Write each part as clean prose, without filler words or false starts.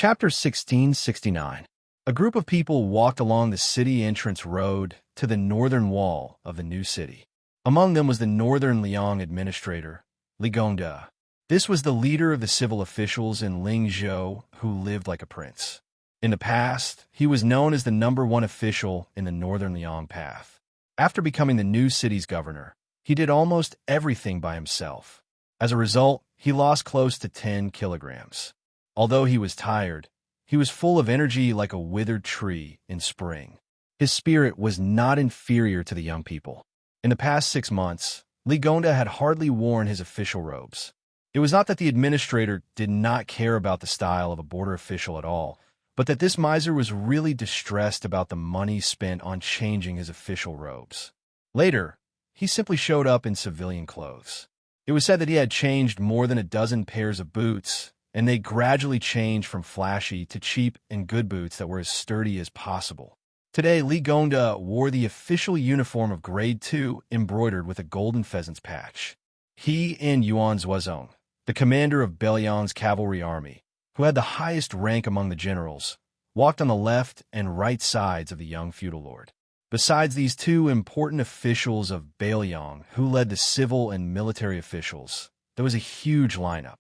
Chapter 1669. A group of people walked along the city entrance road to the northern wall of the new city. Among them was the northern Liang administrator, Li Gongda. This was the leader of the civil officials in Lingzhou who lived like a prince. In the past, he was known as the #1 official in the northern Liang path. After becoming the new city's governor, he did almost everything by himself. As a result, he lost close to 10 kilograms. Although he was tired, he was full of energy like a withered tree in spring. His spirit was not inferior to the young people. In the past 6 months, Li Gongda had hardly worn his official robes. It was not that the administrator did not care about the style of a border official at all, but that this miser was really distressed about the money spent on changing his official robes. Later, he simply showed up in civilian clothes. It was said that he had changed more than a dozen pairs of boots, and they gradually changed from flashy to cheap and good boots that were as sturdy as possible. Today, Li Gongda wore the official uniform of Grade 2 embroidered with a golden pheasant's patch. He and Yuan Zuozong, the commander of Beiliang's cavalry army, who had the highest rank among the generals, walked on the left and right sides of the young feudal lord. Besides these two important officials of Beiliang, who led the civil and military officials, there was a huge lineup.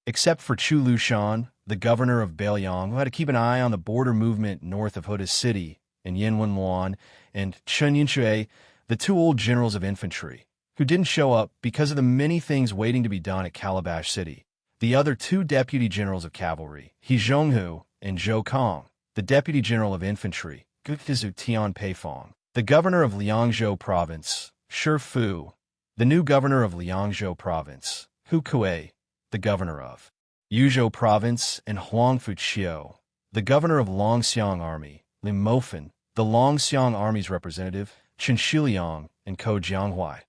Except for Chu Lushan, the governor of Beiliang, who had to keep an eye on the border movement north of Huda City, and Yanwen Luan, and Chen Yinshui, the 2 old generals of infantry, who didn't show up because of the many things waiting to be done at Calabash City. The other 2 deputy generals of cavalry, He Zhonghu and Zhou Kong, the deputy general of infantry, Guizhu Tian Peifong, the governor of Liangzhou province, Shi Fu, the new governor of Liangzhou province, Hu Kuei, the governor of Yuzhou province, and Huang Fuqiu, the governor of Longxiang army, Li Mofen, the Longxiang army's representative, Chen Shiliang, and Ko Jianghuai,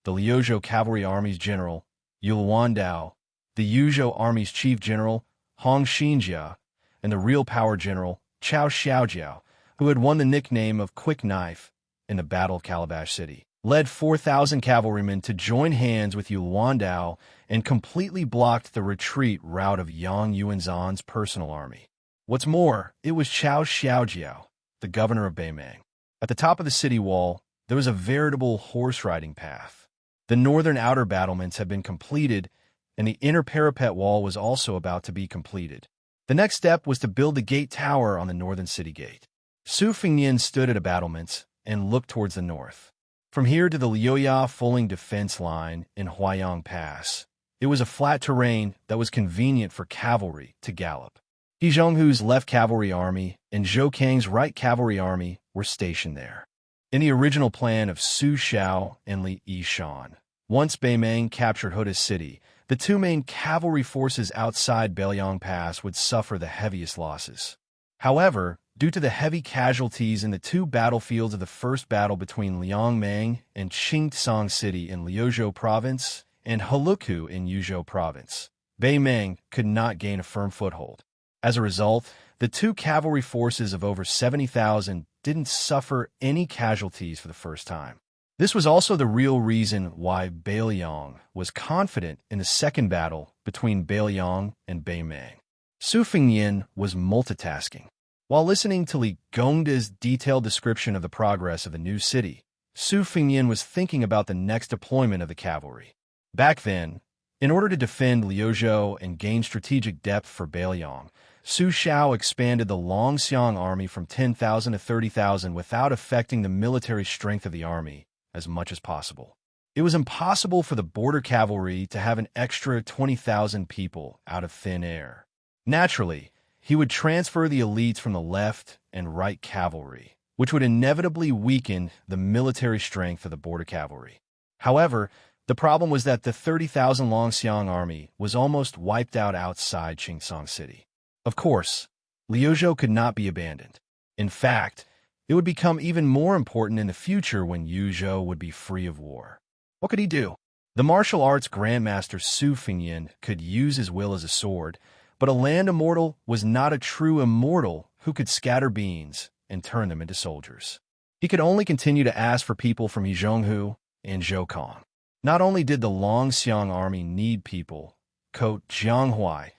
the Liuzhou cavalry army's general, Yuluan Dao, the Yuzhou army's chief general, Hong Xianxia, and the real power general, Chao Xiaojiao, who had won the nickname of Quick Knife in the Battle of Calabash City, led 4,000 cavalrymen to join hands with Yuluan Dao and completely blocked the retreat route of Yang Yuanzhan's personal army. What's more, it was Chao Xiaojiao, the governor of Beimang. At the top of the city wall, there was a veritable horse-riding path. The northern outer battlements had been completed, and the inner parapet wall was also about to be completed. The next step was to build the gate tower on the northern city gate. Su Fengnian stood at a battlement and looked towards the north. From here to the Liuya Fuling defense line in Huayang Pass, it was a flat terrain that was convenient for cavalry to gallop. He Zhonghu's left cavalry army and Zhou Kang's right cavalry army were stationed there. In the original plan of Su Xiao and Li Yishan, once Beimang captured Huda City, the 2 main cavalry forces outside Beiliang Pass would suffer the heaviest losses. However, due to the heavy casualties in the 2 battlefields of the first battle between Liangmang and Qingtsang City in Liuzhou province and Heluku in Yuzhou province, Beimang could not gain a firm foothold. As a result, the 2 cavalry forces of over 70,000 didn't suffer any casualties for the first time. This was also the real reason why Beiliang was confident in the second battle between Beiliang and Beimang. Su Fengnian was multitasking. While listening to Li Gongda's detailed description of the progress of the new city, Su Fengnian was thinking about the next deployment of the cavalry. Back then, in order to defend Liuzhou and gain strategic depth for Beiliang, Su Xiao expanded the Longxiang army from 10,000 to 30,000 without affecting the military strength of the army as much as possible. It was impossible for the border cavalry to have an extra 20,000 people out of thin air. Naturally, he would transfer the elites from the left and right cavalry, which would inevitably weaken the military strength of the border cavalry. However, the problem was that the 30,000 Longxiang army was almost wiped out outside Qingtsang City. Of course, Liuzhou could not be abandoned. In fact, it would become even more important in the future when Yuzhou would be free of war. What could he do? The martial arts grandmaster Su Fengnian could use his will as a sword, but a land immortal was not a true immortal who could scatter beings and turn them into soldiers. He could only continue to ask for people from He Zhonghu and Zhou Kong. Not only did the Longxiang army need people, Ko Jianghuai,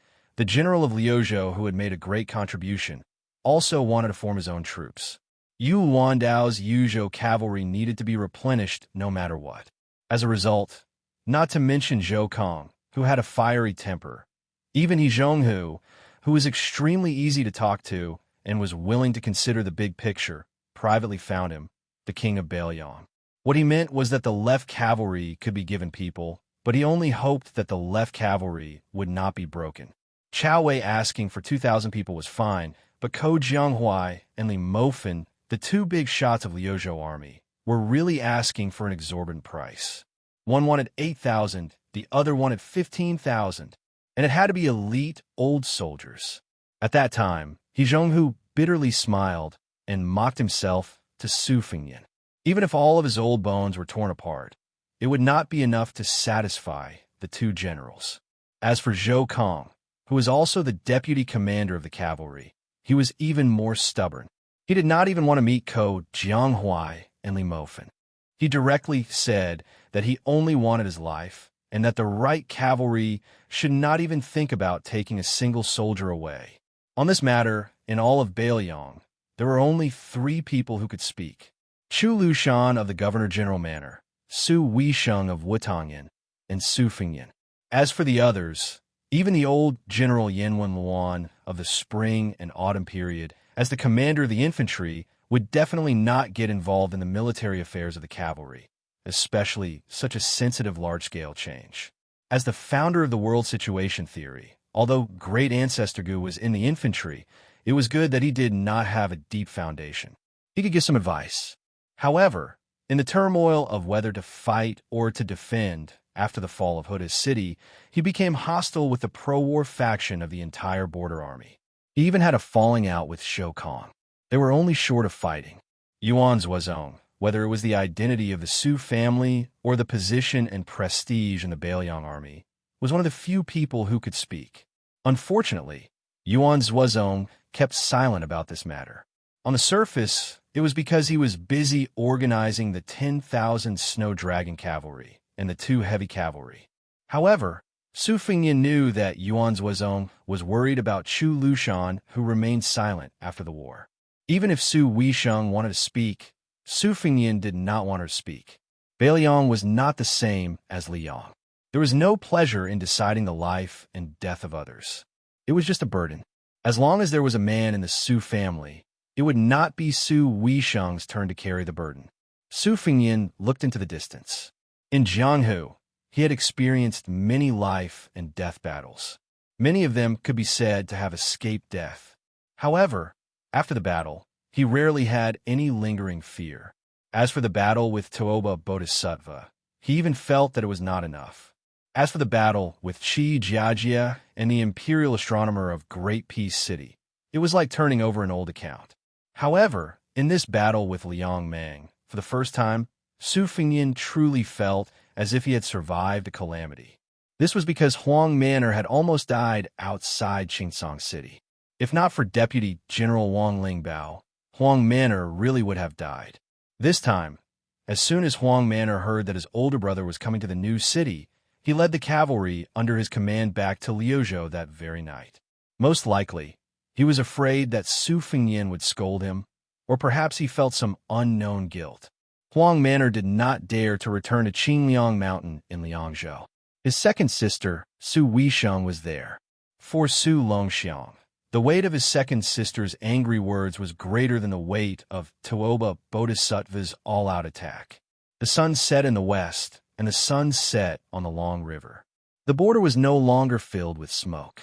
The general of Liuzhou, who had made a great contribution, also wanted to form his own troops. Yu Wandao's Yuzhou cavalry needed to be replenished no matter what. As a result, not to mention Zhou Kong, who had a fiery temper, even He Zhonghu, who was extremely easy to talk to and was willing to consider the big picture, privately found him the king of Bailiang. What he meant was that the left cavalry could be given people, but he only hoped that the left cavalry would not be broken. Chao Wei asking for 2,000 people was fine, but Ko Jianghuai and Li Mofen, the two big shots of Liuzhou army, were really asking for an exorbitant price. One wanted 8,000, the other wanted 15,000, and it had to be elite old soldiers. At that time, He Zhonghu bitterly smiled and mocked himself to Su Fengyan. Even if all of his old bones were torn apart, it would not be enough to satisfy the two generals. As for Zhou Kong, who was also the deputy commander of the cavalry, he was even more stubborn. He did not even want to meet Ko Jianghuai and Li Mofen. He directly said that he only wanted his life, and that the right cavalry should not even think about taking a single soldier away. On this matter, in all of Bailiang, there were only 3 people who could speak: Chu Lushan of the Governor-General Manor, Su Weisheng of Wutongyan, and Su Fengyan. As for the others, even the old General Yanwen Luan of the spring and autumn period, as the commander of the infantry, would definitely not get involved in the military affairs of the cavalry, especially such a sensitive large-scale change. As the founder of the world situation theory, although great ancestor Gu was in the infantry, it was good that he did not have a deep foundation. He could give some advice. However, in the turmoil of whether to fight or to defend after the fall of Huda's city, he became hostile with the pro-war faction of the entire border army. He even had a falling out with Zhou Kong. They were only short of fighting. Yuan Zuozong, whether it was the identity of the Su family or the position and prestige in the Bailiang army, was one of the few people who could speak. Unfortunately, Yuan Zuozong kept silent about this matter. On the surface, it was because he was busy organizing the 10,000 Snow Dragon cavalry and the 2 heavy cavalry. However, Su Fengyan knew that Yuan Zuozong was worried about Chu Lushan, who remained silent after the war. Even if Su Weisheng wanted to speak, Su Fengyan did not want her to speak. Bailiang was not the same as Liang. There was no pleasure in deciding the life and death of others. It was just a burden. As long as there was a man in the Su family, it would not be Su Weisheng's turn to carry the burden. Su Fengyan looked into the distance. In Jianghu, he had experienced many life and death battles. Many of them could be said to have escaped death. However, after the battle, he rarely had any lingering fear. As for the battle with Tuoba Bodhisattva, he even felt that it was not enough. As for the battle with Qi Jiajia and the imperial astronomer of Great Peace City, it was like turning over an old account. However, in this battle with Liang Mang, for the first time, Su Fengyan truly felt as if he had survived a calamity. This was because Huang Manor had almost died outside Xianxia City. If not for Deputy General Wang Lingbao, Huang Manor really would have died. This time, as soon as Huang Manor heard that his older brother was coming to the new city, he led the cavalry under his command back to Liuzhou that very night. Most likely, he was afraid that Su Fengyan would scold him, or perhaps he felt some unknown guilt. Huang Manor did not dare to return to Qingliang Mountain in Liangzhou. His second sister, Su Weisheng, was there. For Su Longxiang, the weight of his second sister's angry words was greater than the weight of Tuoba Bodhisattva's all-out attack. The sun set in the west, and the sun set on the long river. The border was no longer filled with smoke.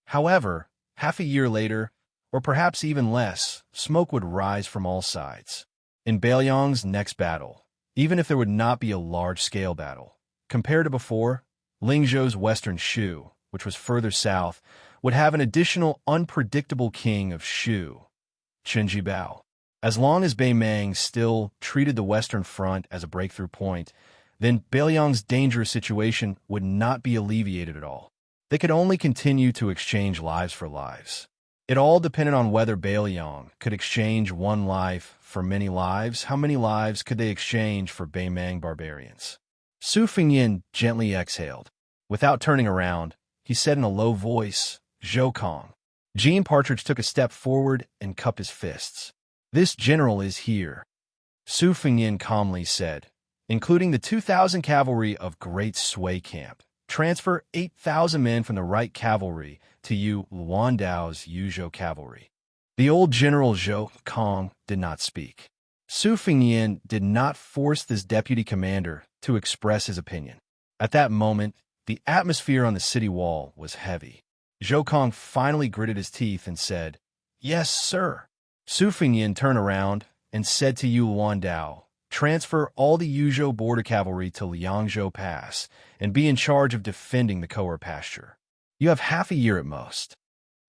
However, half a year later, or perhaps even less, smoke would rise from all sides. In Bailiang's next battle, even if there would not be a large-scale battle, compared to before, Lingzhou's western Shu, which was further south, would have an additional unpredictable king of Shu, Bao. As long as Bei Mang still treated the Western Front as a breakthrough point, then Bailiang's dangerous situation would not be alleviated at all. They could only continue to exchange lives for lives. It all depended on whether Bailiang could exchange one life for many lives. How many lives could they exchange for Bei Mang barbarians? Su Fengyan gently exhaled. Without turning around, he said in a low voice, Zhou Kong. Jean Partridge took a step forward and cupped his fists. This general is here, Su Fengyin calmly said, including the 2,000 cavalry of Great Sui Camp. Transfer 8,000 men from the right cavalry to Yu Luandao's Yuzhou cavalry. The old general Zhou Kong did not speak. Su Fengyin did not force this deputy commander to express his opinion. At that moment, the atmosphere on the city wall was heavy. Zhou Kong finally gritted his teeth and said, "Yes, sir." Su Fengyin turned around and said to Yu Luandao, "Transfer all the Yuzhou border cavalry to Liangzhou Pass and be in charge of defending the Kohor pasture. You have half a year at most."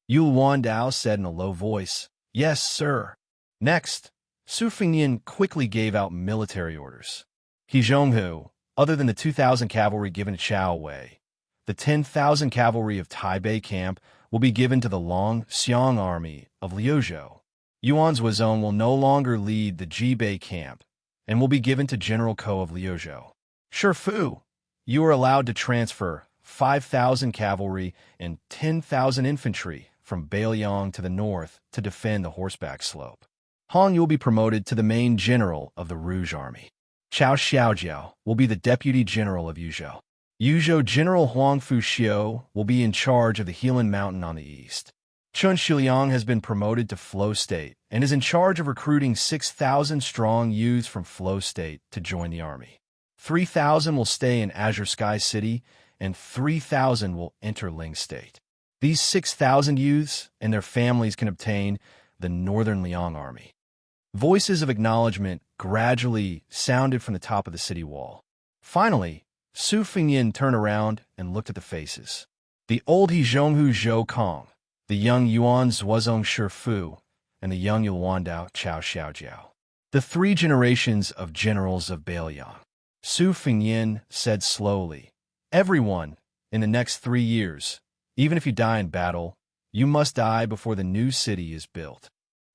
Yu Luandao said in a low voice, "Yes, sir." Next, Su Fengyin quickly gave out military orders. He Zhonghu, other than the 2,000 cavalry given to Chao Wei, the 10,000 cavalry of Taipei camp will be given to the Long-Xiang army of Liuzhou. Yuan Zuozong will no longer lead the Jibei camp and will be given to General Ko of Liuzhou. Shifu, you are allowed to transfer 5,000 cavalry and 10,000 infantry from Beiliang to the north to defend the horseback slope. Han, you will be promoted to the main general of the Rouge Army. Chao Xiaojiao will be the deputy general of Yuzhou. Yuzhou General Huang Fuxiu will be in charge of the Helan Mountain on the east. Chun Shiliang has been promoted to Flow State and is in charge of recruiting 6,000 strong youths from Flow State to join the army. 3,000 will stay in Azure Sky City and 3,000 will enter Ling State. These 6,000 youths and their families can obtain the Northern Liang Army. Voices of acknowledgement gradually sounded from the top of the city wall. Finally, Su Fengyin turned around and looked at the faces. The old Zhonghu Zhou Kong, the young Yuan Zuozong Shifu, and the young Yuandao Chao Xiaojiao. The three generations of generals of Beiliang. Su Fengyin said slowly, "Everyone, in the next 3 years, even if you die in battle, you must die before the new city is built."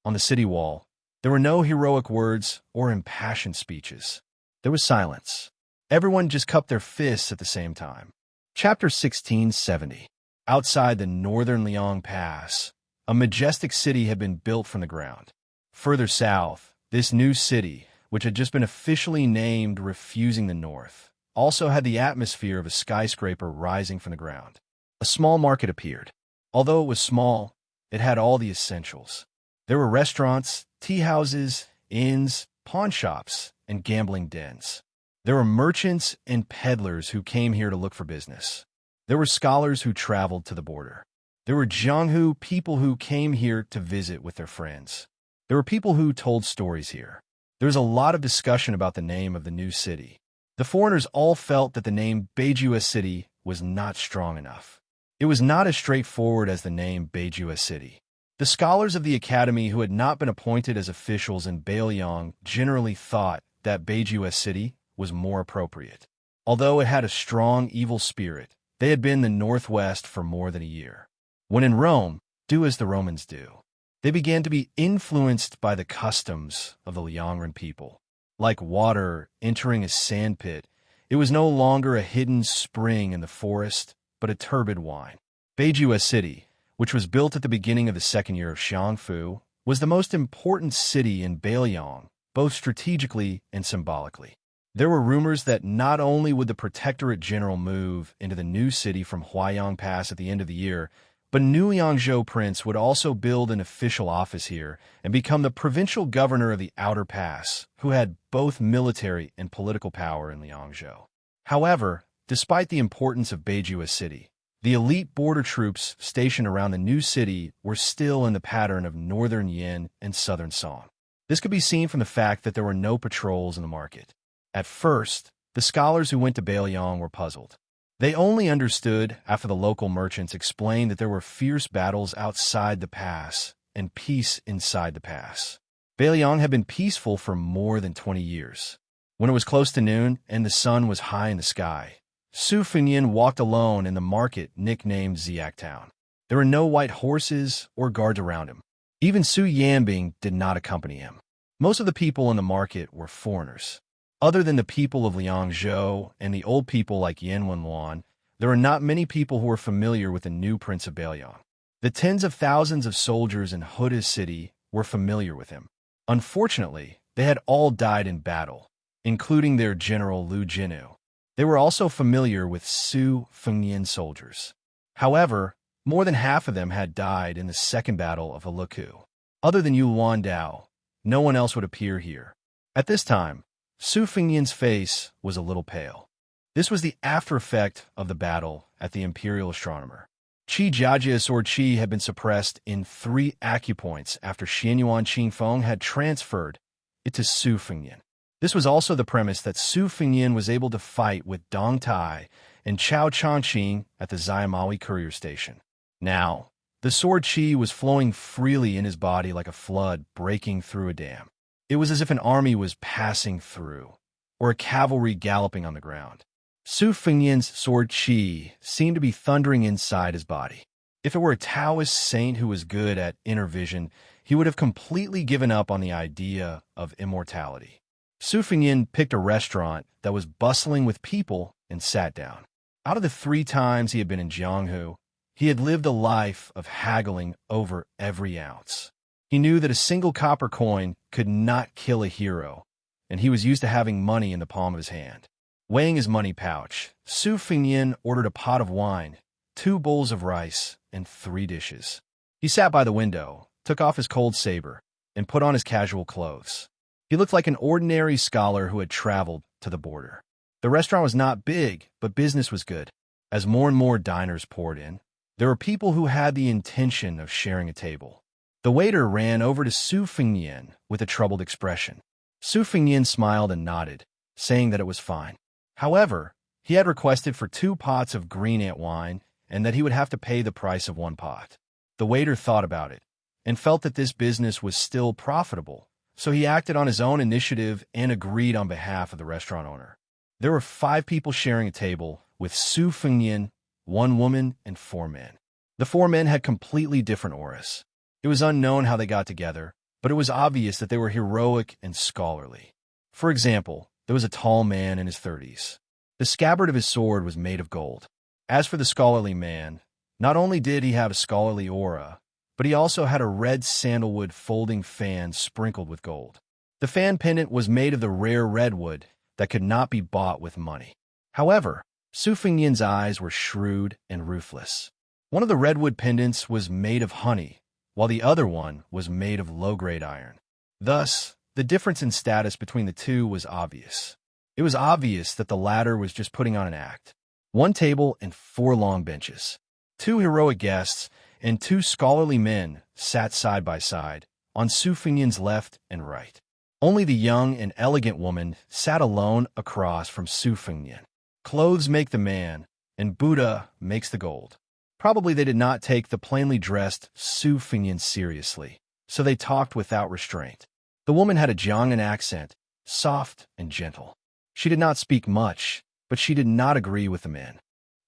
On the city wall, there were no heroic words or impassioned speeches. There was silence. Everyone just cupped their fists at the same time. Chapter 1670. Outside the northern Liang Pass, a majestic city had been built from the ground. Further south, this new city, which had just been officially named Refusing the North, also had the atmosphere of a skyscraper rising from the ground. A small market appeared. Although it was small, it had all the essentials. There were restaurants, tea houses, inns, pawn shops, and gambling dens. There were merchants and peddlers who came here to look for business. There were scholars who traveled to the border. There were Jianghu people who came here to visit with their friends. There were people who told stories here. There was a lot of discussion about the name of the new city. The foreigners all felt that the name Beijua City was not strong enough. It was not as straightforward as the name Beijua City. The scholars of the academy who had not been appointed as officials in Beiliang generally thought that Beijua City was more appropriate. Although it had a strong evil spirit, they had been in the northwest for more than a year. When in Rome, do as the Romans do. They began to be influenced by the customs of the Liangren people. Like water entering a sandpit, it was no longer a hidden spring in the forest, but a turbid wine. Beijua City, which was built at the beginning of the second year of Xiangfu, was the most important city in Beiliang, both strategically and symbolically. There were rumors that not only would the Protectorate General move into the new city from Huayang Pass at the end of the year, but new Liangzhou Prince would also build an official office here and become the provincial governor of the Outer Pass, who had both military and political power in Liangzhou. However, despite the importance of Beijua City, the elite border troops stationed around the new city were still in the pattern of northern Yin and southern Song. This could be seen from the fact that there were no patrols in the market. At first, the scholars who went to Beiliang were puzzled. They only understood after the local merchants explained that there were fierce battles outside the pass and peace inside the pass. Beiliang had been peaceful for more than 20 years. When it was close to noon and the sun was high in the sky, Su Fengyin walked alone in the market nicknamed Ziak Town. There were no white horses or guards around him. Even Su Yanbing did not accompany him. Most of the people in the market were foreigners. Other than the people of Liangzhou and the old people like Yan Wenluan, there were not many people who were familiar with the new Prince of Beiliang. The tens of thousands of soldiers in Huda's city were familiar with him. Unfortunately, they had all died in battle, including their general Lu Jinu. They were also familiar with Su Fengnian soldiers. However, more than half of them had died in the Second Battle of Aluku. Other than Yuan Dao, no one else would appear here. At this time, Su Fengnian's face was a little pale. This was the after effect of the battle at the Imperial Astronomer. Qi Jiajia's or Qi had been suppressed in 3 acupoints after Xianyuan Qingfeng had transferred it to Su Fengnian. This was also the premise that Su Fengnian was able to fight with Dong Tai and Chao Changqing at the Xiamawi courier station. Now, the sword Qi was flowing freely in his body like a flood breaking through a dam. It was as if an army was passing through, or a cavalry galloping on the ground. Su Fengnian's sword Qi seemed to be thundering inside his body. If it were a Taoist saint who was good at inner vision, he would have completely given up on the idea of immortality. Su Fengnian picked a restaurant that was bustling with people and sat down. Out of the 3 times he had been in Jianghu, he had lived a life of haggling over every ounce. He knew that a single copper coin could not kill a hero, and he was used to having money in the palm of his hand. Weighing his money pouch, Su Fengnian ordered a pot of wine, 2 bowls of rice, and 3 dishes. He sat by the window, took off his cold saber, and put on his casual clothes. He looked like an ordinary scholar who had traveled to the border. The restaurant was not big, but business was good. As more and more diners poured in, there were people who had the intention of sharing a table. The waiter ran over to Su Fengnian with a troubled expression. Su Fengnian smiled and nodded, saying that it was fine. However, he had requested for 2 pots of green ant wine and that he would have to pay the price of 1 pot. The waiter thought about it and felt that this business was still profitable, so he acted on his own initiative and agreed on behalf of the restaurant owner. There were 5 people sharing a table, with Su Fengnian, 1 woman, and 4 men. The 4 men had completely different auras. It was unknown how they got together, but it was obvious that they were heroic and scholarly. For example, there was a tall man in his 30s. The scabbard of his sword was made of gold. As for the scholarly man, not only did he have a scholarly aura, but he also had a red sandalwood folding fan sprinkled with gold. The fan pendant was made of the rare redwood that could not be bought with money. However, Su Fengnian's eyes were shrewd and ruthless. One of the redwood pendants was made of honey, while the other one was made of low-grade iron. Thus, the difference in status between the 2 was obvious. It was obvious that the latter was just putting on an act. 1 table and 4 long benches. 2 heroic guests and 2 scholarly men sat side by side, on Su Fengnian's left and right. Only the young and elegant woman sat alone across from Su Fengnian. Clothes make the man, and Buddha makes the gold. Probably they did not take the plainly dressed Su Fengnian seriously, so they talked without restraint. The woman had a Jiangnan accent, soft and gentle. She did not speak much, but she did not agree with the men.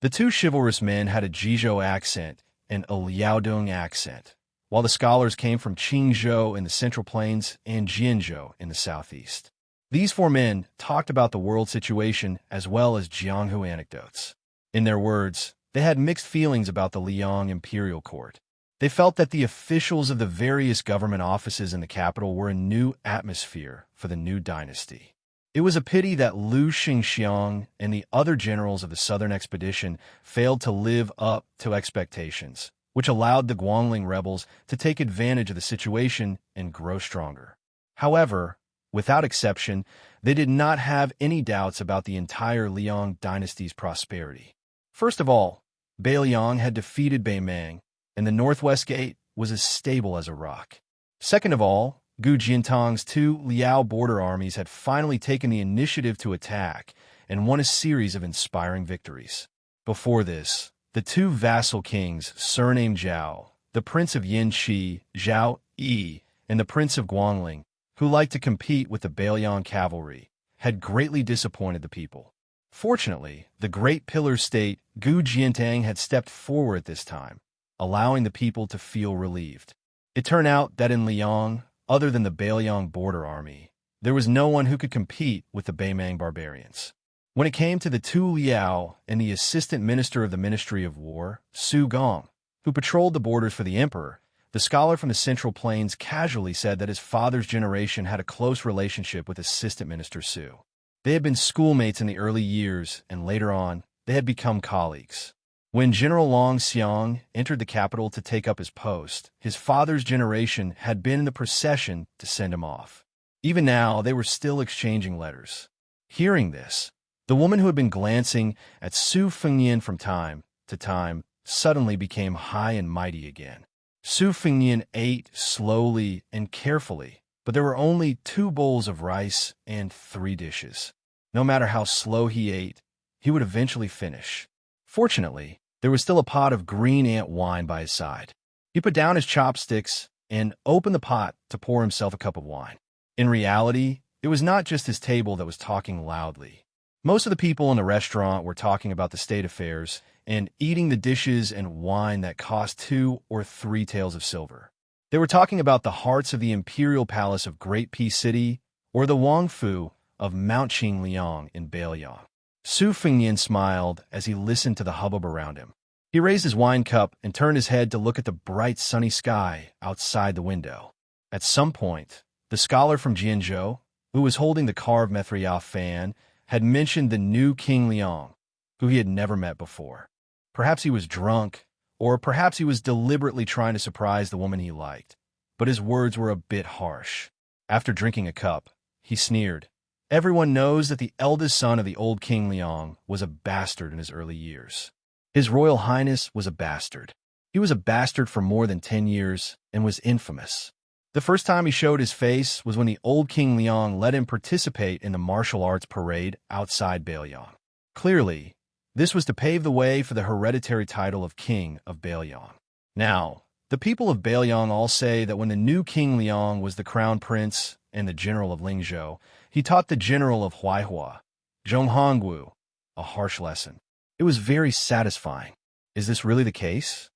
The 2 chivalrous men had a Jizhou accent and a Liaodong accent, while the scholars came from Qingzhou in the Central Plains and Jianzhou in the southeast. These 4 men talked about the world situation as well as Jianghu anecdotes. In their words, they had mixed feelings about the Liang imperial court. They felt that the officials of the various government offices in the capital were a new atmosphere for the new dynasty. It was a pity that Lu Xingxiang and the other generals of the southern expedition failed to live up to expectations, which allowed the Guangling rebels to take advantage of the situation and grow stronger. However, without exception, they did not have any doubts about the entire Liang dynasty's prosperity. First of all, Beiliang had defeated Beimang, and the northwest gate was as stable as a rock. Second of all, Gu Jintang's 2 Liao border armies had finally taken the initiative to attack and won a series of inspiring victories. Before this, the 2 vassal kings surnamed Zhao, the prince of Yanqi, Zhao Yi, and the prince of Guangling, who liked to compete with the Beiliang cavalry, had greatly disappointed the people. Fortunately, the great pillar state Gu Jintang had stepped forward this time, allowing the people to feel relieved. It turned out that in Liang, other than the Beiliang border army, there was no one who could compete with the Beimang barbarians. When it came to the 2 Liao and the assistant minister of the Ministry of War, Su Gong, who patrolled the borders for the emperor, the scholar from the Central Plains casually said that his father's generation had a close relationship with Assistant Minister Su. They had been schoolmates in the early years, and later on, they had become colleagues. When General Long Xiang entered the capital to take up his post, his father's generation had been in the procession to send him off. Even now, they were still exchanging letters. Hearing this, the woman who had been glancing at Su Fengnian from time to time suddenly became high and mighty again. Su Fengnian ate slowly and carefully, but there were only 2 bowls of rice and 3 dishes. No matter how slow he ate, he would eventually finish. Fortunately, there was still a pot of green ant wine by his side. He put down his chopsticks and opened the pot to pour himself a cup of wine. In reality, it was not just his table that was talking loudly. Most of the people in the restaurant were talking about the state affairs and eating the dishes and wine that cost 2 or 3 taels of silver. They were talking about the hearts of the imperial palace of Great Peace City or the Wangfu of Mount Qingliang in Beiliang. Su Fengnian smiled as he listened to the hubbub around him. He raised his wine cup and turned his head to look at the bright sunny sky outside the window. At some point, the scholar from Jianzhou, who was holding the carved Mithriath fan, had mentioned the new King Liang, who he had never met before. Perhaps he was drunk, or perhaps he was deliberately trying to surprise the woman he liked, but his words were a bit harsh. After drinking a cup, he sneered. Everyone knows that the eldest son of the old King Liang was a bastard in his early years. His Royal Highness was a bastard. He was a bastard for more than 10 years and was infamous. The first time he showed his face was when the old King Liang let him participate in the martial arts parade outside Beiliang. Clearly, this was to pave the way for the hereditary title of King of Beiliang. Now, the people of Beiliang all say that when the new King Liang was the crown prince and the general of Lingzhou, he taught the general of Huaihua, Zhonghongwu, a harsh lesson. It was very satisfying. Is this really the case?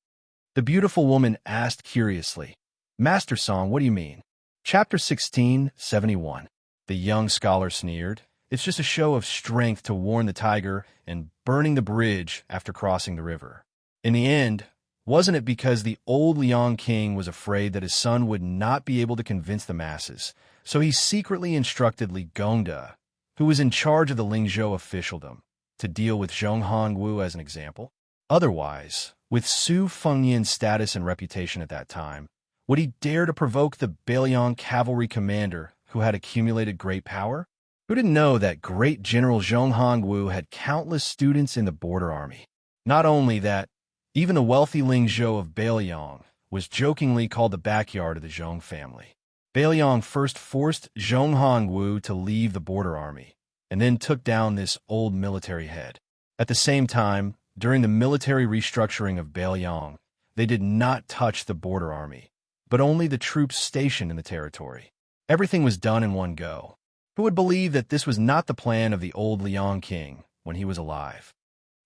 The beautiful woman asked curiously. Master Song, what do you mean? Chapter 1671. The young scholar sneered. It's just a show of strength to warn the tiger and burning the bridge after crossing the river. In the end, wasn't it because the old Liang king was afraid that his son would not be able to convince the masses, so he secretly instructed Li Gongda, who was in charge of the Lingzhou officialdom, to deal with Zhonghongwu as an example? Otherwise, with Su Fengnian's status and reputation at that time, would he dare to provoke the Beiliang cavalry commander who had accumulated great power? Who didn't know that great General Zhonghongwu had countless students in the border army? Not only that, even the wealthy Lingzhou of Beiliang was jokingly called the backyard of the Zhong family. Beiliang first forced Zhonghongwu to leave the border army, and then took down this old military head. At the same time, during the military restructuring of Beiliang, they did not touch the border army, but only the troops stationed in the territory. Everything was done in one go. Who would believe that this was not the plan of the old Liang king when he was alive?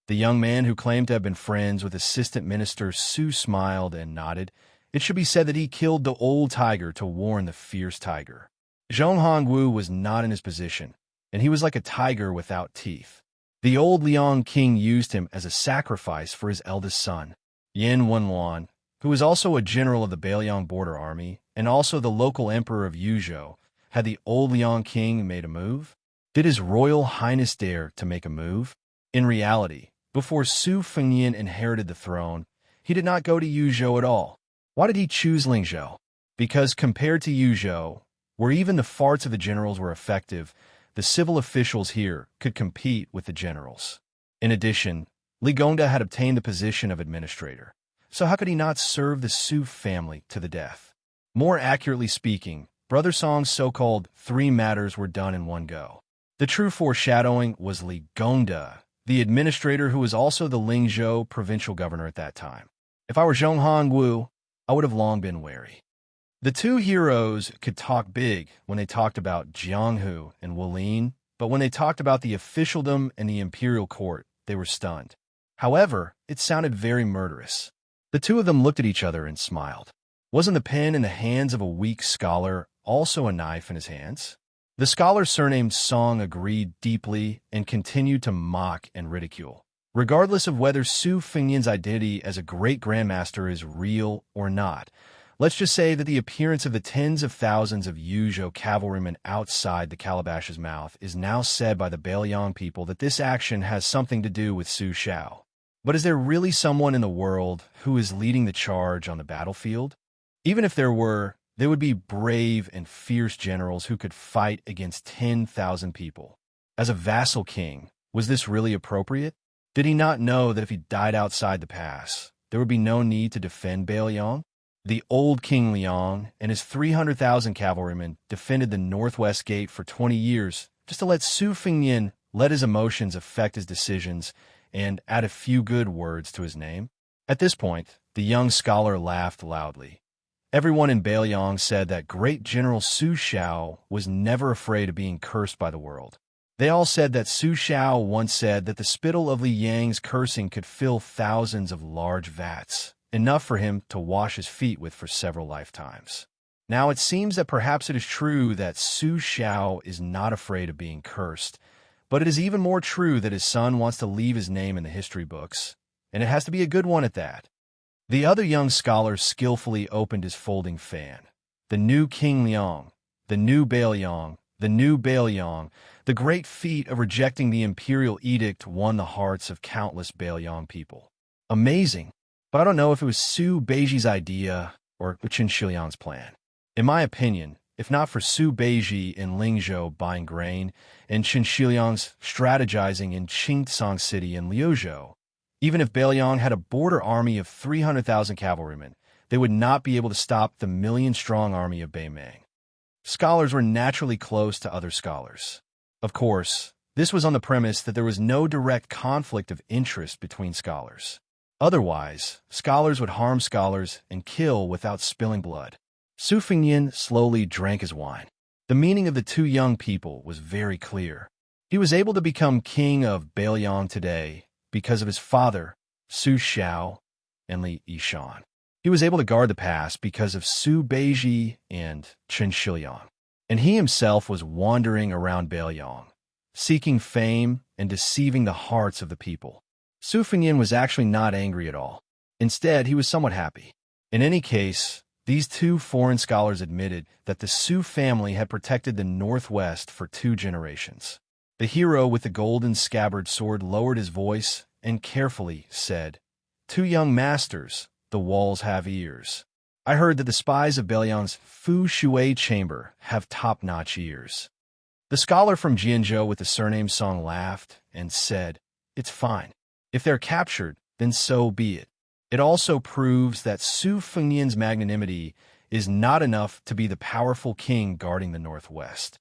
The young man who claimed to have been friends with Assistant Minister Su smiled and nodded. It should be said that he killed the old tiger to warn the fierce tiger. Zhonghongwu was not in his position, and he was like a tiger without teeth. The old Liang king used him as a sacrifice for his eldest son, Yan Wenluan, who was also a general of the Beiliang border army and also the local emperor of Yuzhou. Had the old Liang king made a move? Did his Royal Highness dare to make a move? In reality, before Su Fengnian inherited the throne, he did not go to Yuzhou at all. Why did he choose Lingzhou? Because compared to Yuzhou, where even the farts of the generals were effective, the civil officials here could compete with the generals. In addition, Li Gongda had obtained the position of administrator, so how could he not serve the Su family to the death? More accurately speaking, Brother Song's so-called 3 matters were done in one go. The true foreshadowing was Li Gongda, the administrator who was also the Lingzhou provincial governor at that time. If I were Zhonghongwu, I would have long been wary. The 2 heroes could talk big when they talked about Jianghu and Wulin, but when they talked about the officialdom and the imperial court, they were stunned. However, it sounded very murderous. The 2 of them looked at each other and smiled. Wasn't the pen in the hands of a weak scholar also a knife in his hands? The scholar surnamed Song agreed deeply and continued to mock and ridicule. Regardless of whether Su Fengnian's identity as a great grandmaster is real or not, let's just say that the appearance of the tens of thousands of Yuzhou cavalrymen outside the Calabash's mouth is now said by the Bailiang people that this action has something to do with Su Xiao. But is there really someone in the world who is leading the charge on the battlefield? Even if there were, they would be brave and fierce generals who could fight against 10,000 people. As a vassal king, was this really appropriate? Did he not know that if he died outside the pass, there would be no need to defend Bailiang? The old King Liang and his 300,000 cavalrymen defended the northwest gate for 20 years just to let Su Fengnian let his emotions affect his decisions and add a few good words to his name. At this point, the young scholar laughed loudly. Everyone in Bailiang said that great General Su Xiao was never afraid of being cursed by the world. They all said that Su Xiao once said that the spittle of Li Yang's cursing could fill thousands of large vats, enough for him to wash his feet with for several lifetimes. Now it seems that perhaps it is true that Su Xiao is not afraid of being cursed, but it is even more true that his son wants to leave his name in the history books, and it has to be a good one at that. The other young scholar skillfully opened his folding fan. The new King Liang, the new Bailiang, the new Bailiang, the great feat of rejecting the imperial edict won the hearts of countless Bailiang people. Amazing, but I don't know if it was Su Beiji's idea or Xianxia's plan. In my opinion, if not for Su Beiji and Lingzhou buying grain and Xianxia's strategizing in Qingcang City and Liuzhou, even if Bailiang had a border army of 300,000 cavalrymen, they would not be able to stop the million-strong army of Beimeng. Scholars were naturally close to other scholars. Of course, this was on the premise that there was no direct conflict of interest between scholars. Otherwise, scholars would harm scholars and kill without spilling blood. Su Fengnian slowly drank his wine. The meaning of the two young people was very clear. He was able to become king of Bailiang today because of his father, Su Xiao, and Li Yishan. He was able to guard the pass because of Su Beiji and Xianxia. And he himself was wandering around Bailiang, seeking fame and deceiving the hearts of the people. Su Fengnian was actually not angry at all. Instead, he was somewhat happy. In any case, these two foreign scholars admitted that the Su family had protected the Northwest for 2 generations. The hero with the golden scabbard sword lowered his voice and carefully said, "Two young masters, the walls have ears. I heard that the spies of Bailiang's Fu Shui chamber have top-notch ears." The scholar from Jianzhou with the surname Song laughed and said, "It's fine. If they're captured, then so be it. It also proves that Su Fengnian's magnanimity is not enough to be the powerful king guarding the Northwest."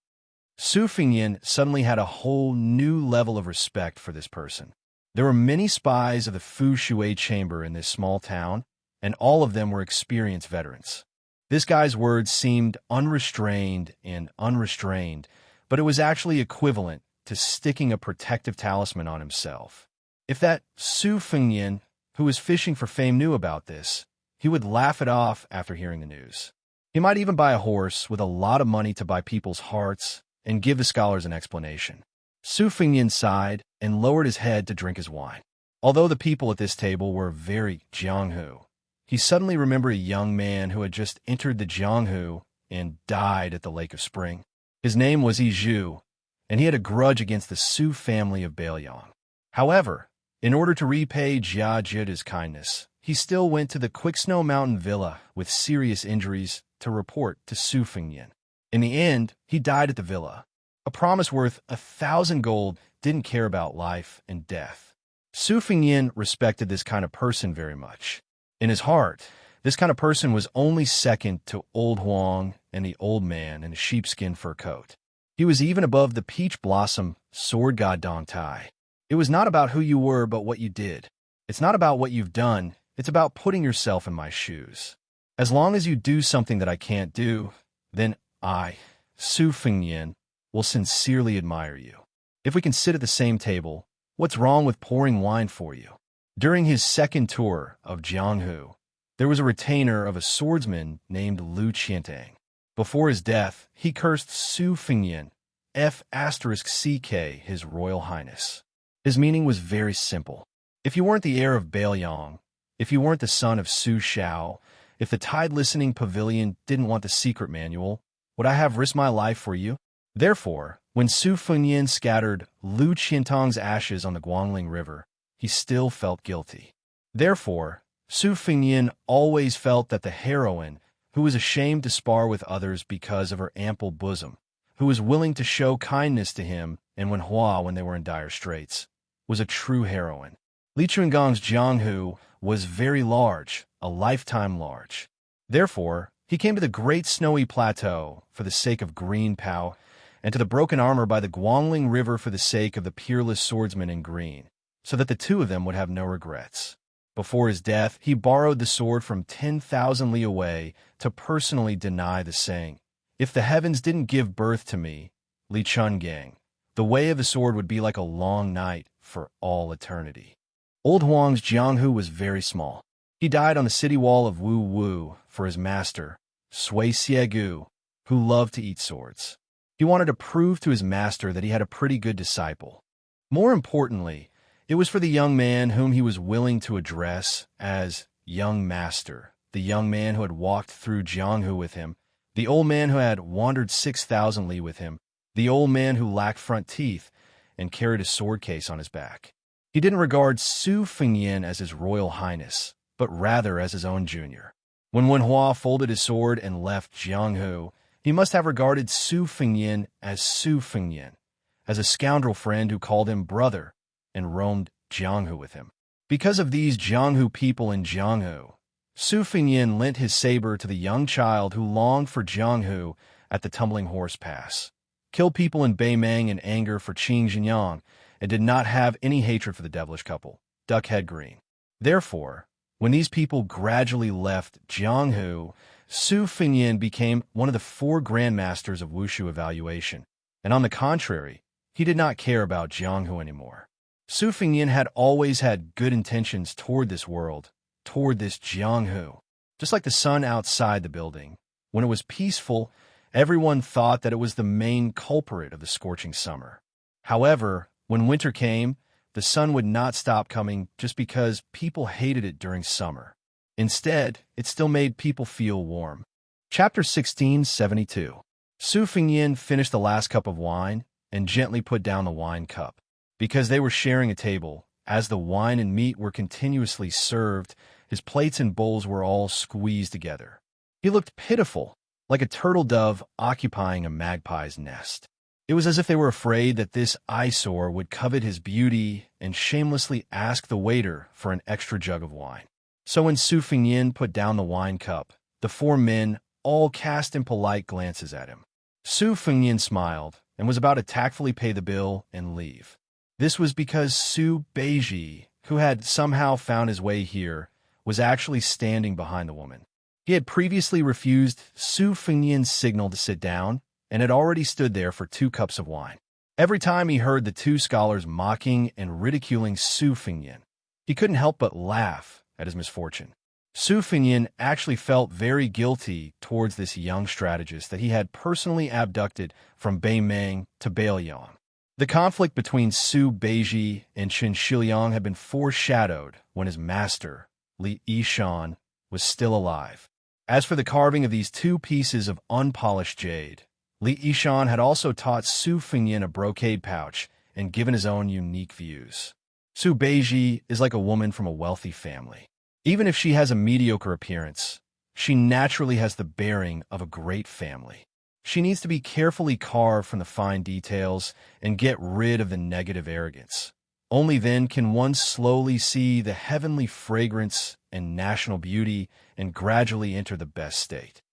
Su Fengnian suddenly had a whole new level of respect for this person. There were many spies of the Fu Shui chamber in this small town, and all of them were experienced veterans. This guy's words seemed unrestrained and unrestrained, but it was actually equivalent to sticking a protective talisman on himself. If that Su Fengnian, who was fishing for fame, knew about this, he would laugh it off after hearing the news. He might even buy a horse with a lot of money to buy people's hearts and give the scholars an explanation. Su Fengnian sighed and lowered his head to drink his wine. Although the people at this table were very Jianghu, he suddenly remembered a young man who had just entered the Jianghu and died at the Lake of Spring. His name was Yi Zhu, and he had a grudge against the Su family of Bailiang. However, in order to repay Jia Jida's kindness, he still went to the Quicksnow Mountain villa with serious injuries to report to Su Fengnian. In the end, he died at the villa. A promise worth 1,000 gold didn't care about life and death. Su Fengnian respected this kind of person very much. In his heart, this kind of person was only second to Old Huang and the old man in a sheepskin fur coat. He was even above the peach blossom sword god Dong Tai. It was not about who you were, but what you did. It's not about what you've done. It's about putting yourself in my shoes. As long as you do something that I can't do, then I, Su Fengnian, will sincerely admire you. If we can sit at the same table, what's wrong with pouring wine for you? During his second tour of Jianghu, there was a retainer of a swordsman named Lu Qiantang. Before his death, he cursed Su Fengnian, F*CK, His Royal Highness. His meaning was very simple. If you weren't the heir of Bailiang, if you weren't the son of Su Shao, if the tide-listening pavilion didn't want the secret manual, would I have risked my life for you? Therefore, when Su Fengnian scattered Lu Qiantong's ashes on the Guangling River, he still felt guilty. Therefore, Su Fengnian always felt that the heroine, who was ashamed to spar with others because of her ample bosom, who was willing to show kindness to him and Wenhua when they were in dire straits, was a true heroine. Li Chungong's Jianghu was very large, a lifetime large. Therefore, he came to the great snowy plateau for the sake of green Pao, and to the broken armor by the Guangling River for the sake of the peerless swordsman in green, so that the two of them would have no regrets. Before his death, he borrowed the sword from 10,000 li away to personally deny the saying, "If the heavens didn't give birth to me, Li Chungang, the way of the sword would be like a long night for all eternity." Old Huang's Jianghu was very small. He died on the city wall of Wu Wu for his master, Sui Siegu, who loved to eat swords. He wanted to prove to his master that he had a pretty good disciple. More importantly, it was for the young man whom he was willing to address as young master, the young man who had walked through Jianghu with him, the old man who had wandered 6,000 li with him, the old man who lacked front teeth and carried a sword case on his back. He didn't regard Su Fengnian as his royal highness, but rather as his own junior. When Wenhua folded his sword and left Jianghu, he must have regarded Su Fengnian, as a scoundrel friend who called him brother and roamed Jianghu with him. Because of these Jianghu people in Jianghu, Su Fengnian lent his saber to the young child who longed for Jianghu at the Tumbling Horse Pass, killed people in Beimang in anger for Qing Jinyang, and did not have any hatred for the devilish couple, Duckhead Green. Therefore, when these people gradually left Jianghu, Su Fengnian became one of the 4 grandmasters of Wushu evaluation, and on the contrary, he did not care about Jianghu anymore. Su Fengnian had always had good intentions toward this world, toward this Jianghu. Just like the sun outside the building, when it was peaceful, everyone thought that it was the main culprit of the scorching summer. However, when winter came, the sun would not stop coming just because people hated it during summer. Instead, it still made people feel warm. Chapter 1672. Su Fengnian finished the last cup of wine and gently put down the wine cup. Because they were sharing a table, as the wine and meat were continuously served, his plates and bowls were all squeezed together. He looked pitiful, like a turtle dove occupying a magpie's nest. It was as if they were afraid that this eyesore would covet his beauty and shamelessly ask the waiter for an extra jug of wine. So when Su Fengnian put down the wine cup, the 4 men all cast impolite glances at him. Su Fengnian smiled and was about to tactfully pay the bill and leave. This was because Su Beiji, who had somehow found his way here, was actually standing behind the woman. He had previously refused Su Fengnian's signal to sit down, and had already stood there for 2 cups of wine. Every time he heard the 2 scholars mocking and ridiculing Su Fengnian, he couldn't help but laugh at his misfortune. Su Fengnian actually felt very guilty towards this young strategist that he had personally abducted from Beimang to Bailiang. The conflict between Su Beiji and Chen Shiliang had been foreshadowed when his master, Li Yishan, was still alive. As for the carving of these 2 pieces of unpolished jade, Li Yishan had also taught Su Fengnian a brocade pouch and given his own unique views. Su Beiji is like a woman from a wealthy family. Even if she has a mediocre appearance, she naturally has the bearing of a great family. She needs to be carefully carved from the fine details and get rid of the negative arrogance. Only then can one slowly see the heavenly fragrance and national beauty and gradually enter the best state.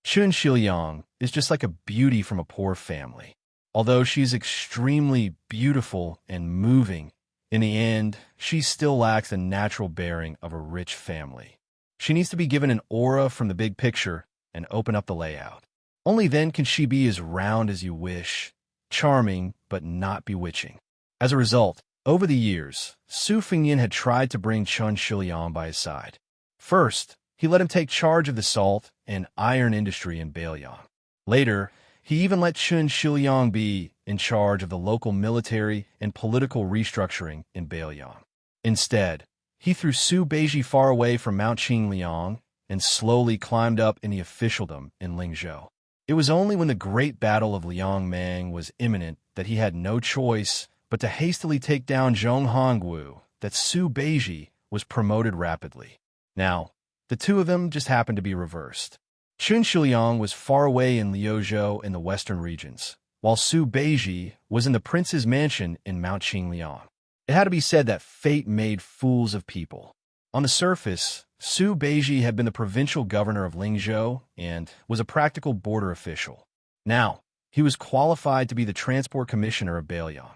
Chun Shiliang is just like a beauty from a poor family. Although she's extremely beautiful and moving, in the end, she still lacks the natural bearing of a rich family. She needs to be given an aura from the big picture and open up the layout. Only then can she be as round as you wish, charming but not bewitching. As a result, over the years, Su Fengnian had tried to bring Chun Shiliang by his side. First, he let him take charge of the salt and iron industry in Bailiang. Later, he even let Chun Shiliang be in charge of the local military and political restructuring in Bailiang. Instead, He threw Su Beiji far away from Mount Qingliang and slowly climbed up in the officialdom in Lingzhou. It was only when the great battle of Liangmang was imminent that he had no choice but to hastily take down Zhong Hongwu that Su Beiji was promoted rapidly. Now, the two of them just happened to be reversed. Chun Shiliang was far away in Liuzhou in the western regions, while Su Beiji was in the prince's mansion in Mount Qingliang. It had to be said that fate made fools of people. On the surface, Su Beiji had been the provincial governor of Lingzhou and was a practical border official. Now, he was qualified to be the transport commissioner of Beiliang.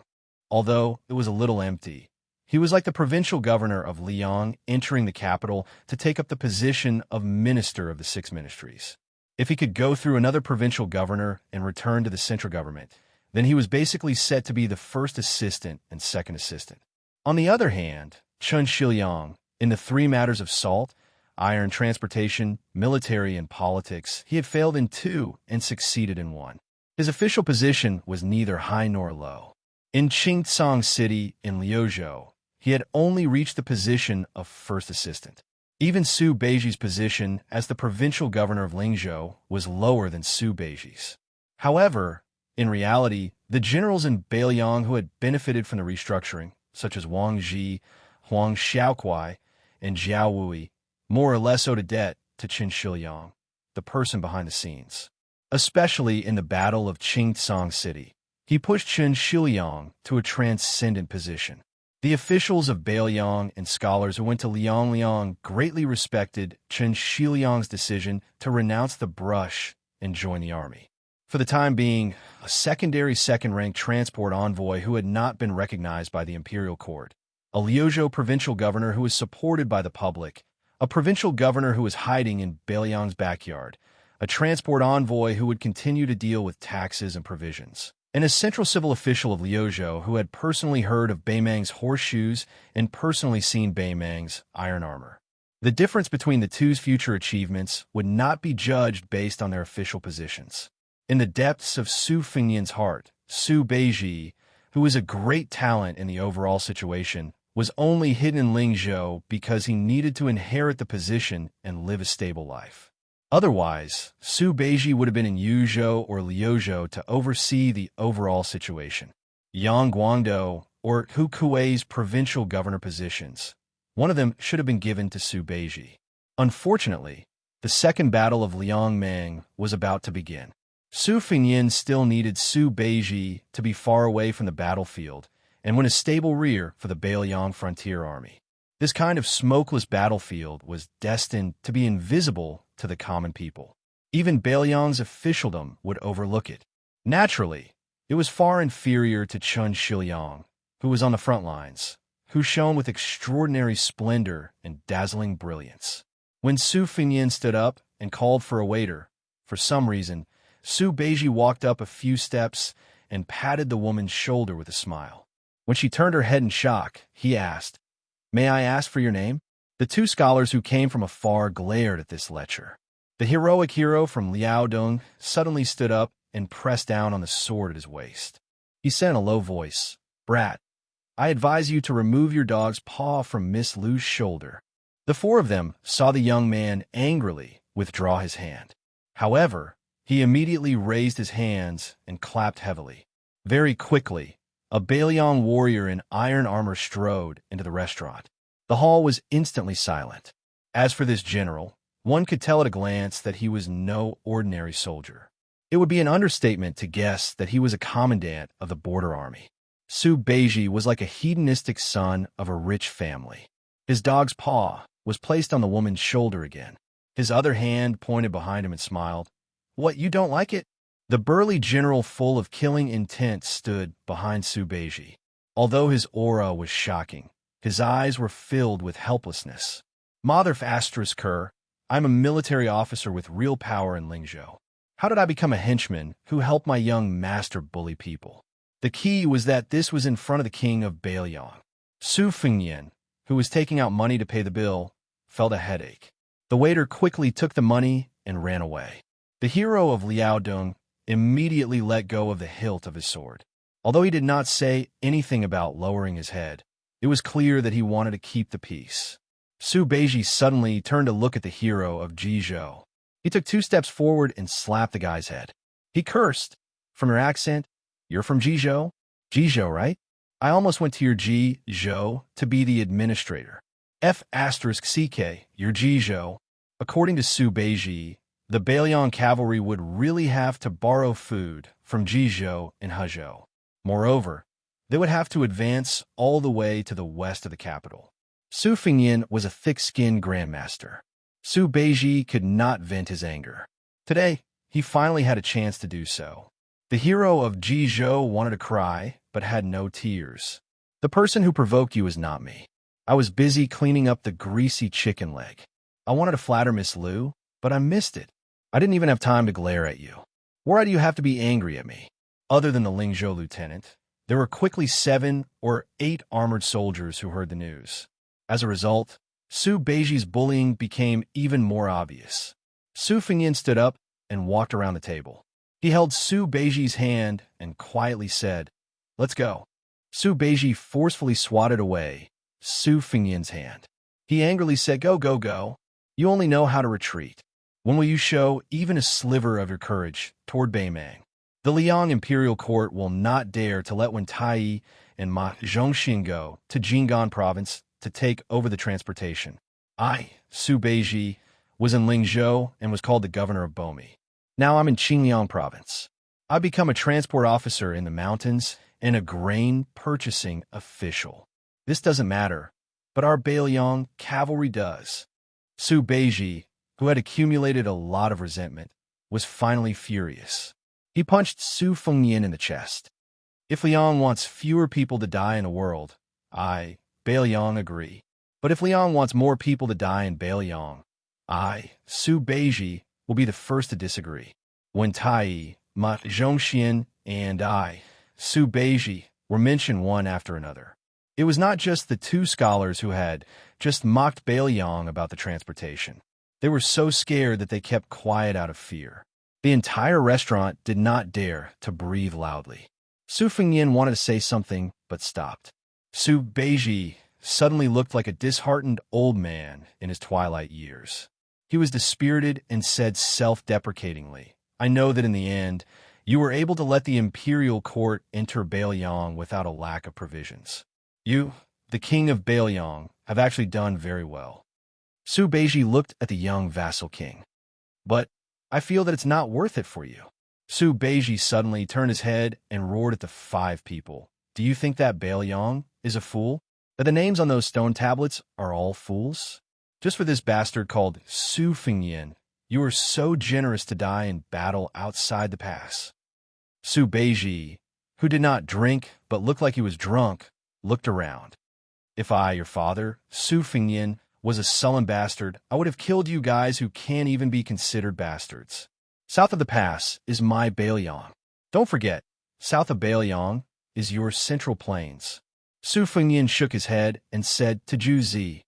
Although it was a little empty, he was like the provincial governor of Liang entering the capital to take up the position of minister of the six ministries. If he could go through another provincial governor and return to the central government, then he was basically set to be the first assistant and second assistant. On the other hand, Chun Shiliang, in the three matters of salt, iron, transportation, military, and politics, he had failed in two and succeeded in one. His official position was neither high nor low. In Qingcang City in Liuzhou, he had only reached the position of first assistant. Even Su Beiji's position as the provincial governor of Lingzhou was lower than Su Beiji's. However, in reality, the generals in Beiliang who had benefited from the restructuring, such as Wang Ji, Huang Xiaokuai, and Jiao Wui, more or less owed a debt to Qin Shiliang, the person behind the scenes. Especially in the Battle of Qingcang City, he pushed Qin Shiliang to a transcendent position. The officials of Beiliang and scholars who went to Liangliang greatly respected Qin Shiliang's decision to renounce the brush and join the army. For the time being, a secondary second-rank transport envoy who had not been recognized by the imperial court, a Liuzhou provincial governor who was supported by the public, a provincial governor who was hiding in Beiliang's backyard, a transport envoy who would continue to deal with taxes and provisions, and a central civil official of Liuzhou who had personally heard of Beimang's horseshoes and personally seen Beimang's iron armor. The difference between the two's future achievements would not be judged based on their official positions. In the depths of Su Fengnian's heart, Su Beiji, who was a great talent in the overall situation, was only hidden in Lingzhou because he needed to inherit the position and live a stable life. Otherwise, Su Beiji would have been in Yuzhou or Liuzhou to oversee the overall situation. Yang Guangdou or Hu Kuei's provincial governor positions, one of them should have been given to Su Beiji. Unfortunately, the second battle of Liangmang was about to begin. Su Fengnian still needed Su Beiji to be far away from the battlefield and win a stable rear for the Beiliang frontier army. This kind of smokeless battlefield was destined to be invisible to the common people. Even Beiliang's officialdom would overlook it. Naturally, it was far inferior to Chun Shiliang, who was on the front lines, who shone with extraordinary splendor and dazzling brilliance. When Su Fengnian stood up and called for a waiter, for some reason, Su Beiji walked up a few steps and patted the woman's shoulder with a smile. When she turned her head in shock, he asked, "May I ask for your name?" The two scholars who came from afar glared at this lecher. The heroic hero from Liaodong suddenly stood up and pressed down on the sword at his waist. He said in a low voice, "Brat, I advise you to remove your dog's paw from Miss Lu's shoulder." The four of them saw the young man angrily withdraw his hand. However, he immediately raised his hands and clapped heavily. Very quickly, a Beiliang warrior in iron armor strode into the restaurant. The hall was instantly silent. As for this general, one could tell at a glance that he was no ordinary soldier. It would be an understatement to guess that he was a commandant of the border army. Su Beiji was like a hedonistic son of a rich family. His dog's paw was placed on the woman's shoulder again. His other hand pointed behind him and smiled. "What, you don't like it?" The burly general full of killing intent stood behind Su Beiji. Although his aura was shocking, his eyes were filled with helplessness. "Mother Ker, I'm a military officer with real power in Lingzhou. How did I become a henchman who helped my young master bully people?" The key was that this was in front of the king of Beiliang. Su Fengnian, who was taking out money to pay the bill, felt a headache. The waiter quickly took the money and ran away. The hero of Liaodong immediately let go of the hilt of his sword. Although he did not say anything about lowering his head, It was clear that he wanted to keep the peace. Su Beiji suddenly turned to look at the hero of Jizhou. He took 2 steps forward and slapped the guy's head. He cursed. From your accent, you're from Jizhou? Jizhou, right? I almost went to your Jizhou to be the administrator. F***CK, your Jizhou. According to Su Beiji, the Bailiang cavalry would really have to borrow food from Jizhou and Hezhou. Moreover, they would have to advance all the way to the west of the capital. Su Fengyan was a thick-skinned grandmaster. Su Beiji could not vent his anger. Today, he finally had a chance to do so. The hero of Jizhou wanted to cry, but had no tears. The person who provoked you is not me. I was busy cleaning up the greasy chicken leg. I wanted to flatter Miss Liu, but I missed it. I didn't even have time to glare at you. Why do you have to be angry at me? Other than the Lingzhou lieutenant, there were quickly 7 or 8 armored soldiers who heard the news. As a result, Su Beiji's bullying became even more obvious. Su Fengyan stood up and walked around the table. He held Su Beiji's hand and quietly said, "Let's go." Su Beiji forcefully swatted away Su Fengyan's hand. He angrily said, "Go, go, go. You only know how to retreat. When will you show even a sliver of your courage toward Beimang? The Liang Imperial Court will not dare to let Wen Tai and Ma Zhongxin go to Jinggan Province to take over the transportation. I, Su Beiji, was in Lingzhou and was called the governor of Bomi. Now I'm in Qingliang Province. I become a transport officer in the mountains and a grain purchasing official. This doesn't matter, but our Bailiang cavalry does." Su Beiji, who had accumulated a lot of resentment, was finally furious. He punched Su Fengyan in the chest. If Liang wants fewer people to die in the world, I, Bailiang, agree. But if Liang wants more people to die in Bailiang, I, Su Beiji, will be the first to disagree. Wen Tai, Ma Zhongxian, and I, Su Beiji, were mentioned one after another. It was not just the 2 scholars who had just mocked Bailiang about the transportation. They were so scared that they kept quiet out of fear. The entire restaurant did not dare to breathe loudly. Su Fengyan wanted to say something, but stopped. Su Beiji suddenly looked like a disheartened old man in his twilight years. He was dispirited and said self-deprecatingly, "I know that in the end, you were able to let the imperial court enter Bailiang without a lack of provisions. You, the king of Bailiang, have actually done very well." Su Beiji looked at the young vassal king. "But I feel that it's not worth it for you." Su Beiji suddenly turned his head and roared at the 5 people. "Do you think that Bailiang is a fool? That the names on those stone tablets are all fools? Just for this bastard called Su Fengyan, you were so generous to die in battle outside the pass." Su Beiji, who did not drink but looked like he was drunk, looked around. "If I, your father, Su Fengyan, was a sullen bastard, I would have killed you guys who can't even be considered bastards. South of the pass is my Bailiang. Don't forget, south of Bailiang is your Central Plains." Su Fengyan shook his head and said to Zhu Zi,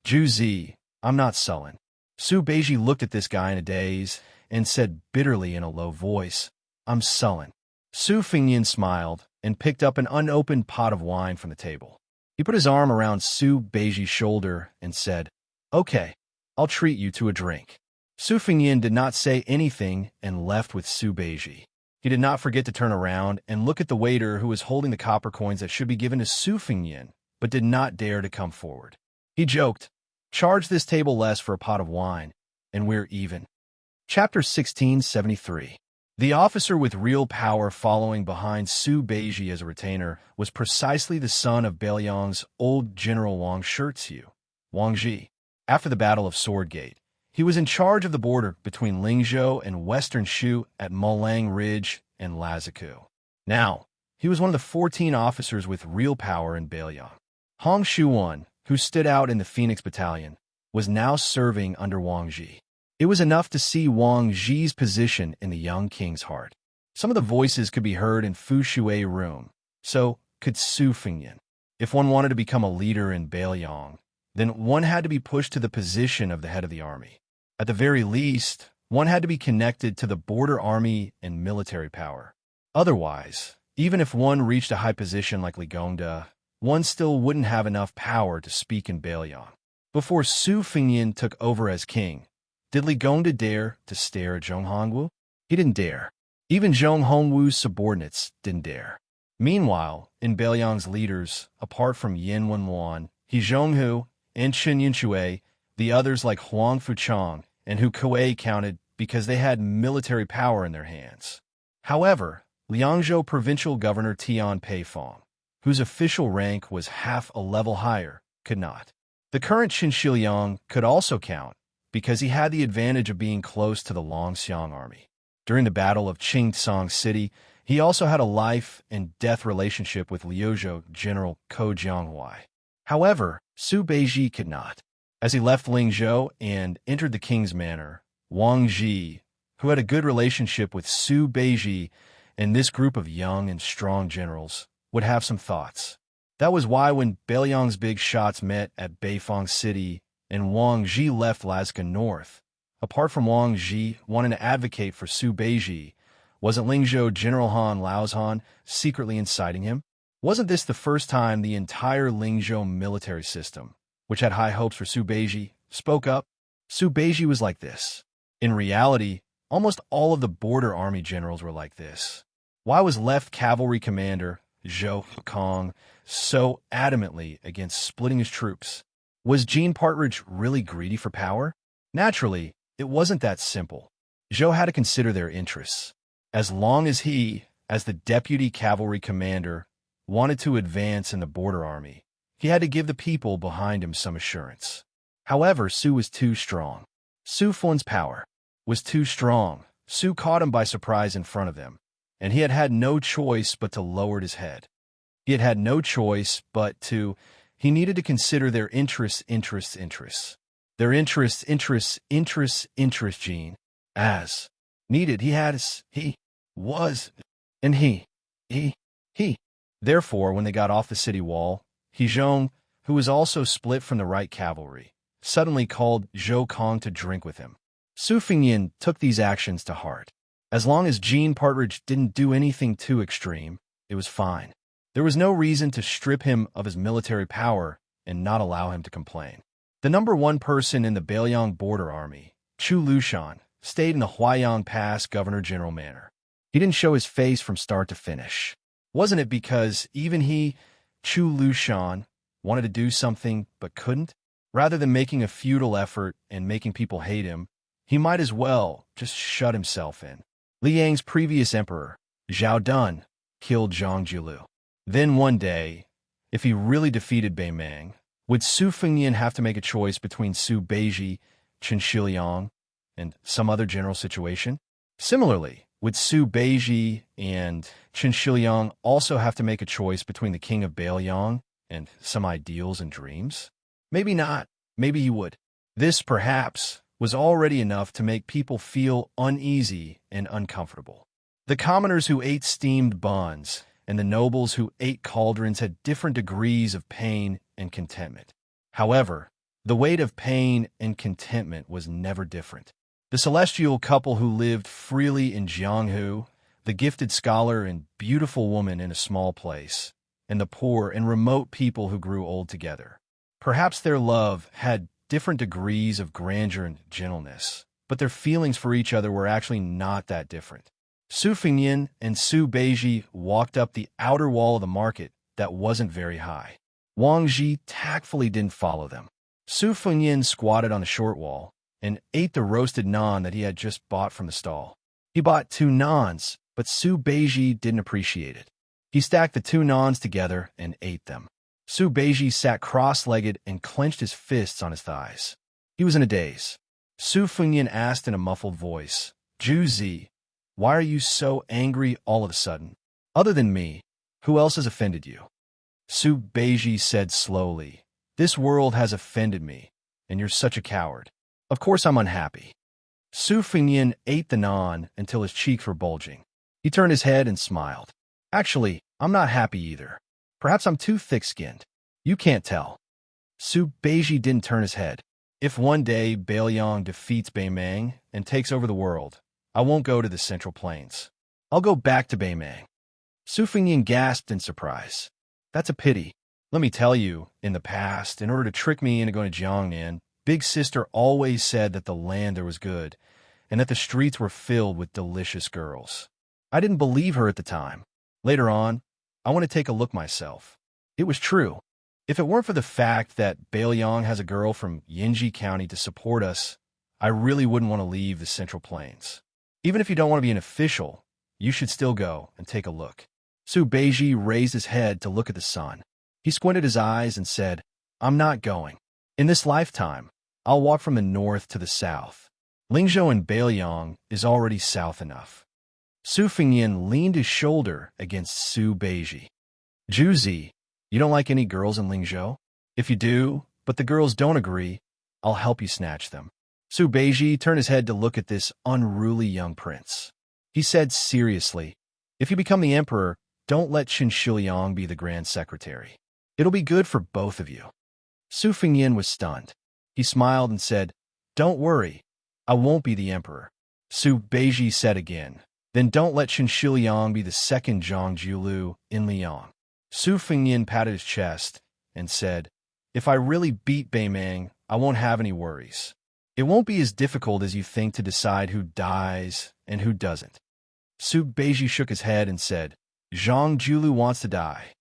"Zhu Zi, I'm not sullen." Su Beiji looked at this guy in a daze and said bitterly in a low voice, "I'm sullen." Su Fengyan smiled and picked up an unopened pot of wine from the table. He put his arm around Su Beiji's shoulder and said, "Okay, I'll treat you to a drink." Su Fengyan did not say anything and left with Su Beiji. He did not forget to turn around and look at the waiter who was holding the copper coins that should be given to Su Fengyan, but did not dare to come forward. He joked, "Charge this table less for a pot of wine, and we're even." Chapter 1673. The officer with real power following behind Su Beiji as a retainer was precisely the son of Bailiang's old General Wang Shixiu, Wang Ji. After the Battle of Swordgate, he was in charge of the border between Lingzhou and Western Shu at Mulang Ridge and Laziku. Now, he was one of the 14 officers with real power in Bailiang. Hong Shuwan, who stood out in the Phoenix Battalion, was now serving under Wang Ji. It was enough to see Wang Ji's position in the young king's heart. Some of the voices could be heard in Fu Shui room, so could Su Fengyan. If one wanted to become a leader in Bailiang, then one had to be pushed to the position of the head of the army. At the very least, one had to be connected to the border army and military power. Otherwise, even if one reached a high position like Li Gongda, one still wouldn't have enough power to speak in Bailiang. Before Su Fengnian took over as king, did Li Gongda dare to stare at Zhong Hongwu? He didn't dare. Even Zhong Hongwu's subordinates didn't dare. Meanwhile, in Bailiang's leaders, apart from Yin Wenwan, He Zhonghu, and Chen Yinshui, the others like Huang Fuchang and Hu Kuei counted because they had military power in their hands. However, Liangzhou provincial governor Tian Peifong, whose official rank was half a level higher, could not. The current Qin Shiliang could also count because he had the advantage of being close to the Longxiang army. During the Battle of Qingtsang City, he also had a life and death relationship with Liuzhou General Ko Jianghuai. However, Su Beiji could not. As he left Lingzhou and entered the king's manor, Wang Ji, who had a good relationship with Su Beiji and this group of young and strong generals, would have some thoughts. That was why when Bailiang's big shots met at Beifong City and Wang Ji left Lazca North, apart from Wang Ji wanting to advocate for Su Beiji, wasn't Lingzhou General Han Laozhan secretly inciting him? Wasn't this the first time the entire Lingzhou military system, which had high hopes for Su Beiji, spoke up? Su Beiji was like this. In reality, almost all of the border army generals were like this. Why was left cavalry commander Zhou Kong so adamantly against splitting his troops? Was Jean Partridge really greedy for power? Naturally, it wasn't that simple. Zhou had to consider their interests. As long as he, as the deputy cavalry commander, wanted to advance in the border army, he had to give the people behind him some assurance. However, Su was too strong. Su Fun's power was too strong. Su caught him by surprise in front of them, and he had had no choice but to lower his head. He had had no choice but to. He needed to consider their interests. Their interests, Jean. As needed, he was, and he. Therefore, when they got off the city wall, He Zhong, who was also split from the right cavalry, suddenly called Zhou Kong to drink with him. Su Fengnian took these actions to heart. As long as Jean Partridge didn't do anything too extreme, it was fine. There was no reason to strip him of his military power and not allow him to complain. The number one person in the Bailiang border army, Chu Lushan, stayed in the Huaiyang Pass Governor-General manor. He didn't show his face from start to finish. Wasn't it because even he, Chu Lushan, wanted to do something but couldn't? Rather than making a futile effort and making people hate him, he might as well just shut himself in. Liang's previous emperor, Zhao Dun, killed Zhang Jiulu. Then one day, if he really defeated Bei Mang, would Su Fengnian have to make a choice between Su Beiji, Qin Shiliang, and some other general situation? Similarly, would Su Beiji and Qin Shiliang also have to make a choice between the king of Bailiang and some ideals and dreams? Maybe not. Maybe he would. This, perhaps, was already enough to make people feel uneasy and uncomfortable. The commoners who ate steamed buns and the nobles who ate cauldrons had different degrees of pain and contentment. However, the weight of pain and contentment was never different. The celestial couple who lived freely in Jianghu, the gifted scholar and beautiful woman in a small place, and the poor and remote people who grew old together. Perhaps their love had different degrees of grandeur and gentleness, but their feelings for each other were actually not that different. Su Fengnian and Su Beiji walked up the outer wall of the market that wasn't very high. Wang Ji tactfully didn't follow them. Su Fengnian squatted on the short wall and ate the roasted naan that he had just bought from the stall. He bought 2 naans, but Su Beiji didn't appreciate it. He stacked the 2 naans together and ate them. Su Beiji sat cross-legged and clenched his fists on his thighs. He was in a daze. Su Fengnian asked in a muffled voice, "Zhu Zi, why are you so angry all of a sudden? Other than me, who else has offended you?" Su Beiji said slowly, "This world has offended me, and you're such a coward. Of course I'm unhappy." Su Fengnian ate the naan until his cheeks were bulging. He turned his head and smiled. "Actually, I'm not happy either. Perhaps I'm too thick-skinned. You can't tell." Su Beiji didn't turn his head. "If one day Bailiang defeats Bei Mang and takes over the world, I won't go to the Central Plains. I'll go back to Bei Mang." Su Fengnian gasped in surprise. "That's a pity. Let me tell you, in the past, in order to trick me into going to Jiangnan, Big Sister always said that the land there was good, and that the streets were filled with delicious girls. I didn't believe her at the time. Later on, I want to take a look myself. It was true. If it weren't for the fact that Bailiang has a girl from Yinji County to support us, I really wouldn't want to leave the Central Plains. Even if you don't want to be an official, you should still go and take a look. Su Beiji raised his head to look at the sun. He squinted his eyes and said, I'm not going. In this lifetime, I'll walk from the north to the south. Lingzhou and Bailiang is already south enough. Su Fengyin leaned his shoulder against Su Beiji. Juzi, you don't like any girls in Lingzhou? If you do, but the girls don't agree, I'll help you snatch them. Su Beiji turned his head to look at this unruly young prince. He said seriously, if you become the emperor, don't let Xianxia be the grand secretary. It'll be good for both of you. Su Fengyin was stunned. He smiled and said, don't worry, I won't be the emperor. Su Beiji said again, then don't let Xianxia be the second Zhongjulu in Liang. Su Fengyin patted his chest and said, if I really beat Beimang, I won't have any worries. It won't be as difficult as you think to decide who dies and who doesn't. Su Beiji shook his head and said, Zhang Julu wants to die.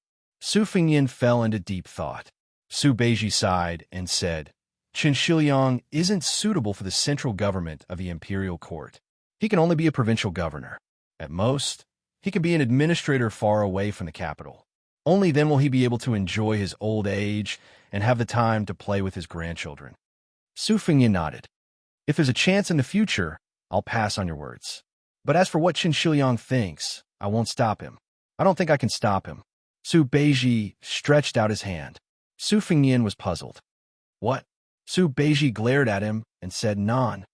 Su Fengyin fell into deep thought. Su Beiji sighed and said, Chen Shiliang isn't suitable for the central government of the imperial court. He can only be a provincial governor. At most, he can be an administrator far away from the capital. Only then will he be able to enjoy his old age and have the time to play with his grandchildren. Su Fengyin nodded. If there's a chance in the future, I'll pass on your words. But as for what Chen Shiliang thinks, I won't stop him. I don't think I can stop him. Su Beiji stretched out his hand. Su Fengyin was puzzled. What? Su Beiji glared at him and said nan.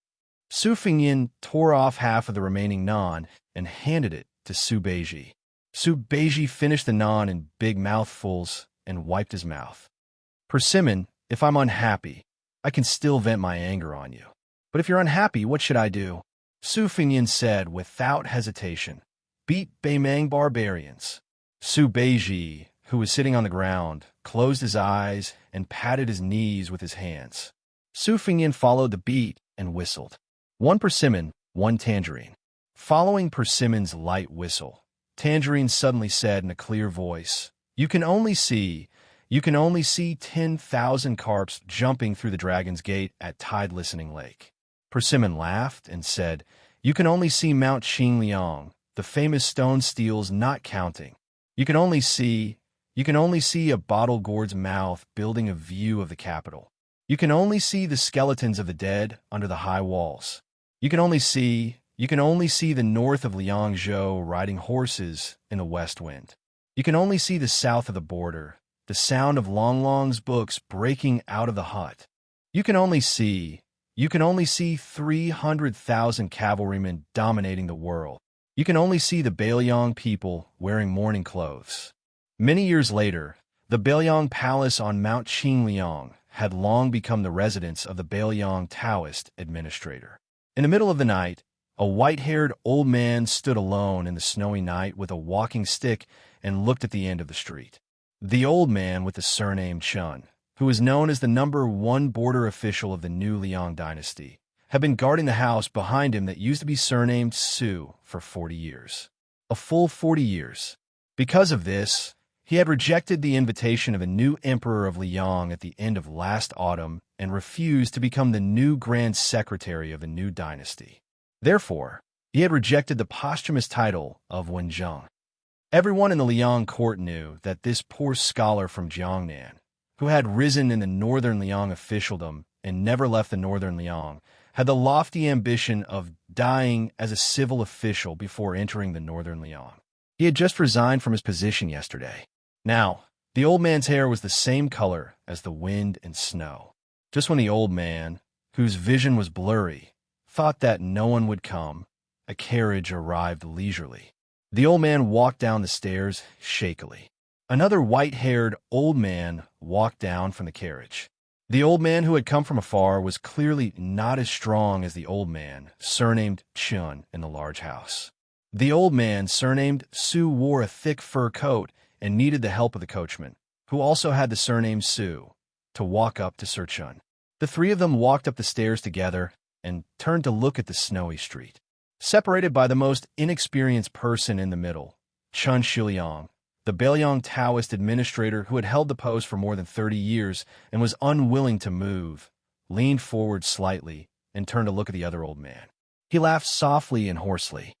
Su Fengyin tore off half of the remaining nan and handed it to Su Beiji. Su Beiji finished the nan in big mouthfuls and wiped his mouth. Persimmon, if I'm unhappy, I can still vent my anger on you. But if you're unhappy, what should I do? Su Fengyin said without hesitation, beat Beimang barbarians. Su Beiji, who was sitting on the ground, closed his eyes and patted his knees with his hands. Su Fengyin followed the beat and whistled. One persimmon, one tangerine. Following Persimmon's light whistle, Tangerine suddenly said in a clear voice, You can only see 10,000 carps jumping through the Dragon's Gate at Tide Listening Lake. Persimmon laughed and said, You can only see Mount Qingliang, the famous stone steels not counting. You can only see a bottle gourd's mouth building a view of the capital. You can only see the skeletons of the dead under the high walls. You can only see the north of Liangzhou riding horses in the west wind. You can only see the south of the border, the sound of Long Long's books breaking out of the hut. You can only see 300,000 cavalrymen dominating the world. You can only see the Bailiang people wearing mourning clothes. Many years later, the Bailiang Palace on Mount Qingliang had long become the residence of the Bailiang Taoist administrator. In the middle of the night, a white-haired old man stood alone in the snowy night with a walking stick and looked at the end of the street. The old man with the surname Chun, who was known as the #1 border official of the new Liang dynasty, had been guarding the house behind him that used to be surnamed Su for 40 years. A full 40 years. Because of this, he had rejected the invitation of a new emperor of Liang at the end of last autumn and refused to become the new grand secretary of the new dynasty. Therefore, he had rejected the posthumous title of Wenzheng. Everyone in the Liang court knew that this poor scholar from Jiangnan, who had risen in the northern Liang officialdom and never left the northern Liang, had the lofty ambition of dying as a civil official before entering the northern Liang. He had just resigned from his position yesterday. Now, the old man's hair was the same color as the wind and snow. Just when the old man, whose vision was blurry, thought that no one would come, a carriage arrived leisurely. The old man walked down the stairs shakily. Another white-haired old man walked down from the carriage. The old man who had come from afar was clearly not as strong as the old man, surnamed Chun, in the large house. The old man, surnamed Su, wore a thick fur coat and needed the help of the coachman, who also had the surname Su, to walk up to Sir Chun. The three of them walked up the stairs together and turned to look at the snowy street. Separated by the most inexperienced person in the middle, Chun Shiliang, the Bailiang Taoist administrator who had held the post for more than 30 years and was unwilling to move, leaned forward slightly and turned to look at the other old man. He laughed softly and hoarsely.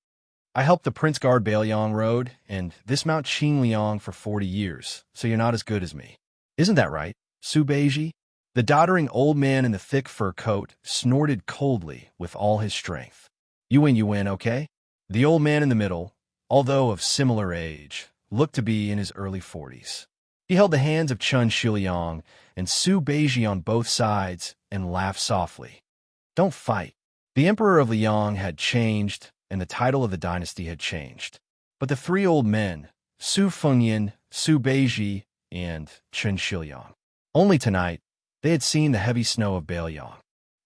I helped the Prince guard Bailiang Road and this Mount Qingliang for 40 years, so you're not as good as me. Isn't that right, Su Beiji? The doddering old man in the thick fur coat snorted coldly with all his strength. You win, okay? The old man in the middle, although of similar age, looked to be in his early 40s. He held the hands of Chun Shiliang and Su Beiji on both sides and laughed softly. Don't fight. The Emperor of Liang had changed, and the title of the dynasty had changed. But the three old men, Su Fengyan, Su Beiji, and Chun Shiliang, only tonight, they had seen the heavy snow of Bailiang.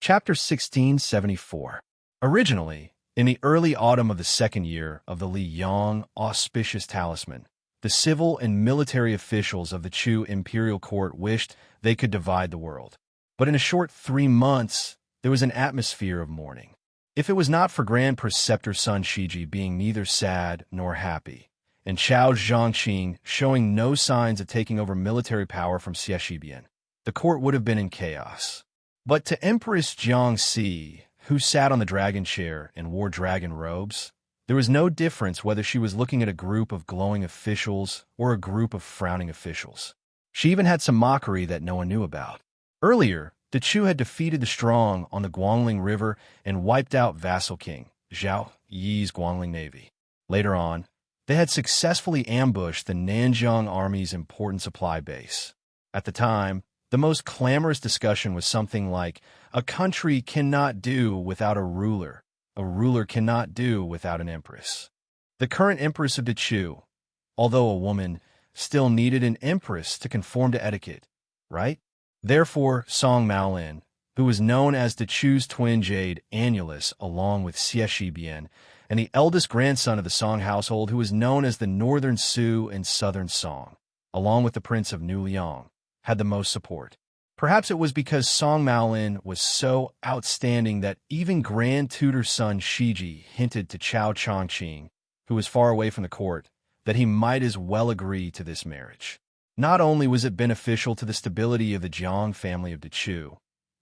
Chapter 1674. Originally, in the early autumn of the second year of the Liang auspicious talisman, the civil and military officials of the Chu imperial court wished they could divide the world. But in a short 3 months, there was an atmosphere of mourning. If it was not for Grand Preceptor Sun Shiji being neither sad nor happy, and Chao Zhangqing showing no signs of taking over military power from Xianxia, the court would have been in chaos. But to Empress Xianxia, who sat on the dragon chair and wore dragon robes, there was no difference whether she was looking at a group of glowing officials or a group of frowning officials. She even had some mockery that no one knew about. Earlier, the Chu had defeated the strong on the Guangling River and wiped out vassal king Zhao Yi's Guangling navy. Later on, they had successfully ambushed the Nanjiang army's important supply base. At the time, the most clamorous discussion was something like, a country cannot do without a ruler cannot do without an empress. The current empress of the Chu, although a woman, still needed an empress to conform to etiquette, right? Therefore, Song Maolin, who was known as the Chu's twin jade Annulus along with Xie Shibian, and the eldest grandson of the Song household who was known as the Northern Su and Southern Song, along with the Prince of New Liang, had the most support. Perhaps it was because Song Maolin was so outstanding that even Grand Tutor son Shiji hinted to Chao Chongqing, who was far away from the court, that he might as well agree to this marriage. Not only was it beneficial to the stability of the Jiang family of the Chu,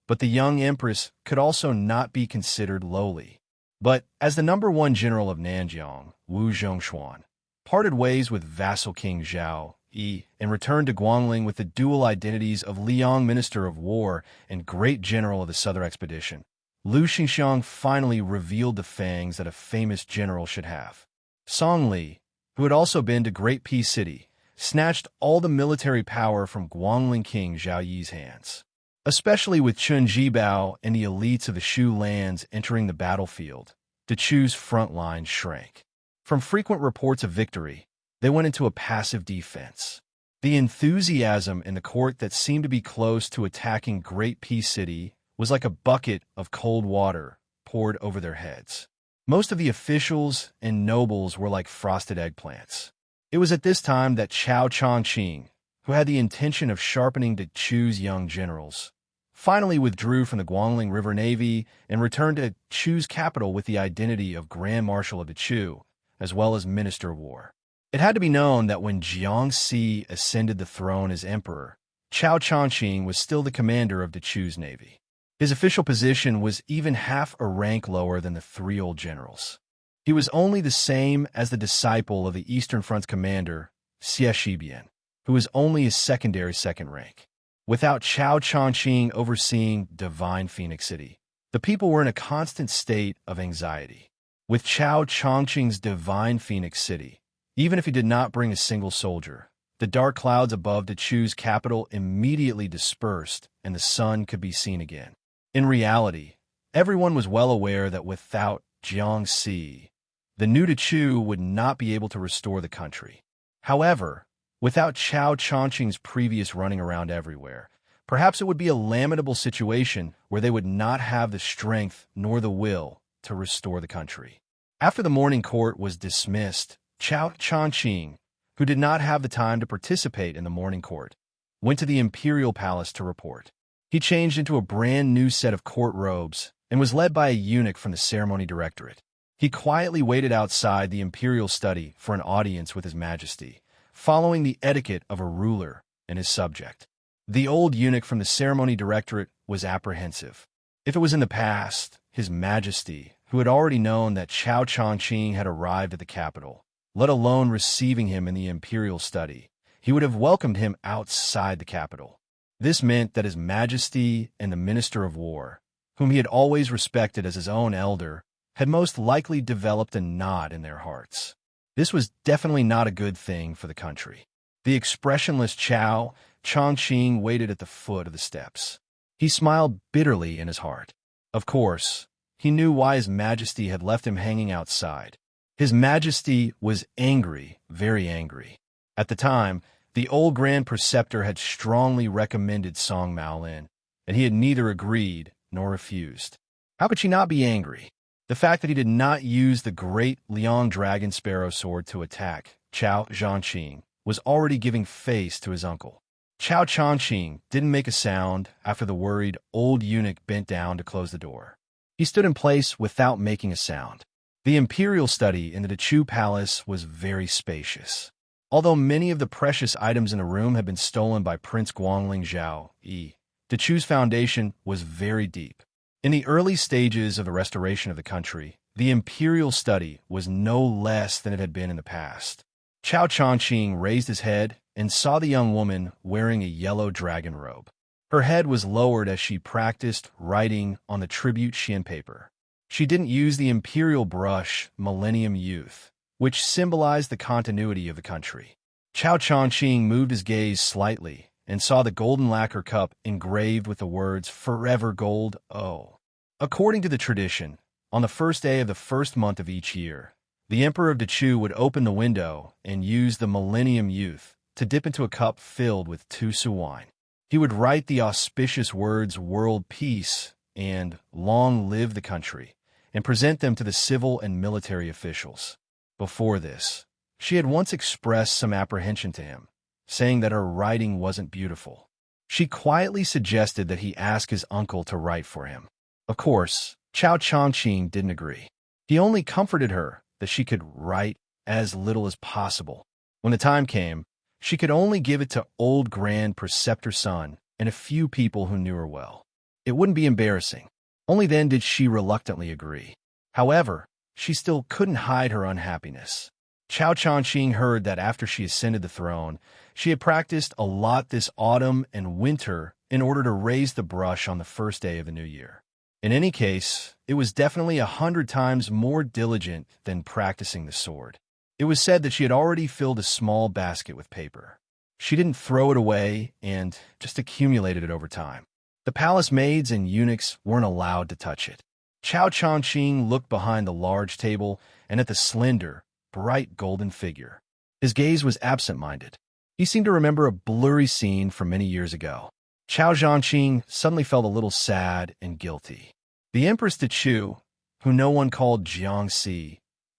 but the young empress could also not be considered lowly. But as the #1 general of Nanjiang, Wu Zhongshuan, parted ways with vassal King Zhao Yi and returned to Guangling with the dual identities of Liang Minister of War and Great General of the Southern Expedition, Lu Xingxiang finally revealed the fangs that a famous general should have. Song Li, who had also been to Great Peace City, snatched all the military power from Guangling King Zhao Yi's hands. Especially with Chun Jibao and the elites of the Shu lands entering the battlefield, the Chu's front line shrank. From frequent reports of victory, they went into a passive defense. The enthusiasm in the court that seemed to be close to attacking Great Peace City was like a bucket of cold water poured over their heads. Most of the officials and nobles were like frosted eggplants. It was at this time that Chao Chongqing, who had the intention of sharpening the Chu's young generals, finally withdrew from the Guangling River Navy and returned to Chu's capital with the identity of Grand Marshal of the Chu, as well as Minister of War. It had to be known that when Xianxia ascended the throne as emperor, Chao Chongqing was still the commander of the Chu's navy. His official position was even half a rank lower than the three old generals. He was only the same as the disciple of the Eastern Front's commander, Xie Shibian, who was only his secondary second rank. Without Chao Chongqing overseeing Divine Phoenix City, the people were in a constant state of anxiety. With Chao Chongqing's Divine Phoenix City, even if he did not bring a single soldier, the dark clouds above the Chu's capital immediately dispersed and the sun could be seen again. In reality, everyone was well aware that without Xianxia, the new Chu would not be able to restore the country. However, without Chao Chongqing's previous running around everywhere, perhaps it would be a lamentable situation where they would not have the strength nor the will to restore the country. After the morning court was dismissed, Chao Chongqing, who did not have the time to participate in the morning court, went to the imperial palace to report. He changed into a brand new set of court robes and was led by a eunuch from the ceremony directorate. He quietly waited outside the imperial study for an audience with His Majesty, following the etiquette of a ruler and his subject. The old eunuch from the ceremony directorate was apprehensive. If it was in the past, His Majesty, who had already known that Xianxia had arrived at the capital, let alone receiving him in the imperial study, he would have welcomed him outside the capital. This meant that His Majesty and the Minister of War, whom he had always respected as his own elder, had most likely developed a nod in their hearts. This was definitely not a good thing for the country. The expressionless Xianxia waited at the foot of the steps. He smiled bitterly in his heart. Of course, he knew why His Majesty had left him hanging outside. His Majesty was angry, very angry. At the time, the old Grand Preceptor had strongly recommended Song Maolin, and he had neither agreed nor refused. How could she not be angry? The fact that he did not use the great Liang Dragon Sparrow sword to attack Xianxia was already giving face to his uncle. Xianxia didn't make a sound after the worried old eunuch bent down to close the door. He stood in place without making a sound. The imperial study in the Dechu Palace was very spacious. Although many of the precious items in the room had been stolen by Prince Guangling Zhao Yi, Dechu's foundation was very deep. In the early stages of the restoration of the country, the imperial study was no less than it had been in the past. Xianxia raised his head and saw the young woman wearing a yellow dragon robe. Her head was lowered as she practiced writing on the tribute Xian paper. She didn't use the imperial brush Millennium Youth, which symbolized the continuity of the country. Xianxia moved his gaze slightly and saw the golden lacquer cup engraved with the words Forever Gold O. According to the tradition, on the first day of the first month of each year, the Emperor of Dechu would open the window and use the Millennium Youth to dip into a cup filled with 2 su wine. He would write the auspicious words World Peace and Long Live the Country and present them to the civil and military officials. Before this, she had once expressed some apprehension to him, saying that her writing wasn't beautiful. She quietly suggested that he ask his uncle to write for him. Of course, Xianxia didn't agree. He only comforted her that she could write as little as possible. When the time came, she could only give it to old Grand Preceptor's son and a few people who knew her well. It wouldn't be embarrassing. Only then did she reluctantly agree. However, she still couldn't hide her unhappiness. Xianxia heard that after she ascended the throne, she had practiced a lot this autumn and winter in order to raise the brush on the first day of the new year. In any case, it was definitely 100 times more diligent than practicing the sword. It was said that she had already filled a small basket with paper. She didn't throw it away and just accumulated it over time. The palace maids and eunuchs weren't allowed to touch it. Xianxia looked behind the large table and at the slender, bright golden figure. His gaze was absent-minded. He seemed to remember a blurry scene from many years ago. Xianxia suddenly felt a little sad and guilty. The Empress Dechu, who no one called Xianxia,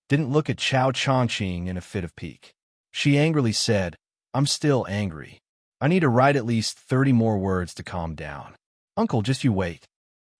didn't look at Xianxia in a fit of pique. She angrily said, "I'm still angry. I need to write at least 30 more words to calm down. Uncle, just you wait."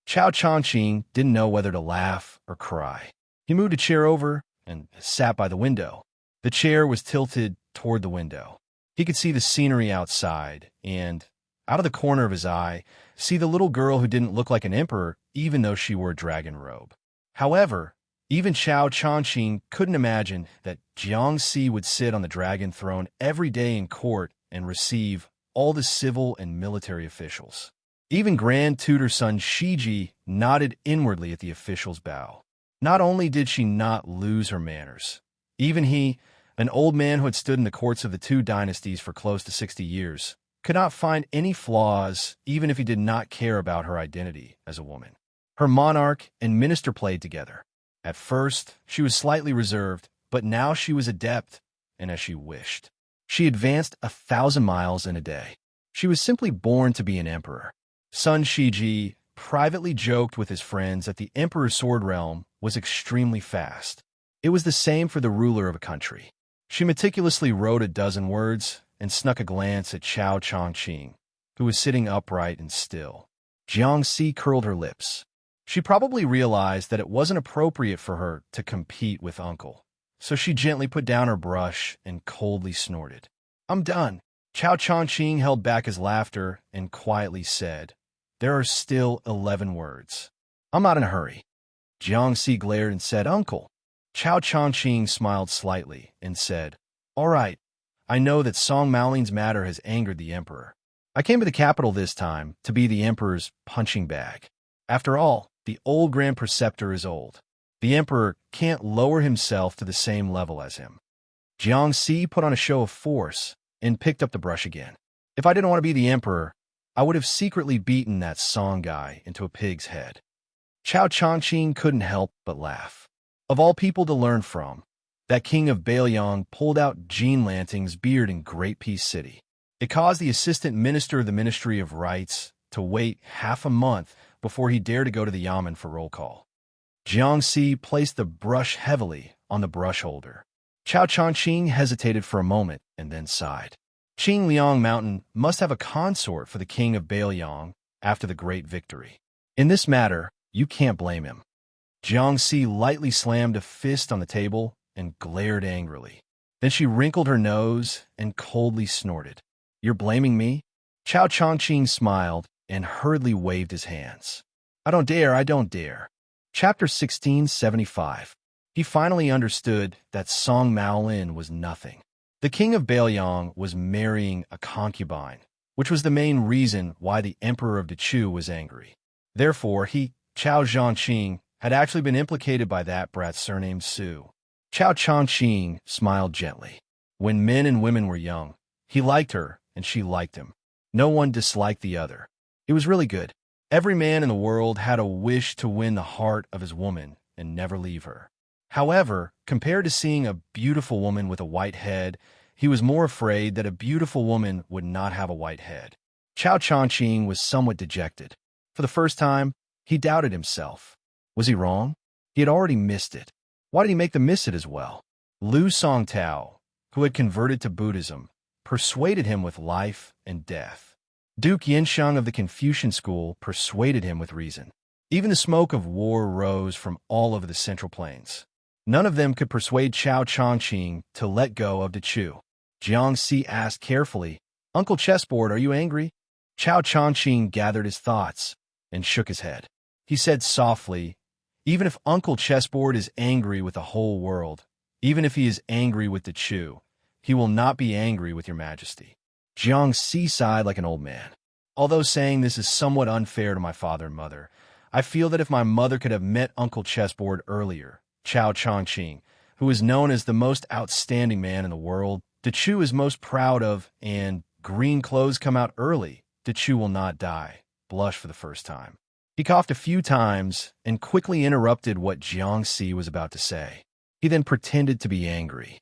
Xianxia didn't know whether to laugh or cry. He moved a chair over and sat by the window. The chair was tilted toward the window. He could see the scenery outside and, out of the corner of his eye, see the little girl who didn't look like an emperor even though she wore a dragon robe. However, even Xianxia couldn't imagine that Xianxia would sit on the dragon throne every day in court and receive all the civil and military officials. Even Grand Tutor's son Shiji nodded inwardly at the official's bow. Not only did she not lose her manners, even he, an old man who had stood in the courts of the two dynasties for close to 60 years, could not find any flaws even if he did not care about her identity as a woman. Her monarch and minister played together. At first, she was slightly reserved, but now she was adept, and as she wished. She advanced 1,000 miles in a day. She was simply born to be an emperor. Son Shiji privately joked with his friends that the emperor's sword realm was extremely fast. It was the same for the ruler of a country. She meticulously wrote a dozen words and snuck a glance at Chao Changqing, who was sitting upright and still. Xianxia curled her lips. She probably realized that it wasn't appropriate for her to compete with Uncle, so she gently put down her brush and coldly snorted. "I'm done." Chao Changqing held back his laughter and quietly said, "There are still 11 words. I'm not in a hurry." Xianxia glared and said, "Uncle." Chao Changqing smiled slightly and said, "All right, I know that Song Maoling's matter has angered the Emperor. I came to the capital this time to be the Emperor's punching bag. After all, the old Grand Preceptor is old. The Emperor can't lower himself to the same level as him." Xianxia put on a show of force and picked up the brush again. "If I didn't want to be the Emperor, I would have secretly beaten that Song guy into a pig's head." Chao Changqing couldn't help but laugh. Of all people to learn from, that king of Bailiang pulled out Jean Lanting's beard in Great Peace City. It caused the assistant minister of the Ministry of Rights to wait half a month before he dared to go to the Yamen for roll call. Xianxia placed the brush heavily on the brush holder. Chao Changqing hesitated for a moment and then sighed. Qingliang Mountain must have a consort for the king of Bailiang after the great victory. In this matter, you can't blame him. Xianxia lightly slammed a fist on the table and glared angrily. Then she wrinkled her nose and coldly snorted. "You're blaming me?" Chao Changqing smiled and hurriedly waved his hands. I don't dare." Chapter 1675. He finally understood that Song Maolin was nothing. The king of Bailiang was marrying a concubine, which was the main reason why the Emperor of Dechu was angry. Therefore, Chao Zhanqing, had actually been implicated by that brat surnamed Su. Chao Changqing smiled gently. When men and women were young, he liked her and she liked him. No one disliked the other. It was really good. Every man in the world had a wish to win the heart of his woman and never leave her. However, compared to seeing a beautiful woman with a white head, he was more afraid that a beautiful woman would not have a white head. Chao Changqing was somewhat dejected. For the first time, he doubted himself. Was he wrong? He had already missed it. Why did he make them miss it as well? Lu Songtao, who had converted to Buddhism, persuaded him with life and death. Duke Yinsheng of the Confucian school persuaded him with reason. Even the smoke of war rose from all over the Central Plains. None of them could persuade Chao Changqing to let go of Dechu. Xianxia asked carefully, "Uncle Chessboard, are you angry?" Chao Changqing gathered his thoughts and shook his head. He said softly, "Even if Uncle Chessboard is angry with the whole world, even if he is angry with Dechu, he will not be angry with your majesty." Xianxia sighed like an old man. "Although saying this is somewhat unfair to my father and mother, I feel that if my mother could have met Uncle Chessboard earlier, Chao Changqing, who is known as the most outstanding man in the world, Dechu is most proud of, and green clothes come out early, Dechu will not die, blush for the first time." He coughed a few times and quickly interrupted what Xianxia was about to say. He then pretended to be angry.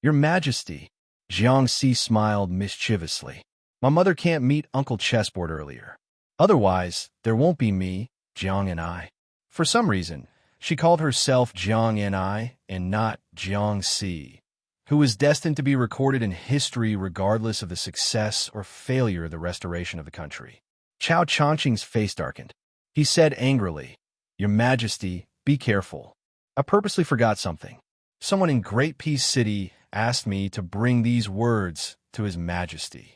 "Your Majesty," Xianxia smiled mischievously. "My mother can't meet Uncle Chessboard earlier. Otherwise, there won't be me, Jiang and I." For some reason, she called herself Jiang and I and not Xianxia, who was destined to be recorded in history regardless of the success or failure of the restoration of the country. Chao Changqing's face darkened. He said angrily, "Your Majesty, be careful. I purposely forgot something. Someone in Great Peace City asked me to bring these words to His Majesty."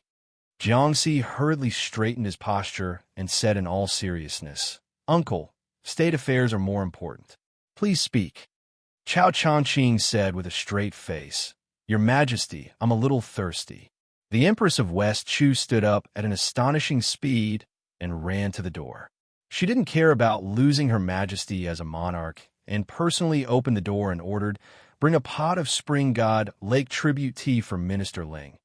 Xianxia hurriedly straightened his posture and said in all seriousness, "Uncle, state affairs are more important. Please speak." Chao Changqing said with a straight face, "Your Majesty, I'm a little thirsty." The Empress of West Chu stood up at an astonishing speed and ran to the door. She didn't care about losing her majesty as a monarch and personally opened the door and ordered, "Bring a pot of spring god lake tribute tea for Minister Ling."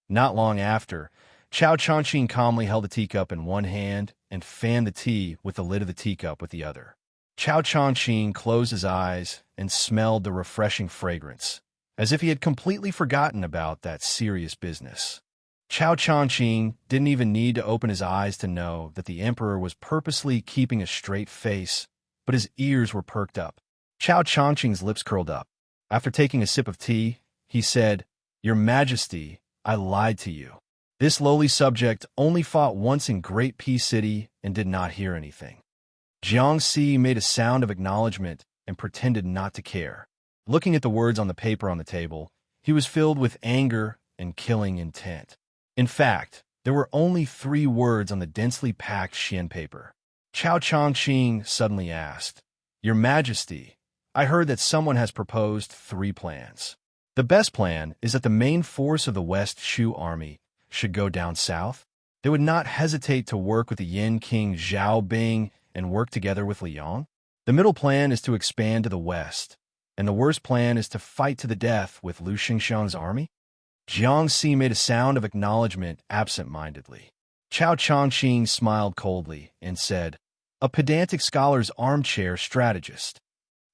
Not long after, Chao Changqing calmly held the teacup in one hand and fanned the tea with the lid of the teacup with the other. Chao Changqing closed his eyes and smelled the refreshing fragrance, as if he had completely forgotten about that serious business. Chao Changqing didn't even need to open his eyes to know that the emperor was purposely keeping a straight face, but his ears were perked up. Chao Changqing's lips curled up. After taking a sip of tea, he said, "Your Majesty, I lied to you. This lowly subject only fought once in Great Peace City and did not hear anything. Xianxia made a sound of acknowledgement and pretended not to care. Looking at the words on the paper on the table, he was filled with anger and killing intent. In fact, there were only 3 words on the densely packed Xian paper. Chao Changqing suddenly asked, "Your Majesty, I heard that someone has proposed 3 plans. The best plan is that the main force of the West Shu army should go down south. They would not hesitate to work with the Yin King Zhao Bing and work together with Liang. The middle plan is to expand to the west, and the worst plan is to fight to the death with Lu Xingxiang's army." Xianxia made a sound of acknowledgement absent-mindedly. Chao Changqing smiled coldly and said, "A pedantic scholar's armchair strategist."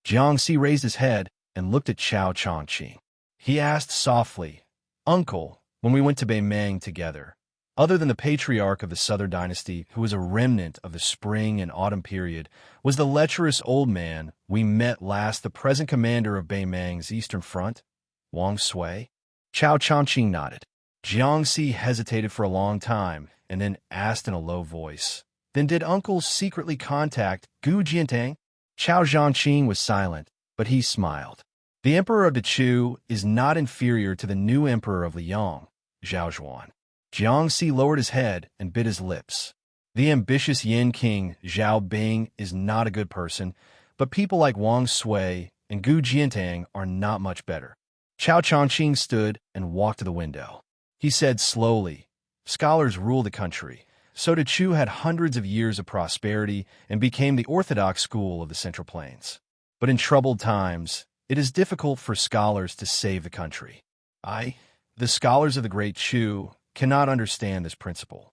Xianxia raised his head and looked at Chao Changqing. He asked softly, "Uncle, when we went to Beimeng together, other than the patriarch of the Southern Dynasty, who was a remnant of the spring and autumn period, was the lecherous old man we met last the present commander of Beimeng's Eastern Front, Wang Sui?" Chao Changqing nodded. Xianxia hesitated for a long time and then asked in a low voice, "Then did Uncle secretly contact Gu Jiantang?" Chao Changqing was silent, but he smiled. "The emperor of the Chu is not inferior to the new emperor of Liang, Zhao Zhuan." Xianxia lowered his head and bit his lips. The ambitious Yin King Zhao Bing is not a good person, but people like Wang Sui and Gu Jiantang are not much better. Chao Changqing stood and walked to the window. He said slowly, "Scholars rule the country, so the Chu had hundreds of years of prosperity and became the orthodox school of the Central Plains. But in troubled times, it is difficult for scholars to save the country. The scholars of the Great Chu, cannot understand this principle.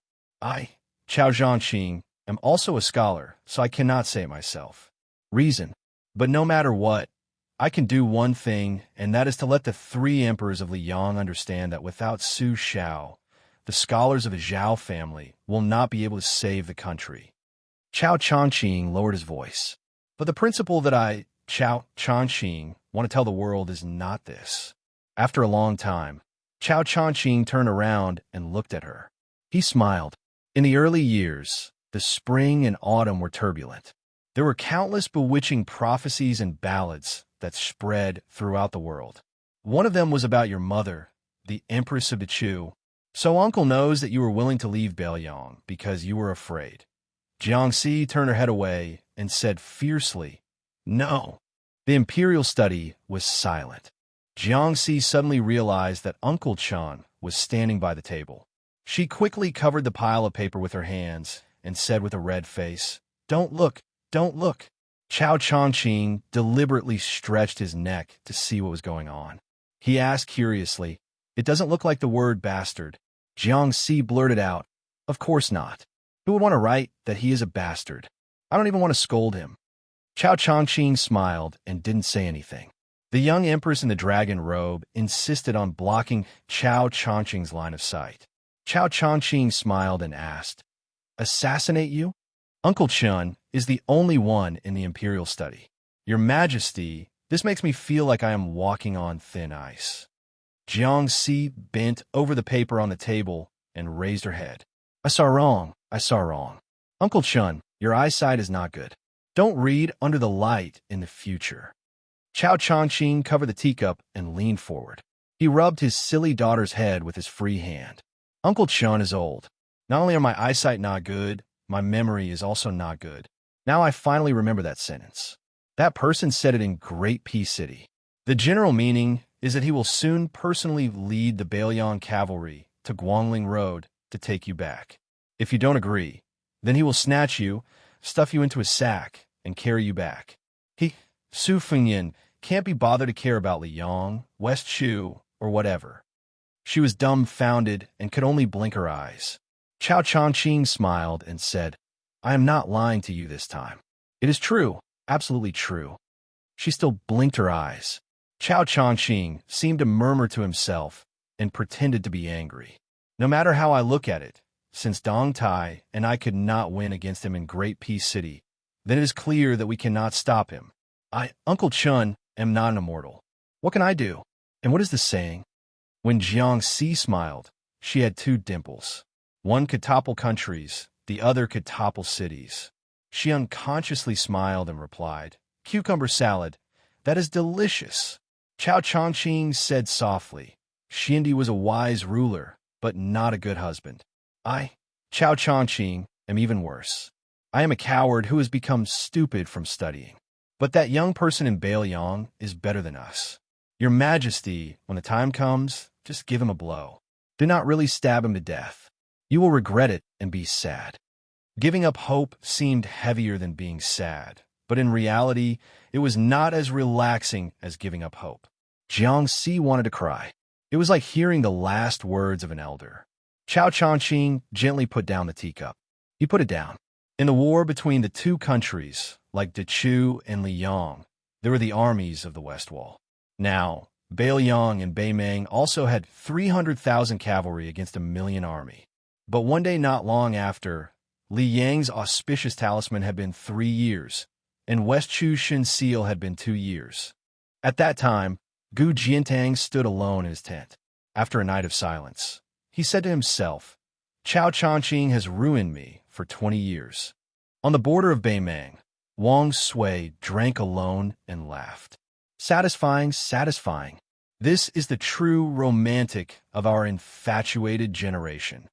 Chao Zhangqing, am also a scholar, so I cannot say it myself. Reason. But no matter what, I can do one thing, and that is to let the 3 emperors of Liang understand that without Su Shao, the scholars of the Zhao family will not be able to save the country." Chao Changqing lowered his voice. "But the principle that I, Chao Changqing, want to tell the world is not this." After a long time, Chao Changqing turned around and looked at her. He smiled. In the early years, the spring and autumn were turbulent. There were countless bewitching prophecies and ballads that spread throughout the world. One of them was about your mother, the Empress of the Chu. So Uncle knows that you were willing to leave Beiliang because you were afraid. Xianxia turned her head away and said fiercely, "No." The imperial study was silent. Xianxia suddenly realized that Uncle Chan was standing by the table. She quickly covered the pile of paper with her hands and said with a red face, "Don't look, don't look." Chao Changqing deliberately stretched his neck to see what was going on. He asked curiously, "It doesn't look like the word bastard." Xianxia blurted out, "Of course not. Who would want to write that he is a bastard? I don't even want to scold him." Chao Changqing smiled and didn't say anything. The young empress in the dragon robe insisted on blocking Chao Changqing's line of sight. Chao Changqing smiled and asked, "Assassinate you? Uncle Chun is the only one in the imperial study. Your Majesty, this makes me feel like I am walking on thin ice." Xianxia bent over the paper on the table and raised her head. "I saw wrong. I saw wrong. Uncle Chun, your eyesight is not good. Don't read under the light in the future." Chao Changqing covered the teacup and leaned forward. He rubbed his silly daughter's head with his free hand. "Uncle Chun is old. Not only are my eyesight not good, my memory is also not good. Now I finally remember that sentence. That person said it in Great Peace City. The general meaning is that he will soon personally lead the Beiliang cavalry to Guangling Road to take you back. If you don't agree, then he will snatch you, stuff you into a sack, and carry you back. Su Fengyan, can't be bothered to care about Liang, West Shu, or whatever." She was dumbfounded and could only blink her eyes. Chao Changqing smiled and said, "I am not lying to you this time. It is true, absolutely true." She still blinked her eyes. Chao Changqing seemed to murmur to himself and pretended to be angry. "No matter how I look at it, since Dong Tai and I could not win against him in Great Peace City, then it is clear that we cannot stop him. I, Uncle Chun, am not an immortal. What can I do? And what is the saying? When Xianxia smiled, she had two dimples. One could topple countries, the other could topple cities. She unconsciously smiled and replied, "Cucumber salad. That is delicious." Chao Chongqing said softly, "Xindi was a wise ruler, but not a good husband. I, Chao Chongqing, am even worse. I am a coward who has become stupid from studying. But that young person in Bailiang is better than us. Your Majesty, when the time comes, just give him a blow. Do not really stab him to death. You will regret it and be sad." Giving up hope seemed heavier than being sad, but in reality, it was not as relaxing as giving up hope. Jiangxi wanted to cry. It was like hearing the last words of an elder. Chao Chongqing gently put down the teacup. He put it down. In the war between the two countries, like Dechu and Liang, there were the armies of the West Wall. Now, Bailiang and Beimeng also had 300,000 cavalry against 1,000,000 army. But one day not long after, Li Yang's auspicious talisman had been 3 years, and West Chu Shin's seal had been 2 years. At that time, Gu Jiantang stood alone in his tent. After a night of silence, he said to himself, "Chao Chongqing has ruined me for 20 years." On the border of Beimeng, Wang Sui drank alone and laughed. Satisfying, satisfying. This is the true romantic of our infatuated generation.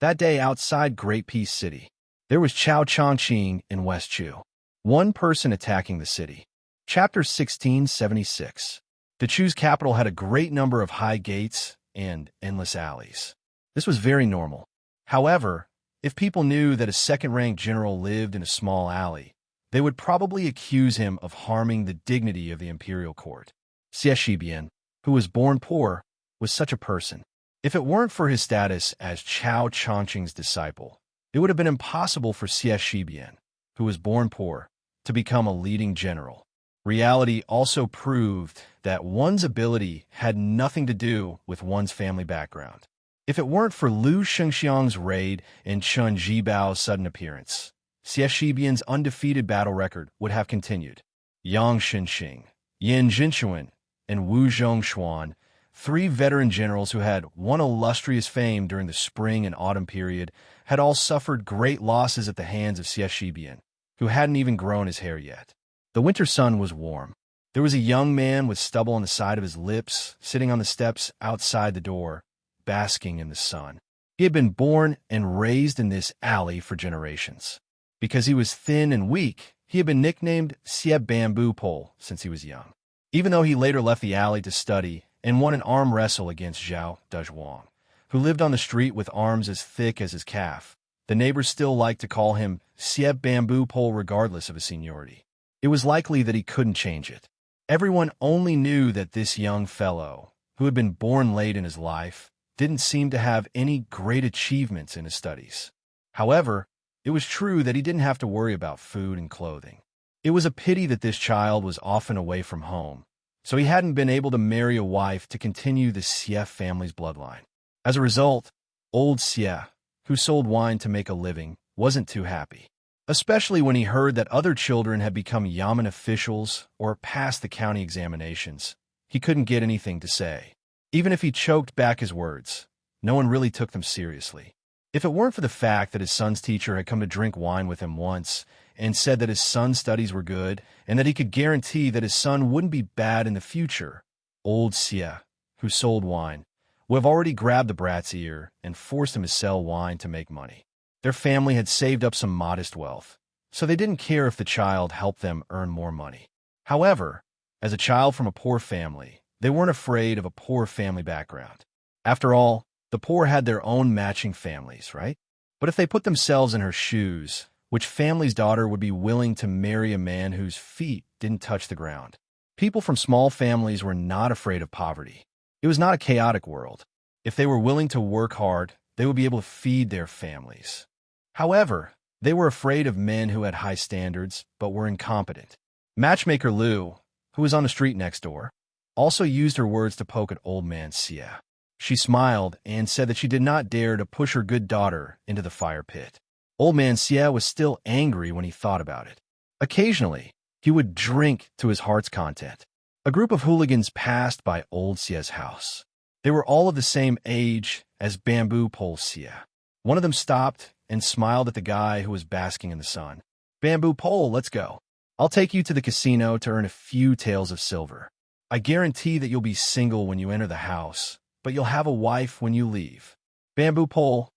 That day outside Great Peace City, there was Chao Chongqing in West Chu. One person attacking the city. Chapter 1676. The Chu's capital had a great number of high gates and endless alleys. This was very normal. However, if people knew that a second-ranked general lived in a small alley, they would probably accuse him of harming the dignity of the imperial court. Xie Shibian, who was born poor, was such a person. If it weren't for his status as Chao Chongqing's disciple, it would have been impossible for Xie Shibian, who was born poor, to become a leading general. Reality also proved that one's ability had nothing to do with one's family background. If it weren't for Lu Shengxiang's raid and Chen Jibao's sudden appearance, Xie Shibian's undefeated battle record would have continued. Yang Shenxing, Yan Jinchuan, and Wu Zhongshuan, 3 veteran generals who had won illustrious fame during the spring and autumn period, had all suffered great losses at the hands of Xie Shibian, who hadn't even grown his hair yet. The winter sun was warm. There was a young man with stubble on the side of his lips, sitting on the steps outside the door, basking in the sun. He had been born and raised in this alley for generations. Because he was thin and weak, he had been nicknamed Xie Bamboo Pole since he was young. Even though he later left the alley to study and won an arm wrestle against Zhao Dezhuang, who lived on the street with arms as thick as his calf, the neighbors still liked to call him Xie Bamboo Pole regardless of his seniority. It was likely that he couldn't change it. Everyone only knew that this young fellow, who had been born late in his life, didn't seem to have any great achievements in his studies. However, it was true that he didn't have to worry about food and clothing. It was a pity that this child was often away from home, so he hadn't been able to marry a wife to continue the Xie family's bloodline. As a result, old Xie, who sold wine to make a living, wasn't too happy, especially when he heard that other children had become Yamen officials or passed the county examinations. He couldn't get anything to say. Even if he choked back his words, no one really took them seriously. If it weren't for the fact that his son's teacher had come to drink wine with him once and said that his son's studies were good and that he could guarantee that his son wouldn't be bad in the future, old Xie, who sold wine, would have already grabbed the brat's ear and forced him to sell wine to make money. Their family had saved up some modest wealth, so they didn't care if the child helped them earn more money. However, as a child from a poor family, they weren't afraid of a poor family background. After all, the poor had their own matching families, right? But if they put themselves in her shoes, which family's daughter would be willing to marry a man whose feet didn't touch the ground? People from small families were not afraid of poverty. It was not a chaotic world. If they were willing to work hard, they would be able to feed their families. However, they were afraid of men who had high standards but were incompetent. Matchmaker Lu, who was on the street next door, also used her words to poke at old man Xie. She smiled and said that she did not dare to push her good daughter into the fire pit. Old man Xie was still angry when he thought about it. Occasionally, he would drink to his heart's content. A group of hooligans passed by old Xie's house. They were all of the same age as bamboo pole Xia. One of them stopped and smiled at the guy who was basking in the sun. Bamboo pole, let's go. I'll take you to the casino to earn a few taels of silver. I guarantee that you'll be single when you enter the house, but you'll have a wife when you leave. Bamboo pole,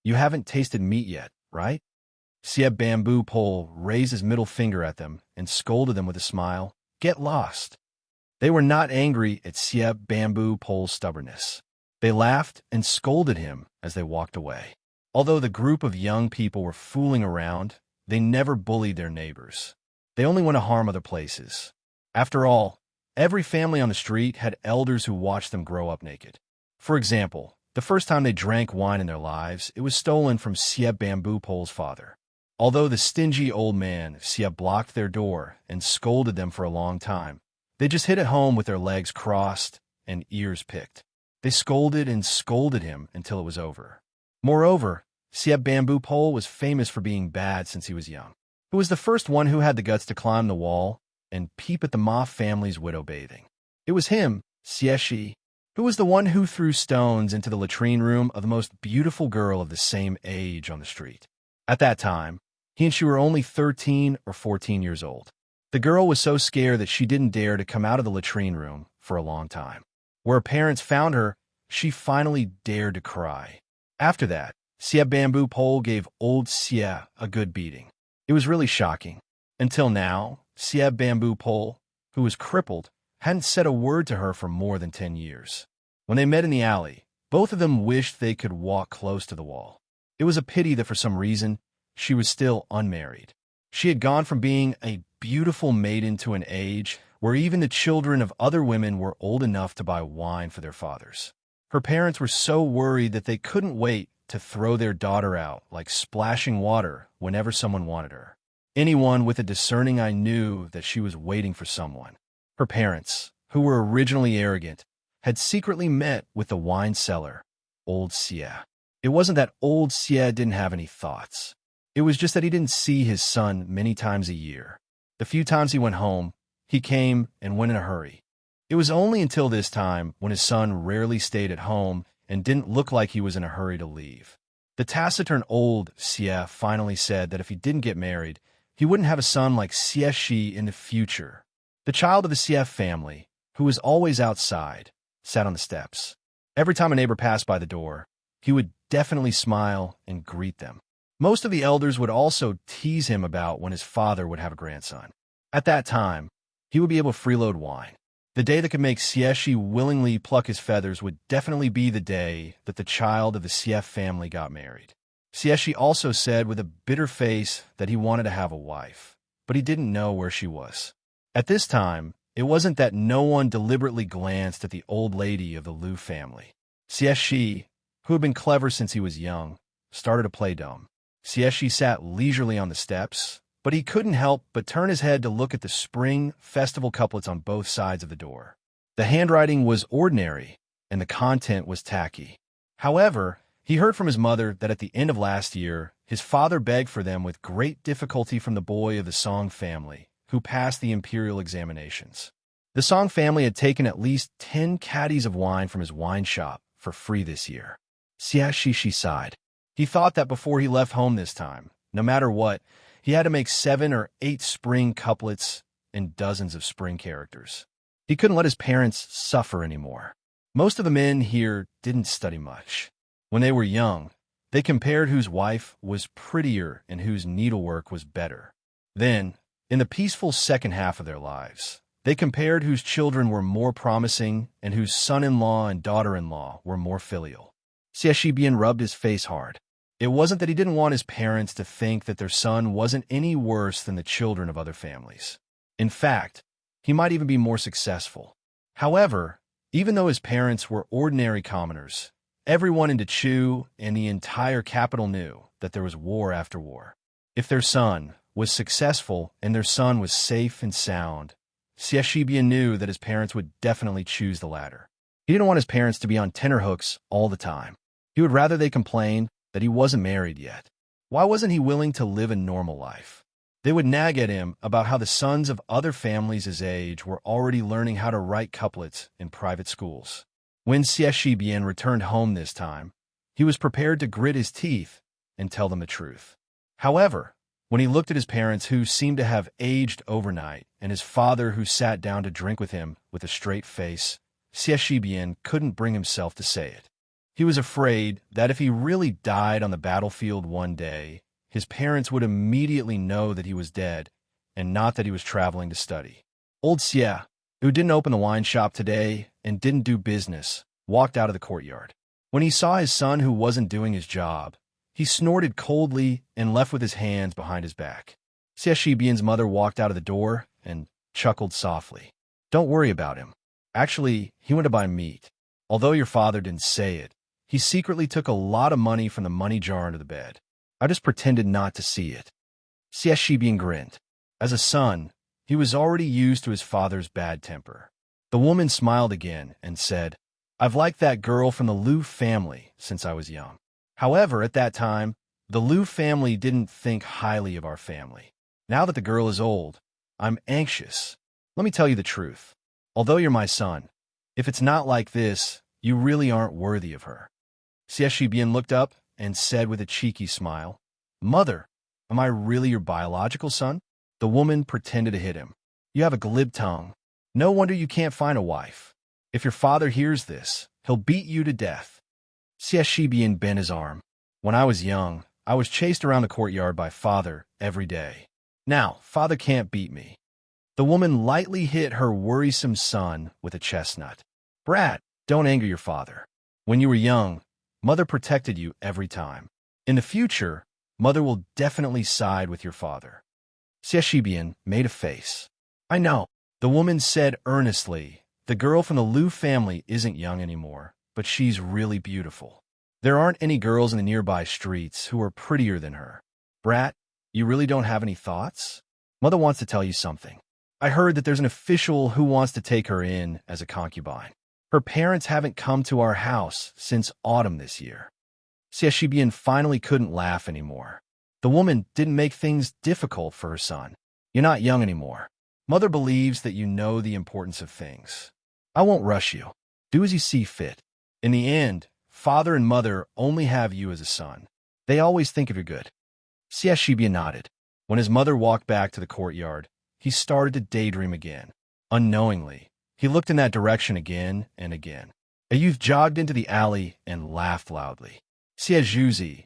you haven't tasted meat yet, right? Xia bamboo pole raised his middle finger at them and scolded them with a smile. Get lost. They were not angry at Xia bamboo pole's stubbornness. They laughed and scolded him as they walked away. Although the group of young people were fooling around, they never bullied their neighbors. They only went to harm other places. After all, every family on the street had elders who watched them grow up naked. For example, the first time they drank wine in their lives, it was stolen from Xia bamboo pole's father. Although the stingy old man, Xia, blocked their door and scolded them for a long time, they just hid at home with their legs crossed and ears picked. They scolded and scolded him until it was over. Moreover, Xia bamboo pole was famous for being bad since he was young. He was the first one who had the guts to climb the wall and peep at the Ma family's widow bathing. It was him, Xianxia, who was the one who threw stones into the latrine room of the most beautiful girl of the same age on the street. At that time, he and she were only 13 or 14 years old. The girl was so scared that she didn't dare to come out of the latrine room for a long time. Where her parents found her, she finally dared to cry. After that, Xia bamboo pole gave old Xia a good beating. It was really shocking. Until now, Xia bamboo pole, who was crippled, hadn't said a word to her for more than 10 years. When they met in the alley, both of them wished they could walk close to the wall. It was a pity that for some reason, she was still unmarried. She had gone from being a beautiful maiden to an age where even the children of other women were old enough to buy wine for their fathers. Her parents were so worried that they couldn't wait to throw their daughter out like splashing water whenever someone wanted her. Anyone with a discerning eye knew that she was waiting for someone. Her parents, who were originally arrogant, had secretly met with the wine seller, old Xia. It wasn't that old Xia didn't have any thoughts. It was just that he didn't see his son many times a year. The few times he went home, he came and went in a hurry. It was only until this time when his son rarely stayed at home and didn't look like he was in a hurry to leave. The taciturn old Xia finally said that if he didn't get married, he wouldn't have a son like Xianxia in the future. The child of the Xia family, who was always outside, sat on the steps. Every time a neighbor passed by the door, he would definitely smile and greet them. Most of the elders would also tease him about when his father would have a grandson. At that time, he would be able to freeload wine. The day that could make Xianxia willingly pluck his feathers would definitely be the day that the child of the Xia family got married. Xianxia also said with a bitter face that he wanted to have a wife, but he didn't know where she was. At this time, it wasn't that no one deliberately glanced at the old lady of the Liu family. Xianxia, who had been clever since he was young, started to play dumb. Xianxia sat leisurely on the steps, but he couldn't help but turn his head to look at the spring festival couplets on both sides of the door. The handwriting was ordinary, and the content was tacky. However, he heard from his mother that at the end of last year, his father begged for them with great difficulty from the boy of the Song family, who passed the imperial examinations. The Song family had taken at least 10 caddies of wine from his wine shop for free this year. Xianxia sighed. He thought that before he left home this time, no matter what, he had to make 7 or 8 spring couplets and dozens of spring characters. He couldn't let his parents suffer anymore. Most of the men here didn't study much. When they were young, they compared whose wife was prettier and whose needlework was better. Then, in the peaceful second half of their lives, they compared whose children were more promising and whose son-in-law and daughter-in-law were more filial. Xianxia rubbed his face hard. It wasn't that he didn't want his parents to think that their son wasn't any worse than the children of other families. In fact, he might even be more successful. However, even though his parents were ordinary commoners, everyone in Chu and the entire capital knew that there was war after war. If their son was successful and their son was safe and sound, Xianxia knew that his parents would definitely choose the latter. He didn't want his parents to be on tenterhooks all the time. He would rather they complain that he wasn't married yet. Why wasn't he willing to live a normal life? They would nag at him about how the sons of other families his age were already learning how to write couplets in private schools. When Xianxia returned home this time, he was prepared to grit his teeth and tell them the truth. However, when he looked at his parents who seemed to have aged overnight and his father who sat down to drink with him with a straight face, Xianxia couldn't bring himself to say it. He was afraid that if he really died on the battlefield one day, his parents would immediately know that he was dead and not that he was traveling to study. Old Xia, who didn't open the wine shop today and didn't do business, walked out of the courtyard. When he saw his son who wasn't doing his job, he snorted coldly and left with his hands behind his back. Xianxia's mother walked out of the door and chuckled softly. Don't worry about him. Actually, he went to buy meat. Although your father didn't say it, he secretly took a lot of money from the money jar under the bed. I just pretended not to see it. Xianxia grinned. As a son, he was already used to his father's bad temper. The woman smiled again and said, I've liked that girl from the Liu family since I was young. However, at that time, the Liu family didn't think highly of our family. Now that the girl is old, I'm anxious. Let me tell you the truth. Although you're my son, if it's not like this, you really aren't worthy of her. Xianxia looked up and said with a cheeky smile, Mother, am I really your biological son? The woman pretended to hit him. You have a glib tongue. No wonder you can't find a wife. If your father hears this, he'll beat you to death. Xianxia bent his arm. When I was young, I was chased around the courtyard by father every day. Now, father can't beat me. The woman lightly hit her worrisome son with a chestnut. Brat, don't anger your father. When you were young, mother protected you every time. In the future, mother will definitely side with your father. Xianxia made a face. I know, the woman said earnestly. The girl from the Liu family isn't young anymore, but she's really beautiful. There aren't any girls in the nearby streets who are prettier than her. Brat, you really don't have any thoughts? Mother wants to tell you something. I heard that there's an official who wants to take her in as a concubine. Her parents haven't come to our house since autumn this year. Xianxia finally couldn't laugh anymore. The woman didn't make things difficult for her son. You're not young anymore. Mother believes that you know the importance of things. I won't rush you. Do as you see fit. In the end, father and mother only have you as a son. They always think of your good. Xianxia nodded. When his mother walked back to the courtyard, he started to daydream again. Unknowingly, he looked in that direction again and again. A youth jogged into the alley and laughed loudly. Xianxia,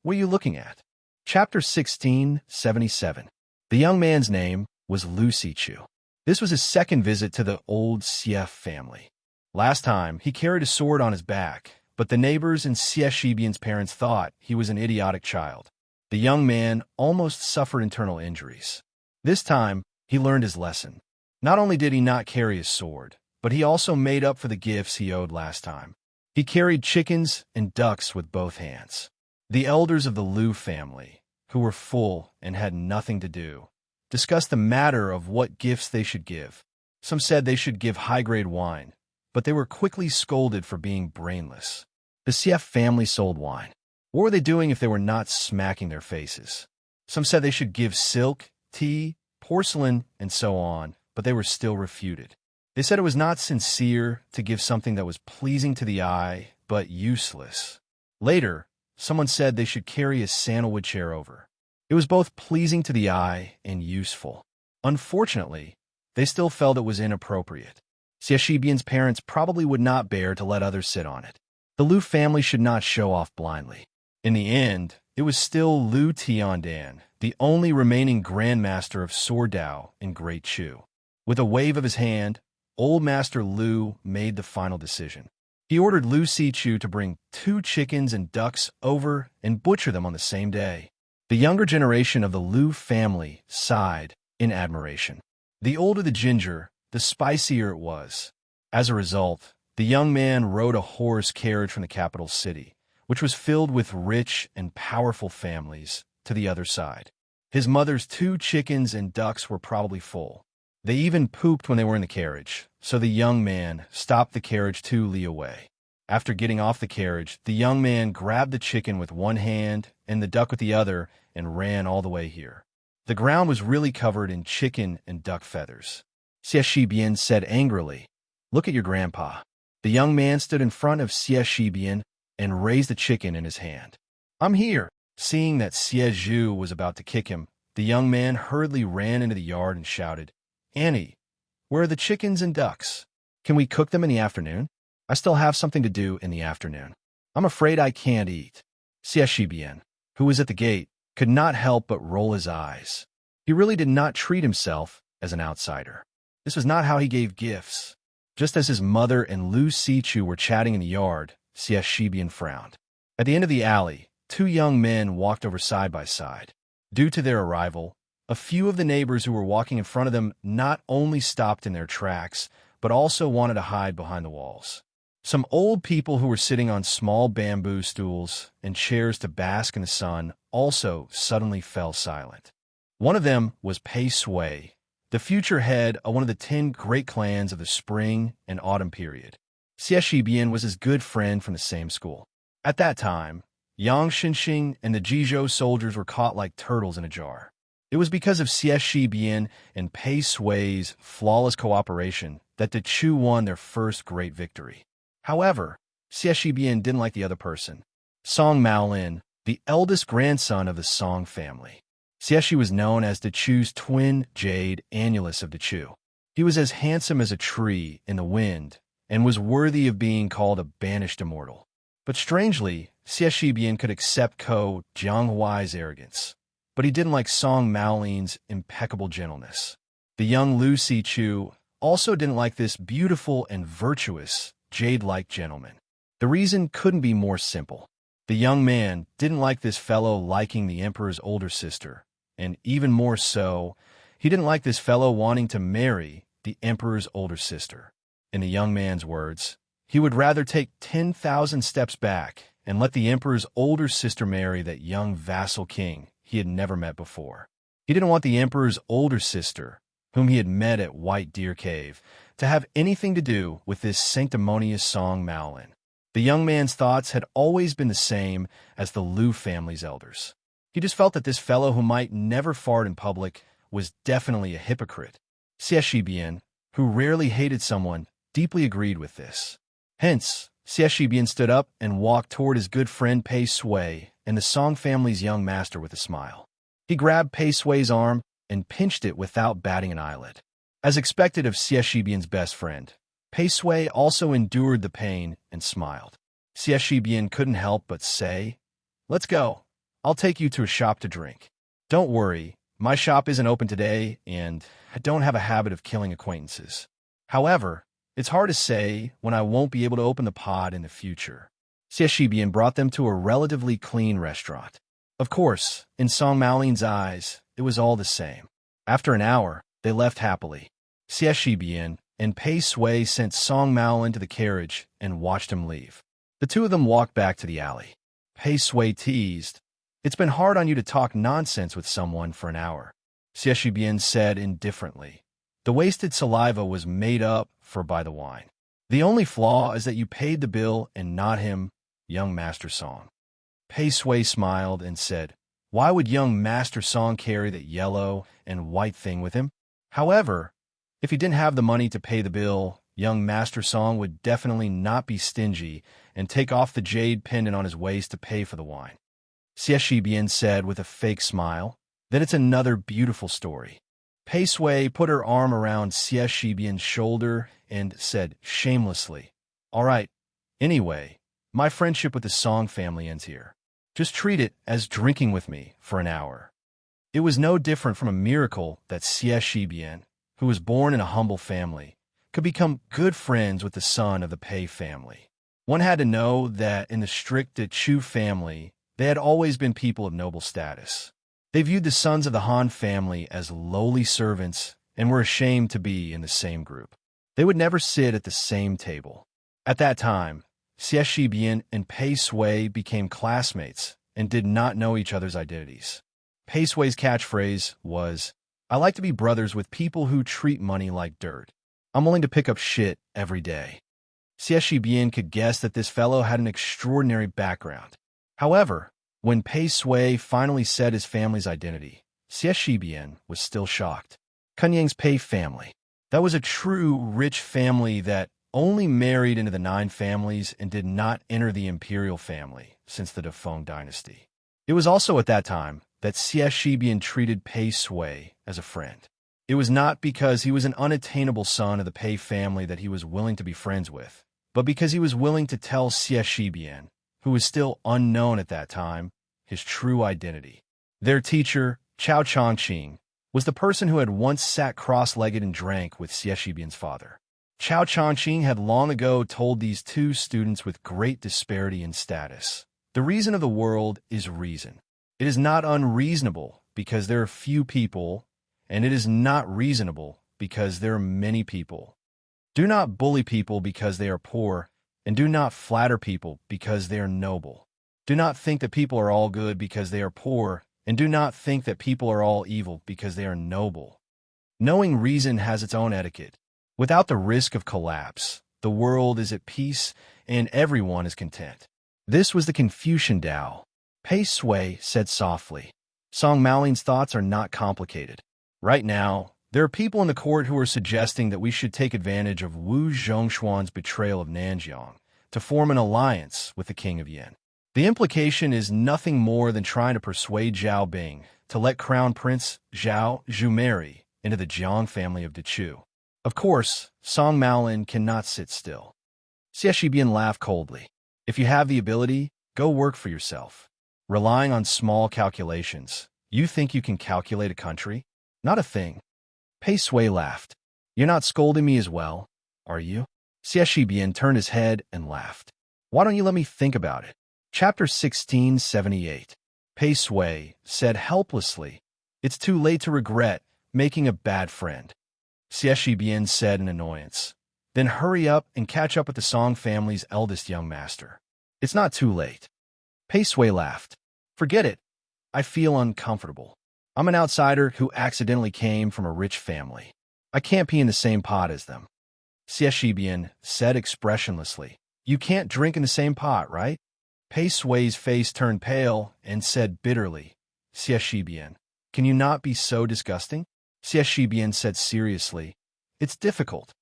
what are you looking at? Chapter 1677. The young man's name was Wuxia. This was his second visit to the old Xia family. Last time, he carried a sword on his back, but the neighbors and Xianxia's parents thought he was an idiotic child. The young man almost suffered internal injuries. This time, he learned his lesson. Not only did he not carry his sword, but he also made up for the gifts he owed last time. He carried chickens and ducks with both hands. The elders of the Liu family, who were full and had nothing to do, discussed the matter of what gifts they should give. Some said they should give high-grade wine, but they were quickly scolded for being brainless. The Xia family sold wine. What were they doing if they were not smacking their faces? Some said they should give silk, tea, porcelain, and so on, but they were still refuted. They said it was not sincere to give something that was pleasing to the eye, but useless. Later, someone said they should carry a sandalwood chair over. It was both pleasing to the eye and useful. Unfortunately, they still felt it was inappropriate. Xianxia's parents probably would not bear to let others sit on it. The Liu family should not show off blindly. In the end, it was still Liu Tiandan, the only remaining grandmaster of Sword Dao in Great Chu. With a wave of his hand, Old Master Liu made the final decision. He ordered Wuxia to bring 2 chickens and ducks over and butcher them on the same day. The younger generation of the Liu family sighed in admiration. The older the ginger, the spicier it was. As a result, the young man rode a horse carriage from the capital city, which was filled with rich and powerful families, to the other side. His mother's 2 chickens and ducks were probably full. They even pooped when they were in the carriage, so the young man stopped the carriage 2 li away. After getting off the carriage, the young man grabbed the chicken with one hand and the duck with the other and ran all the way here. The ground was really covered in chicken and duck feathers. Xianxia said angrily, "Look at your grandpa. The young man stood in front of Xianxia and raised a chicken in his hand. "I'm here." Seeing that Xianxia was about to kick him, the young man hurriedly ran into the yard and shouted, "Annie, where are the chickens and ducks? Can we cook them in the afternoon? I still have something to do in the afternoon. I'm afraid I can't eat." Xianxia, who was at the gate, could not help but roll his eyes. He really did not treat himself as an outsider. This was not how he gave gifts. Just as his mother and Lu Sichu were chatting in the yard, Xianxia frowned. At the end of the alley, two young men walked over side by side. Due to their arrival, a few of the neighbors who were walking in front of them not only stopped in their tracks, but also wanted to hide behind the walls. Some old people who were sitting on small bamboo stools and chairs to bask in the sun also suddenly fell silent. One of them was Pei Sui, the future head of one of the 10 great clans of the spring and autumn period. Xianxia was his good friend from the same school. At that time, Yang Xinxing and the Jizhou soldiers were caught like turtles in a jar. It was because of Xianxia and Pei Sui's flawless cooperation that the Chu won their first great victory. However, Xianxia didn't like the other person, Song Maolin, the eldest grandson of the Song family. Xianxia was known as the Chu's twin jade annulus of the Chu. He was as handsome as a tree in the wind and was worthy of being called a banished immortal. But strangely, Xianxia could accept Ko Jianghuai's arrogance, but he didn't like Song Maolin's impeccable gentleness. The young Lu Sichu also didn't like this beautiful and virtuous, jade-like gentleman. The reason couldn't be more simple. The young man didn't like this fellow liking the emperor's older sister, and even more so, he didn't like this fellow wanting to marry the emperor's older sister. In the young man's words, he would rather take 10,000 steps back and let the emperor's older sister marry that young vassal king he had never met before. He didn't want the emperor's older sister, whom he had met at White Deer Cave, to have anything to do with this sanctimonious Song Maolin. The young man's thoughts had always been the same as the Lu family's elders. He just felt that this fellow who might never fart in public was definitely a hypocrite. Xianxia, who rarely hated someone, deeply agreed with this. Hence, Xianxia stood up and walked toward his good friend Pei Sui and the Song family's young master with a smile. He grabbed Pei Sui's arm and pinched it without batting an eyelid. As expected of Xianxia's best friend, Pei Sui also endured the pain and smiled. Xianxia couldn't help but say, "Let's go. I'll take you to a shop to drink. Don't worry, my shop isn't open today, and I don't have a habit of killing acquaintances. However, it's hard to say when I won't be able to open the pod in the future." Xianxia brought them to a relatively clean restaurant. Of course, in Song Maolin's eyes, it was all the same. After an hour, they left happily. Xianxia and Pei Sui sent Song Maolin to the carriage and watched him leave. The two of them walked back to the alley. Pei Sui teased, "It's been hard on you to talk nonsense with someone for an hour." Xianxia said indifferently, "The wasted saliva was made up for by the wine. The only flaw is that you paid the bill and not him, young Master Song." Pei Sui smiled and said, "Why would young Master Song carry that yellow and white thing with him? However, if he didn't have the money to pay the bill, young Master Song would definitely not be stingy and take off the jade pendant on his waist to pay for the wine." Xianxia said with a fake smile, "Then it's another beautiful story." Pei Sui put her arm around Xianxia's shoulder and said shamelessly, "All right, anyway, my friendship with the Song family ends here. Just treat it as drinking with me for an hour." It was no different from a miracle that Xianxia, who was born in a humble family, could become good friends with the son of the Pei family. One had to know that in the strict Chu family, they had always been people of noble status. They viewed the sons of the Han family as lowly servants and were ashamed to be in the same group. They would never sit at the same table. At that time, Xianxia and Pei Sui became classmates and did not know each other's identities. Pei Sui's catchphrase was, "I like to be brothers with people who treat money like dirt. I'm willing to pick up shit every day." Xianxia could guess that this fellow had an extraordinary background. However, when Pei Sui finally said his family's identity, Xianxia was still shocked. Kunyang's Pei family. That was a true rich family that only married into the 9 families and did not enter the imperial family since the Defeng dynasty. It was also at that time that Xianxia treated Pei Sui as a friend. It was not because he was an unattainable son of the Pei family that he was willing to be friends with, but because he was willing to tell Xianxia, who was still unknown at that time, his true identity. Their teacher, Chao Chongqing, was the person who had once sat cross-legged and drank with Xianxia's father. Chao Chongqing had long ago told these 2 students with great disparity in status, "The reason of the world is reason. It is not unreasonable because there are few people, and it is not reasonable because there are many people. Do not bully people because they are poor, and do not flatter people because they are noble. Do not think that people are all good because they are poor, and do not think that people are all evil because they are noble. Knowing reason has its own etiquette. Without the risk of collapse, the world is at peace and everyone is content." This was the Confucian Tao. Pei Sui said softly, "Song Maoling's thoughts are not complicated. Right now, there are people in the court who are suggesting that we should take advantage of Wu Zhongshuan's betrayal of Nanjiang to form an alliance with the King of Yin. The implication is nothing more than trying to persuade Zhao Bing to let Crown Prince Zhao Zhu marry into the Jiang family of Dechu. Of course, Song Maolin cannot sit still." Xianxia laughed coldly. "If you have the ability, go work for yourself. Relying on small calculations, you think you can calculate a country? Not a thing." Pei Sui laughed. "You're not scolding me as well, are you?" Xianxia turned his head and laughed. "Why don't you let me think about it?" Chapter 1678. Pei Sui said helplessly, "It's too late to regret making a bad friend." Xianxia said in annoyance, "Then hurry up and catch up with the Song family's eldest young master." "It's not too late." Pei Sui laughed. "Forget it. I feel uncomfortable. I'm an outsider who accidentally came from a rich family. I can't be in the same pot as them." Xianxia said expressionlessly, "You can't drink in the same pot, right?" Pei Sui's face turned pale and said bitterly, "Xianxia, can you not be so disgusting?" Xianxia said seriously, "It's difficult."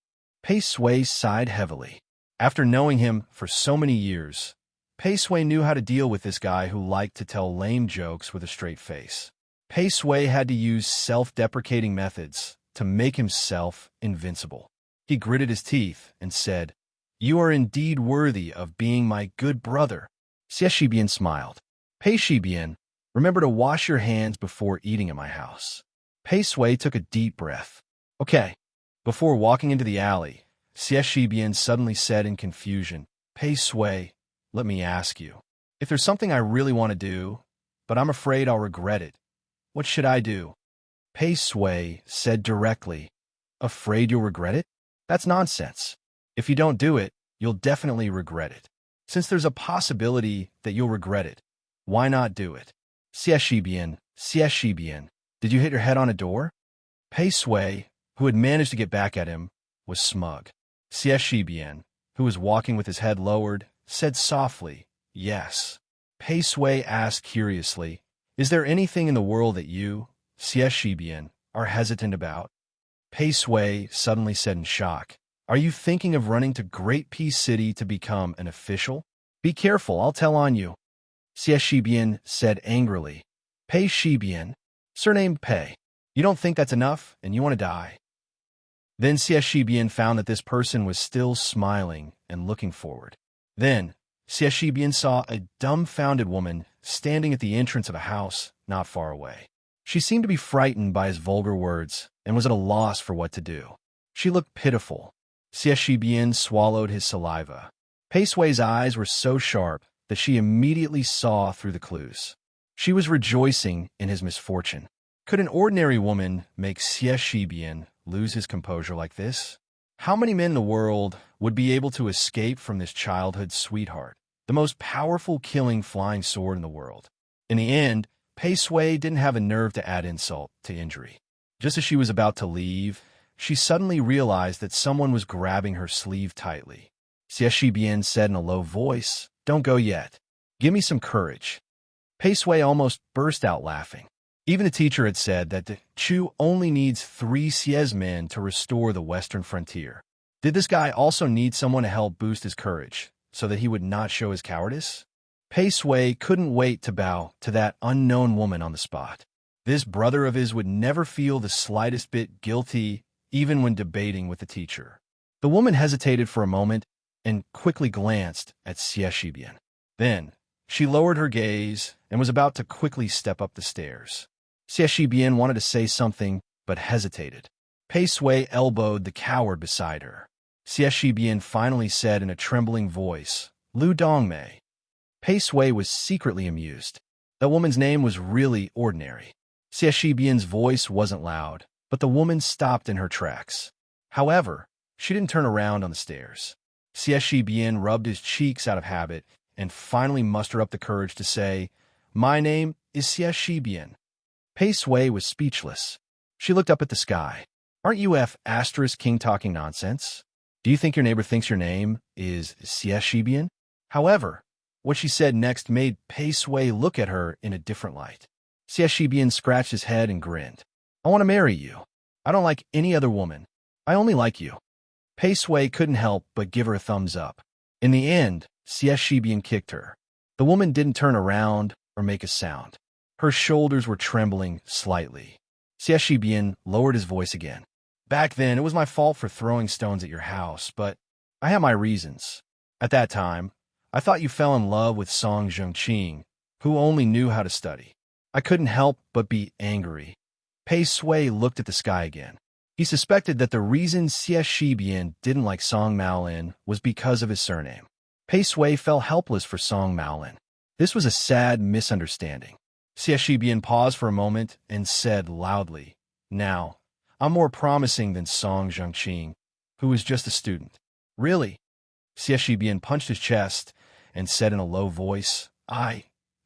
Pei Sui sighed heavily. After knowing him for so many years, Pei Sui knew how to deal with this guy who liked to tell lame jokes with a straight face. Pei Sui had to use self-deprecating methods to make himself invincible. He gritted his teeth and said, "You are indeed worthy of being my good brother." Xianxia smiled. "Pei Shibian, remember to wash your hands before eating at my house." Pei Sui took a deep breath. "Okay." Before walking into the alley, Xianxia suddenly said in confusion, "Pei Sui, let me ask you. If there's something I really want to do, but I'm afraid I'll regret it, what should I do?" Pei Sui said directly, "Afraid you'll regret it? That's nonsense. If you don't do it, you'll definitely regret it. Since there's a possibility that you'll regret it, why not do it?" Xianxia, did you hit your head on a door?" Pei Sui, who had managed to get back at him, was smug. Xianxia, who was walking with his head lowered, said softly, "Yes." Pei Sui asked curiously, "Is there anything in the world that you, Xianxia, are hesitant about?" Pei Sui suddenly said in shock, "Are you thinking of running to Great Peace City to become an official? Be careful, I'll tell on you." Xianxia said angrily, "Pei Shibian, surname Pei. You don't think that's enough, and you want to die." Then Xianxia found that this person was still smiling and looking forward. Then Xianxia saw a dumbfounded woman standing at the entrance of a house not far away. She seemed to be frightened by his vulgar words and was at a loss for what to do. She looked pitiful. Xianxia swallowed his saliva. Pei Sui's eyes were so sharp that she immediately saw through the clues. She was rejoicing in his misfortune. Could an ordinary woman make Xianxia lose his composure like this? How many men in the world would be able to escape from this childhood sweetheart, the most powerful killing flying sword in the world? In the end, Pei Sui didn't have a nerve to add insult to injury. Just as she was about to leave, she suddenly realized that someone was grabbing her sleeve tightly. Xianxia said in a low voice, "Don't go yet. Give me some courage." Pei Sui almost burst out laughing. Even the teacher had said that the Chu only needs 3 Xies men to restore the western frontier. Did this guy also need someone to help boost his courage so that he would not show his cowardice? Pei Sui couldn't wait to bow to that unknown woman on the spot. This brother of his would never feel the slightest bit guilty, even when debating with the teacher. The woman hesitated for a moment and quickly glanced at Xianxia. Then, she lowered her gaze and was about to quickly step up the stairs. Xianxia wanted to say something, but hesitated. Pei Sui elbowed the coward beside her. Xianxia finally said in a trembling voice, "Lu Dongmei." Pei Sui was secretly amused. That woman's name was really ordinary. Xianxia's voice wasn't loud, but the woman stopped in her tracks. However, she didn't turn around on the stairs. Xianxia rubbed his cheeks out of habit and finally mustered up the courage to say, "My name is Xianxia." Pei Sui was speechless. She looked up at the sky. "Aren't you King talking nonsense? Do you think your neighbor thinks your name is Xianxia?" However, what she said next made Pei Sui look at her in a different light. Xianxia scratched his head and grinned. "I want to marry you. I don't like any other woman. I only like you." Pei Sui couldn't help but give her a thumbs up. In the end, Xianxia kicked her. The woman didn't turn around or make a sound. Her shoulders were trembling slightly. Xianxia lowered his voice again. "Back then, it was my fault for throwing stones at your house, but I had my reasons. At that time, I thought you fell in love with Song Zhengqing, who only knew how to study. I couldn't help but be angry." Pei Sui looked at the sky again. He suspected that the reason Xianxia didn't like Song Maolin was because of his surname. Pei Sui felt helpless for Song Maolin. This was a sad misunderstanding. Xianxia paused for a moment and said loudly, "Now, I'm more promising than Song Zhengqing, who was just a student." "Really?" Xianxia punched his chest and said in a low voice,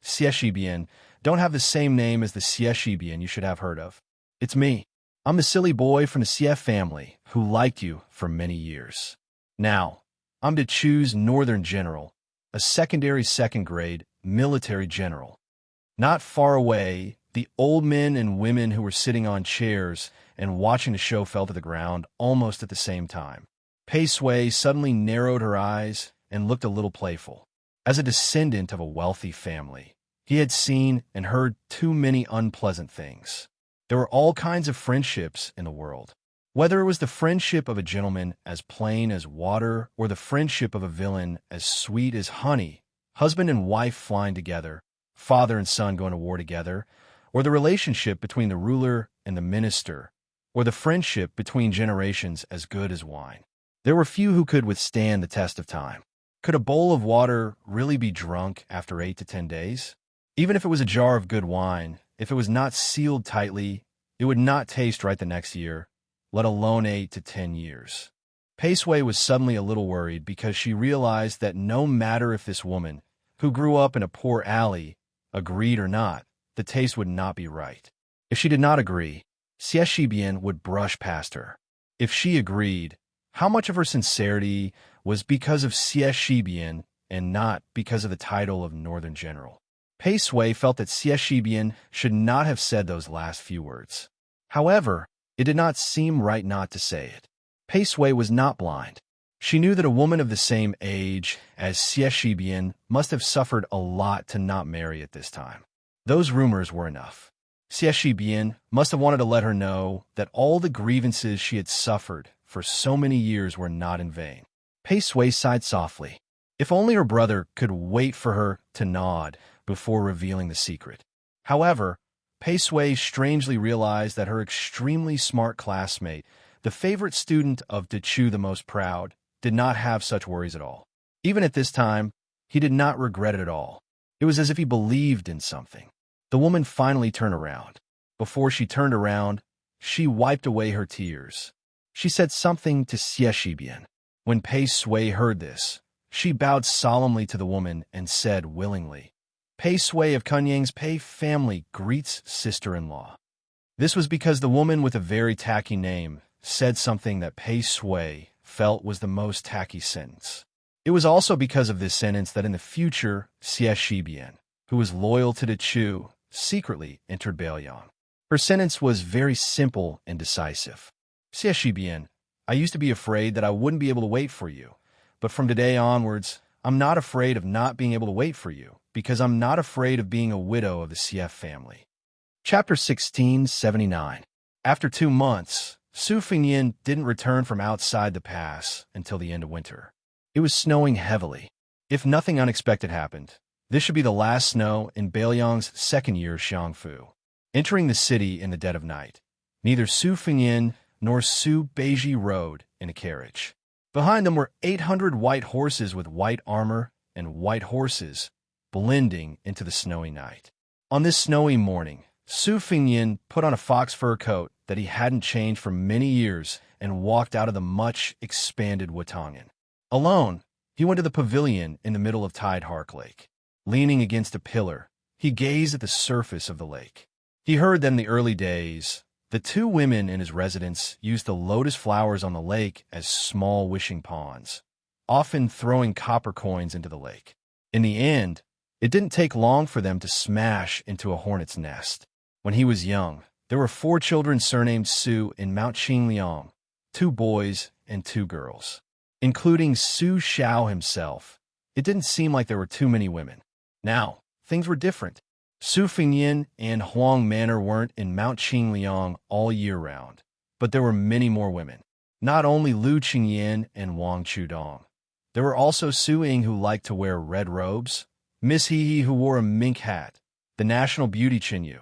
Xianxia, don't have the same name as the Xianxia you should have heard of. It's me. I'm the silly boy from the Xie family who liked you for many years. Now, I'm to choose Northern General, a secondary second-grade military general." Not far away, the old men and women who were sitting on chairs and watching the show fell to the ground almost at the same time. Pei Sui suddenly narrowed her eyes and looked a little playful. As a descendant of a wealthy family, he had seen and heard too many unpleasant things. There were all kinds of friendships in the world. Whether it was the friendship of a gentleman as plain as water or the friendship of a villain as sweet as honey, husband and wife flying together, father and son going to war together, or the relationship between the ruler and the minister, or the friendship between generations as good as wine. There were few who could withstand the test of time. Could a bowl of water really be drunk after 8 to 10 days? Even if it was a jar of good wine, if it was not sealed tightly, it would not taste right the next year, let alone 8 to 10 years. Pei Sui was suddenly a little worried because she realized that no matter if this woman, who grew up in a poor alley, agreed or not, the taste would not be right. If she did not agree, Xianxia would brush past her. If she agreed, how much of her sincerity was because of Xianxia and not because of the title of Northern General? Pei Sui felt that Xianxia should not have said those last few words. However, it did not seem right not to say it. Pei Sui was not blind. She knew that a woman of the same age as Xianxia must have suffered a lot to not marry at this time. Those rumors were enough. Xianxia must have wanted to let her know that all the grievances she had suffered for so many years were not in vain. Pei Sui sighed softly. If only her brother could wait for her to nod before revealing the secret. However, Pei Sui strangely realized that her extremely smart classmate, the favorite student of Dechu the Most Proud, did not have such worries at all. Even at this time, he did not regret it at all. It was as if he believed in something. The woman finally turned around. Before she turned around, she wiped away her tears. She said something to Xianxia. When Pei Sui heard this, she bowed solemnly to the woman and said willingly, "Pei Sui of Kunyang's Pei family greets sister-in-law." This was because the woman with a very tacky name said something that Pei Sui felt was the most tacky sentence. It was also because of this sentence that in the future, Xianxia, who was loyal to the Chu, secretly entered Baoyang. Her sentence was very simple and decisive. "Xianxia, I used to be afraid that I wouldn't be able to wait for you. But from today onwards, I'm not afraid of not being able to wait for you, because I'm not afraid of being a widow of the CF family. Chapter 1679. After 2 months, Su Fingyin didn't return from outside the pass until the end of winter. It was snowing heavily. If nothing unexpected happened, this should be the last snow in Beiliang's second year of Xiangfu. Entering the city in the dead of night, neither Su Fingyin nor Su Beiji rode in a carriage. Behind them were 800 white horses with white armor and white horses, blending into the snowy night. On this snowy morning, Su Fingyin put on a fox fur coat that he hadn't changed for many years and walked out of the much-expanded Wutangen. Alone, he went to the pavilion in the middle of Tidehark Lake. Leaning against a pillar, he gazed at the surface of the lake. He heard that in the early days, the 2 women in his residence used the lotus flowers on the lake as small wishing ponds, often throwing copper coins into the lake. In the end, it didn't take long for them to smash into a hornet's nest. When he was young, there were 4 children surnamed Su in Mount Qingliang, 2 boys and 2 girls. Including Su Xiao himself, it didn't seem like there were too many women. Now, things were different. Su Fingyin and Huang Manor weren't in Mount Qingliang all year round, but there were many more women. Not only Lu Qingyin and Wang Chudong. There were also Su Ying who liked to wear red robes, Miss He who wore a mink hat, the national beauty Qinyu,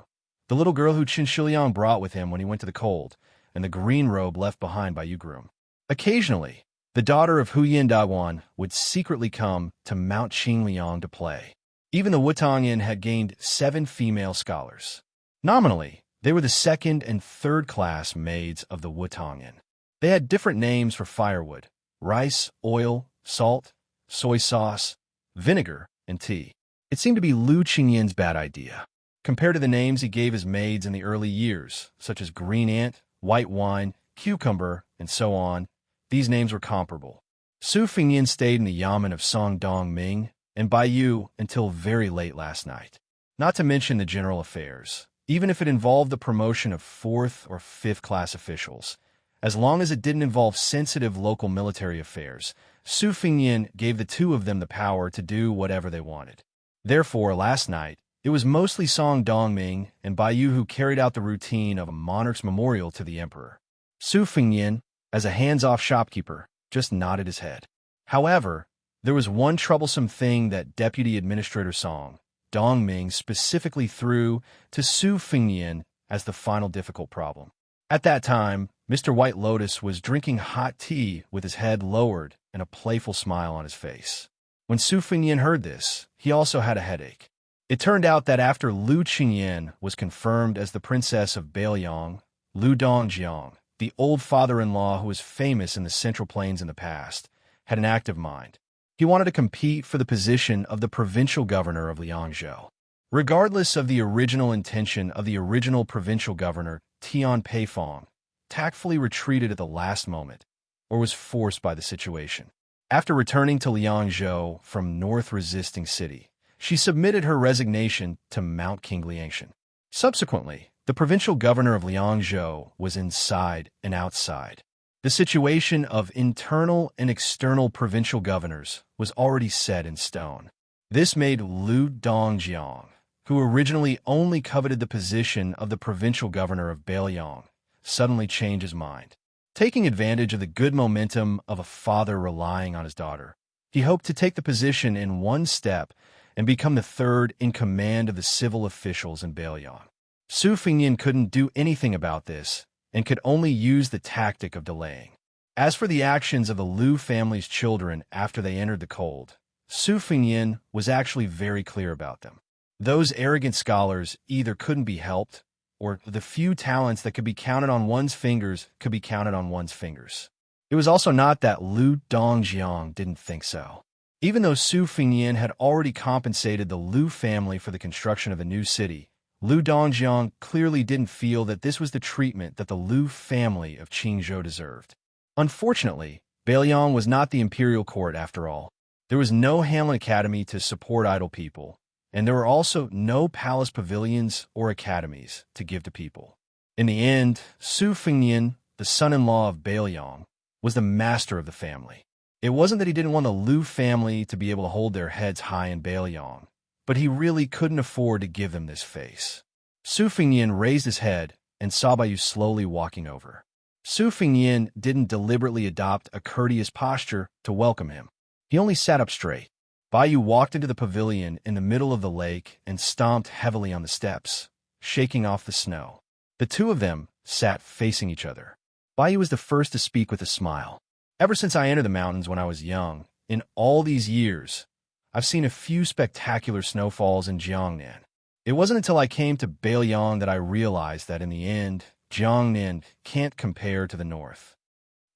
the little girl who Qin Shiliang brought with him when he went to the cold, and the green robe left behind by Yu Groom. Occasionally, the daughter of Huyin Daiwan would secretly come to Mount Qingliang to play. Even the Wutangen had gained 7 female scholars. Nominally, they were the 2nd and 3rd class maids of the Wutangen. They had different names for firewood: rice, oil, salt, soy sauce, vinegar, and tea. It seemed to be Lu Qingyin's bad idea. Compared to the names he gave his maids in the early years, such as green ant, white wine, cucumber, and so on, these names were comparable. Su Fingyin stayed in the yamen of Song Dongming and Baiyu until very late last night. Not to mention the general affairs, even if it involved the promotion of 4th or 5th class officials. As long as it didn't involve sensitive local military affairs, Su Fingyin gave the 2 of them the power to do whatever they wanted. Therefore, last night, it was mostly Song Dongming and Baiyu who carried out the routine of a monarch's memorial to the emperor. Su Fingyin, as a hands-off shopkeeper, just nodded his head. However, there was one troublesome thing that Deputy Administrator Song Dongming specifically threw to Su Fingyin as the final difficult problem. At that time, Mr. White Lotus was drinking hot tea with his head lowered and a playful smile on his face. When Su Fingyin heard this, he also had a headache. It turned out that after Lu Qingyin was confirmed as the princess of Beiliang, Lu Dongjiang, the old father-in-law who was famous in the Central Plains in the past, had an active mind. He wanted to compete for the position of the provincial governor of Liangzhou. Regardless of the original intention of the original provincial governor, Tian Peifong tactfully retreated at the last moment, or was forced by the situation. After returning to Liangzhou from North Resisting City, she submitted her resignation to Mount Qingliang. Subsequently, the provincial governor of Liangzhou was inside and outside. The situation of internal and external provincial governors was already set in stone. This made Lu Dongjiang, who originally only coveted the position of the provincial governor of Beiliang, suddenly change his mind. Taking advantage of the good momentum of a father relying on his daughter, he hoped to take the position in one step and become the 3rd in command of the civil officials in Beiliang. Su Fingyin couldn't do anything about this and could only use the tactic of delaying. As for the actions of the Lu family's children after they entered the cold, Su Fingyin was actually very clear about them. Those arrogant scholars either couldn't be helped, or the few talents that could be counted on one's fingers could be counted on one's fingers. It was also not that Lu Dongjiang didn't think so. Even though Su Fingyin had already compensated the Lu family for the construction of a new city, Lu Dongjiang clearly didn't feel that this was the treatment that the Lu family of Qingzhou deserved. Unfortunately, Beiliang was not the imperial court after all. There was no Hamlin Academy to support idle people, and there were also no palace pavilions or academies to give to people. In the end, Su Fingyin, the son-in-law of Beiliang, was the master of the family. It wasn't that he didn't want the Liu family to be able to hold their heads high in Bailiang, but he really couldn't afford to give them this face. Su Fengnian raised his head and saw Baiyu slowly walking over. Su Fengnian didn't deliberately adopt a courteous posture to welcome him. He only sat up straight. Baiyu walked into the pavilion in the middle of the lake and stomped heavily on the steps, shaking off the snow. The two of them sat facing each other. Baiyu was the first to speak with a smile. Ever since I entered the mountains when I was young, in all these years, I've seen a few spectacular snowfalls in Jiangnan. It wasn't until I came to Bailiang that I realized that in the end, Jiangnan can't compare to the north.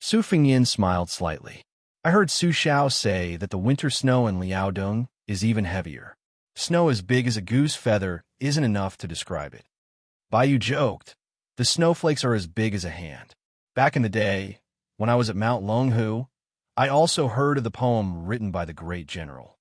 Su Fengnian smiled slightly. I heard Su Xiao say that the winter snow in Liaodong is even heavier. Snow as big as a goose feather isn't enough to describe it. Baiyu joked. The snowflakes are as big as a hand. Back in the day, when I was at Mount Longhu, I also heard of the poem written by the great general.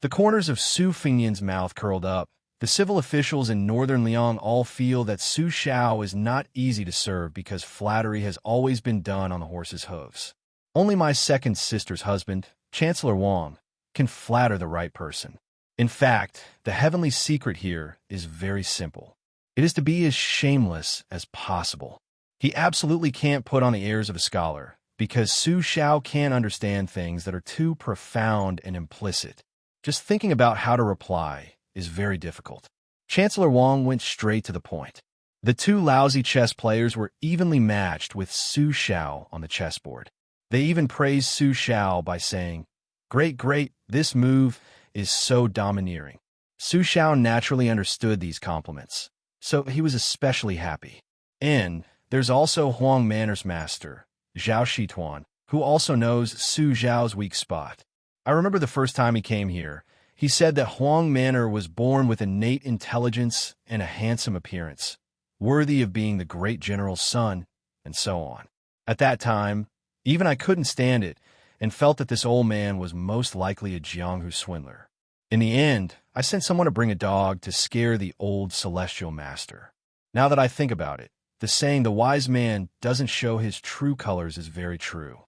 The corners of Su Fengnian's mouth curled up. The civil officials in northern Liang all feel that Su Xiao is not easy to serve because flattery has always been done on the horse's hooves. Only my second sister's husband, Chancellor Wang, can flatter the right person. In fact, the heavenly secret here is very simple. It is to be as shameless as possible. He absolutely can't put on the airs of a scholar, because Su Xiao can't understand things that are too profound and implicit. Just thinking about how to reply is very difficult. Chancellor Wang went straight to the point. The two lousy chess players were evenly matched with Su Xiao on the chessboard. They even praised Su Xiao by saying, Great, this move is so domineering." Su Xiao naturally understood these compliments, so he was especially happy. And there's also Huang Manor's master, Zhao Shituan, who also knows Su Zhao's weak spot. I remember the first time he came here, he said that Huang Manor was born with innate intelligence and a handsome appearance, worthy of being the great general's son, and so on. At that time, even I couldn't stand it, and felt that this old man was most likely a Jianghu swindler. In the end, I sent someone to bring a dog to scare the old celestial master. Now that I think about it, the saying the wise man doesn't show his true colors is very true.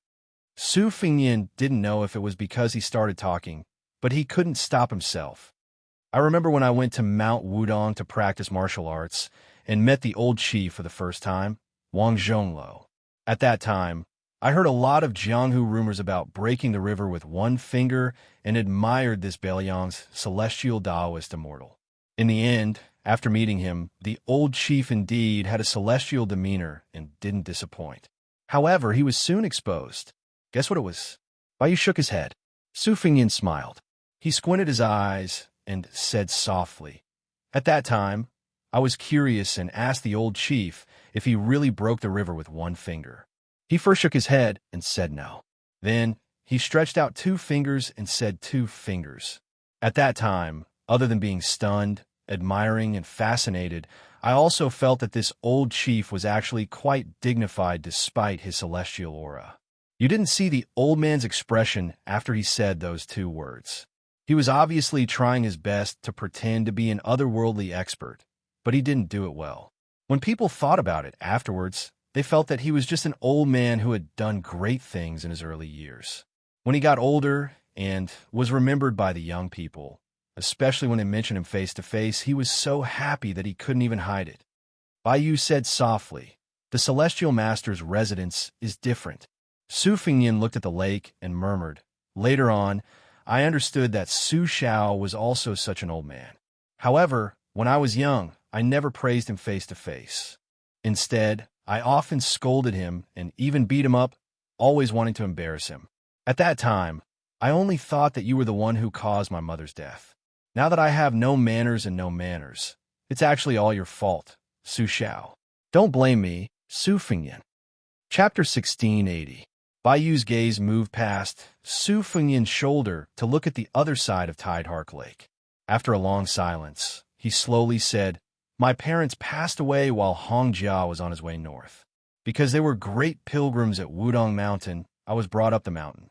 Su Fengnian didn't know if it was because he started talking, but he couldn't stop himself. I remember when I went to Mount Wudong to practice martial arts and met the old chief for the first time, Wang Zhongluo. At that time, I heard a lot of Jianghu rumors about breaking the river with one finger and admired this Bailiang's celestial Taoist immortal. In the end, after meeting him, the old chief indeed had a celestial demeanor and didn't disappoint. However, he was soon exposed. Guess what it was? Baiyu shook his head. Su Fengnian smiled. He squinted his eyes and said softly, "At that time, I was curious and asked the old chief if he really broke the river with one finger. He first shook his head and said no. Then he stretched out 2 fingers and said 2 fingers. At that time, other than being stunned, admiring, and fascinated, I also felt that this old chief was actually quite dignified despite his celestial aura. You didn't see the old man's expression after he said those 2 words. He was obviously trying his best to pretend to be an otherworldly expert, but he didn't do it well. When people thought about it afterwards, they felt that he was just an old man who had done great things in his early years. When he got older and was remembered by the young people, especially when they mentioned him face to face, he was so happy that he couldn't even hide it. Baiyu said softly, "The Celestial Master's residence is different." Su Fengnian looked at the lake and murmured. Later on, I understood that Su Xiao was also such an old man. However, when I was young, I never praised him face to face. Instead, I often scolded him and even beat him up, always wanting to embarrass him. At that time, I only thought that you were the one who caused my mother's death. Now that I have no manners and no manners, it's actually all your fault, Su Xiao. Don't blame me, Su Fengnian. Chapter 1680. Baiyu's gaze moved past Su Fengnian's shoulder to look at the other side of Tidehark Lake. After a long silence, he slowly said, "My parents passed away while Hongjia was on his way north. Because they were great pilgrims at Wudong Mountain, I was brought up the mountain."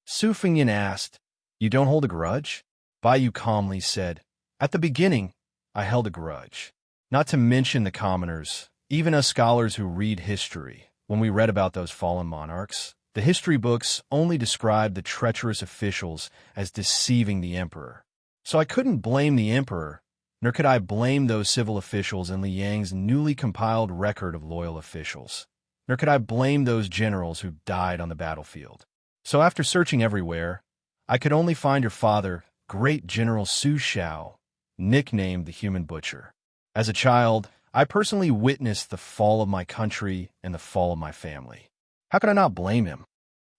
Su Fengnian asked, "You don't hold a grudge?" Baiyu calmly said, "At the beginning, I held a grudge. Not to mention the commoners, even us scholars who read history, when we read about those fallen monarchs, The history books only described the treacherous officials as deceiving the emperor. So I couldn't blame the emperor, nor could I blame those civil officials in Liang's newly compiled record of loyal officials. Nor could I blame those generals who died on the battlefield. So after searching everywhere, I could only find your father, Great General Su Xiao, nicknamed the Human Butcher. As a child, I personally witnessed the fall of my country and the fall of my family. How could I not blame him?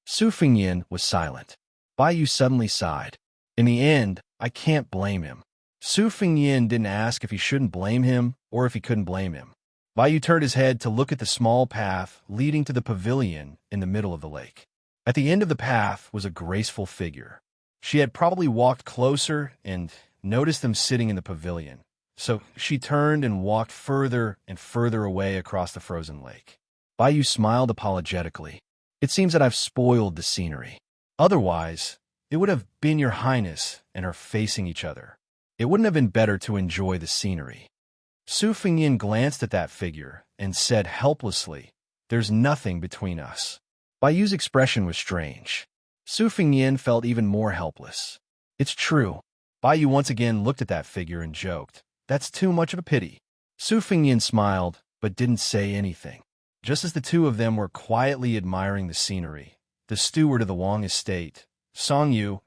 Su Fengyan was silent. Bai Yu suddenly sighed. In the end, I can't blame him. Su Fengyan didn't ask if he shouldn't blame him or if he couldn't blame him. Bai Yu turned his head to look at the small path leading to the pavilion in the middle of the lake. At the end of the path was a graceful figure. She had probably walked closer and noticed them sitting in the pavilion, so she turned and walked further and further away across the frozen lake. Bai Yu smiled apologetically. It seems that I've spoiled the scenery. Otherwise, it would have been your highness and her facing each other. It wouldn't have been better to enjoy the scenery. Su Fengyan glanced at that figure and said helplessly, "There's nothing between us." Bai Yu's expression was strange. Su Fengyan felt even more helpless. It's true. Bai Yu once again looked at that figure and joked, "That's too much of a pity." Su Fengyan smiled, but didn't say anything. Just as the two of them were quietly admiring the scenery, the steward of the Wang estate, Song Yu,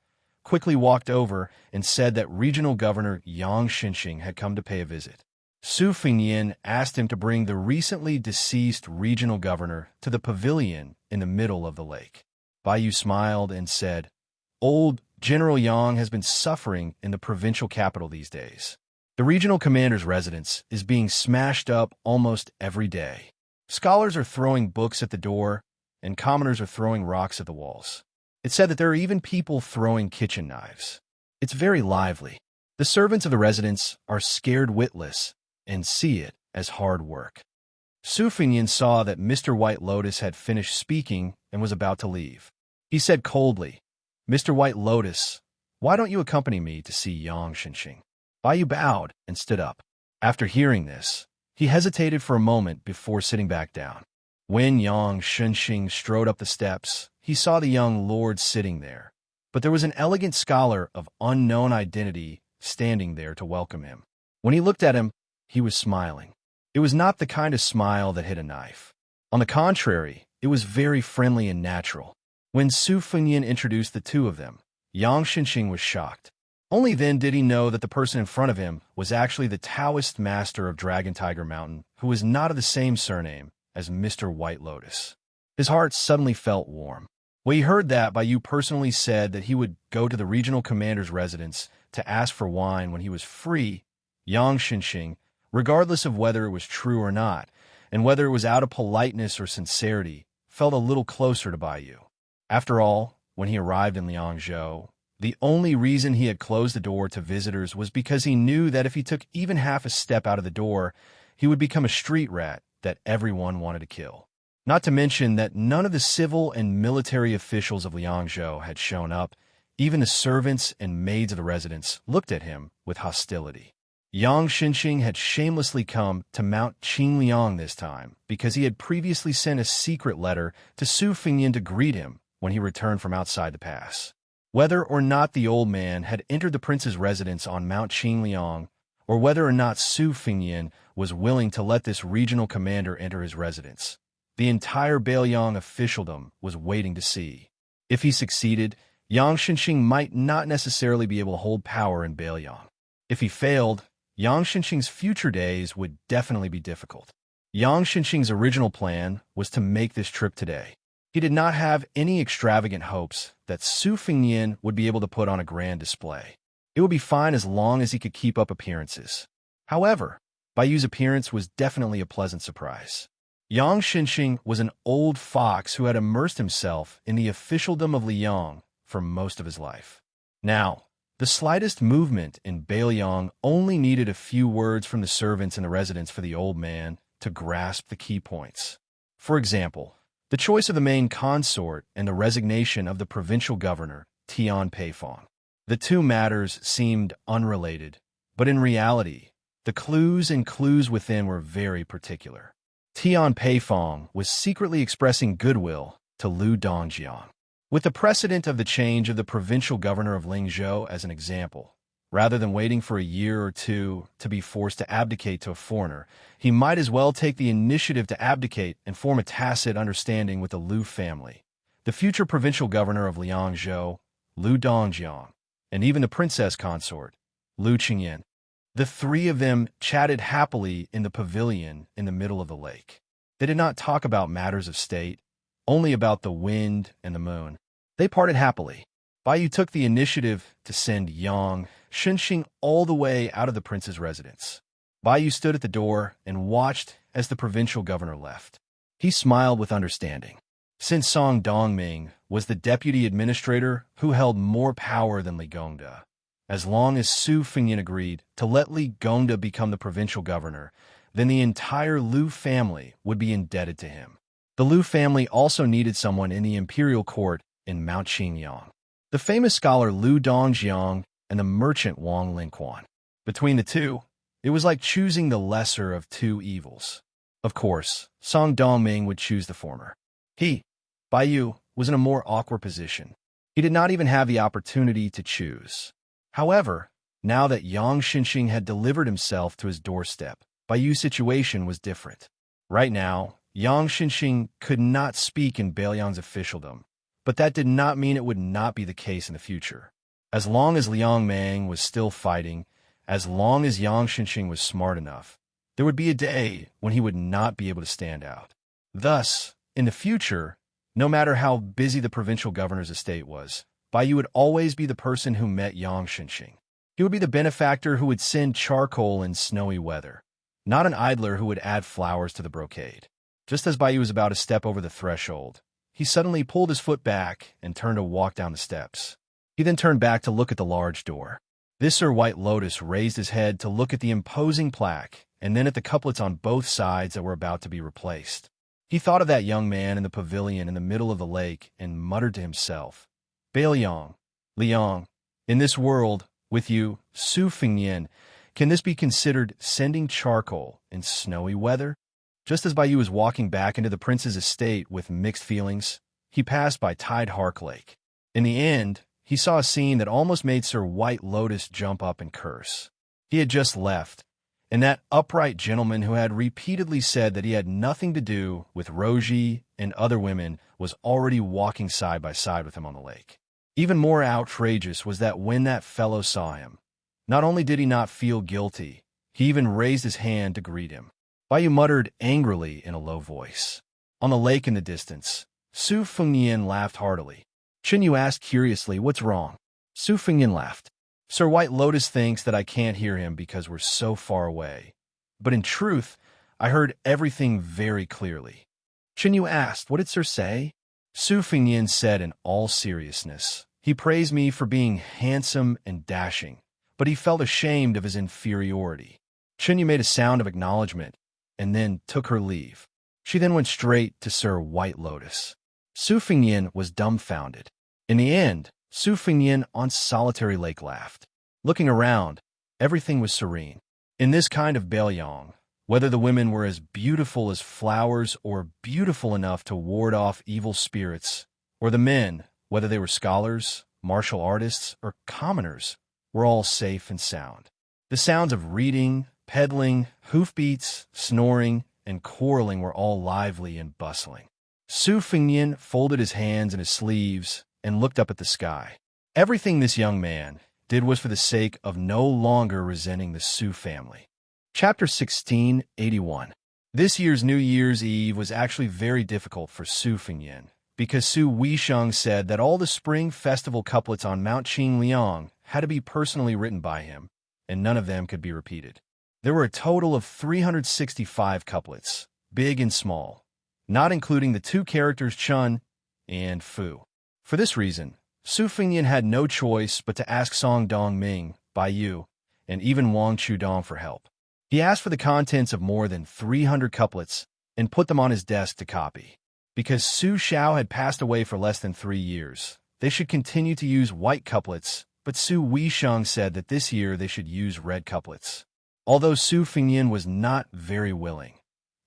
quickly walked over and said that Regional Governor Yang Xianxia had come to pay a visit. Su Fengyan asked him to bring the recently deceased regional governor to the pavilion in the middle of the lake. Bai Yu smiled and said, "Old General Yang has been suffering in the provincial capital these days. The regional commander's residence is being smashed up almost every day. Scholars are throwing books at the door, and commoners are throwing rocks at the walls. It's said that there are even people throwing kitchen knives. It's very lively. The servants of the residence are scared witless and see it as hard work." Su Fengyan saw that Mr. White Lotus had finished speaking and was about to leave. He said coldly, "Mr. White Lotus, why don't you accompany me to see Yang Xianxia?" Bai Yu bowed and stood up. After hearing this, he hesitated for a moment before sitting back down. When Yang Xianxia strode up the steps, he saw the young lord sitting there, but there was an elegant scholar of unknown identity standing there to welcome him. When he looked at him, he was smiling. It was not the kind of smile that hit a knife. On the contrary, it was very friendly and natural. When Su Fengyan introduced the two of them, Yang Xianxia was shocked. Only then did he know that the person in front of him was actually the Taoist master of Dragon Tiger Mountain, who was not of the same surname as Mr. White Lotus. His heart suddenly felt warm. When he heard that, Bai Yu personally said that he would go to the regional commander's residence to ask for wine when he was free. Yang Xianxia, regardless of whether it was true or not, and whether it was out of politeness or sincerity, felt a little closer to Bai Yu. After all, when he arrived in Liangzhou, the only reason he had closed the door to visitors was because he knew that if he took even half a step out of the door, he would become a street rat that everyone wanted to kill. Not to mention that none of the civil and military officials of Liangzhou had shown up. Even the servants and maids of the residence looked at him with hostility. Yang Xianxia had shamelessly come to Mount Qingliang this time because he had previously sent a secret letter to Su Fengyan to greet him when he returned from outside the pass. Whether or not the old man had entered the prince's residence on Mount Qingliang, or whether or not Su Fengyan was willing to let this regional commander enter his residence, the entire Beiliang officialdom was waiting to see. If he succeeded, Yang Xianxia might not necessarily be able to hold power in Beiliang. If he failed, Yang Xianxia's future days would definitely be difficult. Yang Xianxia's original plan was to make this trip today. He did not have any extravagant hopes that Su Fengyan would be able to put on a grand display. It would be fine as long as he could keep up appearances. However, Bai Yu's appearance was definitely a pleasant surprise. Yang Xianxia was an old fox who had immersed himself in the officialdom of Liang for most of his life. Now, the slightest movement in Beiliang only needed a few words from the servants in the residence for the old man to grasp the key points. For example, the choice of the main consort and the resignation of the provincial governor, Tian Peifong. The two matters seemed unrelated, but in reality, the clues and clues within were very particular. Tian Peifong was secretly expressing goodwill to Lu Dongjiang. With the precedent of the change of the provincial governor of Lingzhou as an example, rather than waiting for a year or two to be forced to abdicate to a foreigner, he might as well take the initiative to abdicate and form a tacit understanding with the Lu family, the future provincial governor of Liangzhou, Lu Dongjiang, and even the princess consort, Lu Qingyan. The three of them chatted happily in the pavilion in the middle of the lake. They did not talk about matters of state, only about the wind and the moon. They parted happily. Baiyu took the initiative to send Xianxia all the way out of the prince's residence. Baiyu stood at the door and watched as the provincial governor left. He smiled with understanding. Since Song Dongming was the deputy administrator who held more power than Li Gongda, as long as Su Fengyan agreed to let Li Gongda become the provincial governor, then the entire Lu family would be indebted to him. The Lu family also needed someone in the imperial court in Mount Qingyang. The famous scholar Lu Dongjiang and the merchant Wang Linquan. Between the two, it was like choosing the lesser of two evils. Of course, Song Dongming would choose the former. He, Baiyu, was in a more awkward position. He did not even have the opportunity to choose. However, now that Yang Xinxing had delivered himself to his doorstep, Baiyu's situation was different. Right now, Yang Xinxing could not speak in Bailiang's officialdom, but that did not mean it would not be the case in the future. As long as Liang Mang was still fighting, as long as Yang Xinxing was smart enough, there would be a day when he would not be able to stand out. Thus, in the future, no matter how busy the provincial governor's estate was, Baiyu would always be the person who met Yang Xinxing. He would be the benefactor who would send charcoal in snowy weather, not an idler who would add flowers to the brocade. Just as Baiyu was about to step over the threshold, he suddenly pulled his foot back and turned to walk down the steps. He then turned back to look at the large door. This Sir White Lotus raised his head to look at the imposing plaque and then at the couplets on both sides that were about to be replaced. He thought of that young man in the pavilion in the middle of the lake and muttered to himself, Bailiang, Liang, in this world, with you, Su Fengyan, can this be considered sending charcoal in snowy weather? Just as Baiyu was walking back into the prince's estate with mixed feelings, he passed by Tide Hark Lake. In the end, he saw a scene that almost made Sir White Lotus jump up and curse. He had just left, and that upright gentleman who had repeatedly said that he had nothing to do with Roji and other women was already walking side by side with him on the lake. Even more outrageous was that when that fellow saw him, not only did he not feel guilty, he even raised his hand to greet him. Baiyu muttered angrily in a low voice. On the lake in the distance, Su Fengyan laughed heartily. Chenyu asked curiously, "What's wrong?" Su Fengyan laughed. "Sir White Lotus thinks that I can't hear him because we're so far away. But in truth, I heard everything very clearly." Chenyu asked, "What did Sir say?" Su Fengyan said in all seriousness, "He praised me for being handsome and dashing, but he felt ashamed of his inferiority." Chenyu made a sound of acknowledgement and then took her leave. She then went straight to Sir White Lotus. Su Fengyan was dumbfounded. In the end, Su Fengyan on Solitary Lake laughed. Looking around, everything was serene. In this kind of Bailiang, whether the women were as beautiful as flowers or beautiful enough to ward off evil spirits, or the men, whether they were scholars, martial artists, or commoners, were all safe and sound. The sounds of reading, peddling, hoofbeats, snoring, and quarreling were all lively and bustling. Su Fengyan folded his hands in his sleeves and looked up at the sky. Everything this young man did was for the sake of no longer resenting the Su family. Chapter 1681. This year's New Year's Eve was actually very difficult for Su Fengyan, because Su Weisheng said that all the spring festival couplets on Mount Qingliang had to be personally written by him, and none of them could be repeated. There were a total of 365 couplets, big and small, not including the two characters Chun and Fu. For this reason, Su Fengyan had no choice but to ask Song Dongming, Baiyu, and even Wang Chudong for help. He asked for the contents of more than 300 couplets and put them on his desk to copy. Because Su Xiao had passed away for less than 3 years, they should continue to use white couplets, but Su Weisheng said that this year they should use red couplets. Although Su Fengyan was not very willing,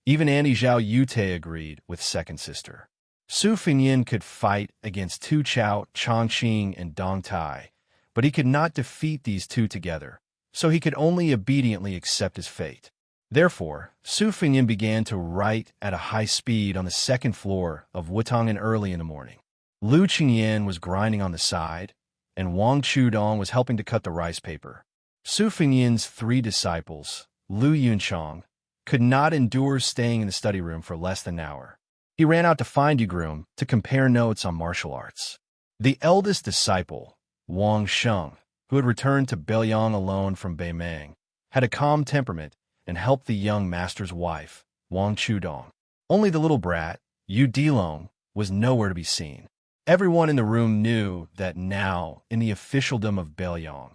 even Annie Zhao Yute agreed with second sister. Su Fengyin could fight against Tu Chao, Chongqing, and Dong Tai, but he could not defeat these two together, so he could only obediently accept his fate. Therefore, Su Fengyin began to write at a high speed on the second floor of Wutangan early in the morning. Lu Qingyan was grinding on the side, and Wang Chudong was helping to cut the rice paper. Su Fengyin's 3 disciples, Lu Yunchong, could not endure staying in the study room for less than an hour. He ran out to find Yu Groom to compare notes on martial arts. The eldest disciple, Wang Sheng, who had returned to Beiyang alone from Beimang, had a calm temperament and helped the young master's wife, Wang Chudong. Only the little brat, Yu Dilong, was nowhere to be seen. Everyone in the room knew that now, in the officialdom of Beiyang,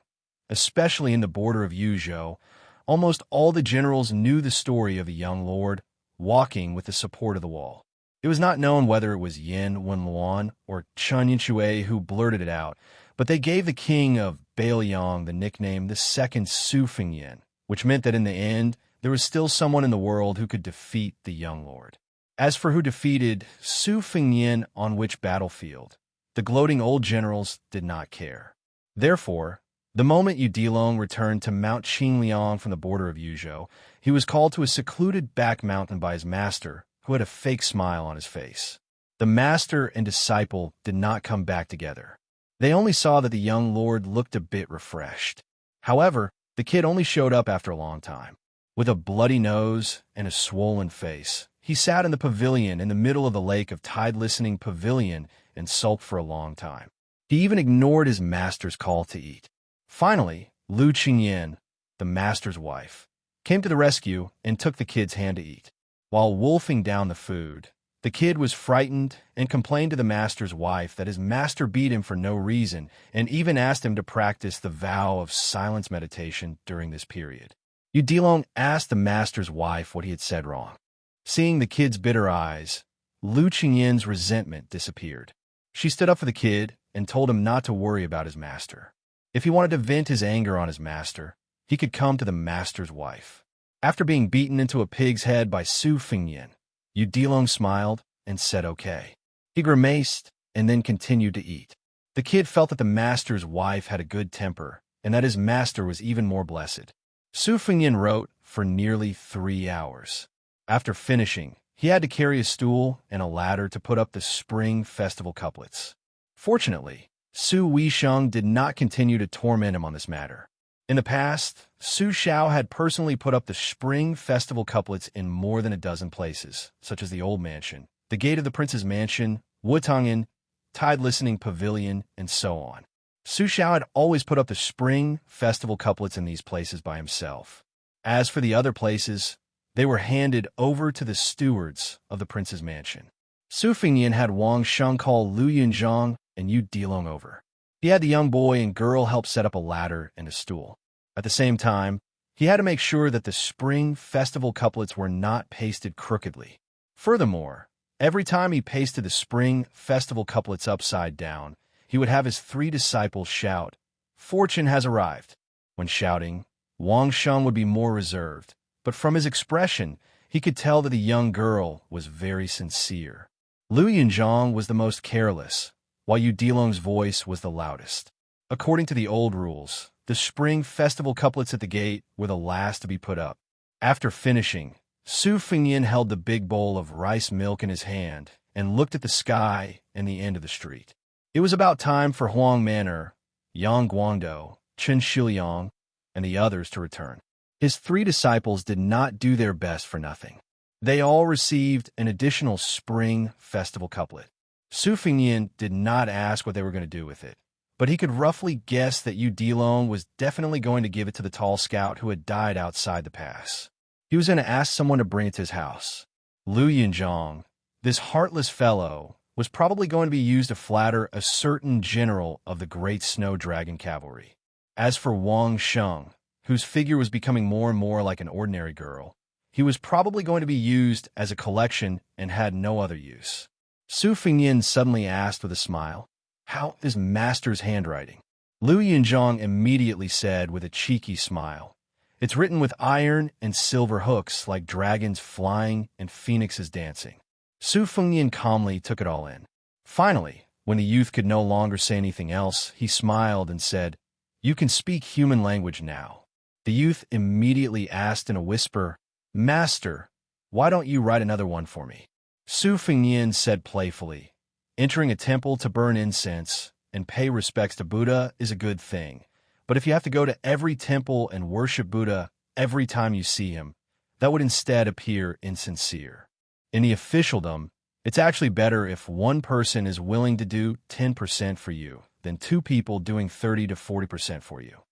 especially in the border of Yuzhou, almost all the generals knew the story of the young lord walking with the support of the wall. It was not known whether it was Yin Wenluan or Chen Yinshui who blurted it out, but they gave the king of Beiyang the nickname the Second Su Fengyin, which meant that in the end, there was still someone in the world who could defeat the young lord. As for who defeated Su Fengyin on which battlefield, the gloating old generals did not care. Therefore, the moment Yu Dilong returned to Mount Qingliang from the border of Yuzhou, he was called to a secluded back mountain by his master, who had a fake smile on his face. The master and disciple did not come back together. They only saw that the young lord looked a bit refreshed. However, the kid only showed up after a long time. With a bloody nose and a swollen face, he sat in the pavilion in the middle of the lake of tide-listening pavilion and sulked for a long time. He even ignored his master's call to eat. Finally, Lu Qingyan, the master's wife, came to the rescue and took the kid's hand to eat. While wolfing down the food, the kid was frightened and complained to the master's wife that his master beat him for no reason and even asked him to practice the vow of silence meditation during this period. Yu Dilong asked the master's wife what he had said wrong. Seeing the kid's bitter eyes, Lu Qingyan's resentment disappeared. She stood up for the kid and told him not to worry about his master. If he wanted to vent his anger on his master, he could come to the master's wife. After being beaten into a pig's head by Su Fengyin, Yu Dilong smiled and said okay. He grimaced and then continued to eat. The kid felt that the master's wife had a good temper and that his master was even more blessed. Su Fengyin wrote for nearly 3 hours. After finishing, he had to carry a stool and a ladder to put up the spring festival couplets. Fortunately, Su Weisheng did not continue to torment him on this matter. In the past, Su Xiao had personally put up the spring festival couplets in more than a dozen places, such as the Old Mansion, the Gate of the Prince's Mansion, Wutangan, Tide-Listening Pavilion, and so on. Su Xiao had always put up the spring festival couplets in these places by himself. As for the other places, they were handed over to the stewards of the prince's mansion. Su Fengyin had Wang Sheng call Lu Yunzhong and Yu Dilong over. He had the young boy and girl help set up a ladder and a stool. At the same time, he had to make sure that the spring festival couplets were not pasted crookedly. Furthermore, every time he pasted the spring festival couplets upside down, he would have his 3 disciples shout, "Fortune has arrived." When shouting, Wang Sheng would be more reserved, but from his expression, he could tell that the young girl was very sincere. Lu Yunzhong was the most careless, while Yu Dilong's voice was the loudest. According to the old rules, the spring festival couplets at the gate were the last to be put up. After finishing, Su Fengyin held the big bowl of rice milk in his hand and looked at the sky and the end of the street. It was about time for Huang Manor, Yang Guangdou, Chen Shiliang, and the others to return. His 3 disciples did not do their best for nothing. They all received an additional spring festival couplet. Su Fengyin did not ask what they were going to do with it, but he could roughly guess that Yu Dilong was definitely going to give it to the tall scout who had died outside the pass. He was going to ask someone to bring it to his house. Lu Yunzhong, this heartless fellow, was probably going to be used to flatter a certain general of the Great Snow Dragon Cavalry. As for Wang Sheng, whose figure was becoming more and more like an ordinary girl, he was probably going to be used as a collection and had no other use. Su Fengyin suddenly asked with a smile, "How is Master's handwriting?" Lu Yunzhong immediately said with a cheeky smile, "It's written with iron and silver hooks like dragons flying and phoenixes dancing." Su Fengnian calmly took it all in. Finally, when the youth could no longer say anything else, he smiled and said, "You can speak human language now." The youth immediately asked in a whisper, "Master, why don't you write another one for me?" Su Fengnian said playfully, "Entering a temple to burn incense and pay respects to Buddha is a good thing. But if you have to go to every temple and worship Buddha every time you see him, that would instead appear insincere. In the officialdom, it's actually better if one person is willing to do 10% for you than two people doing 30 to 40% for you."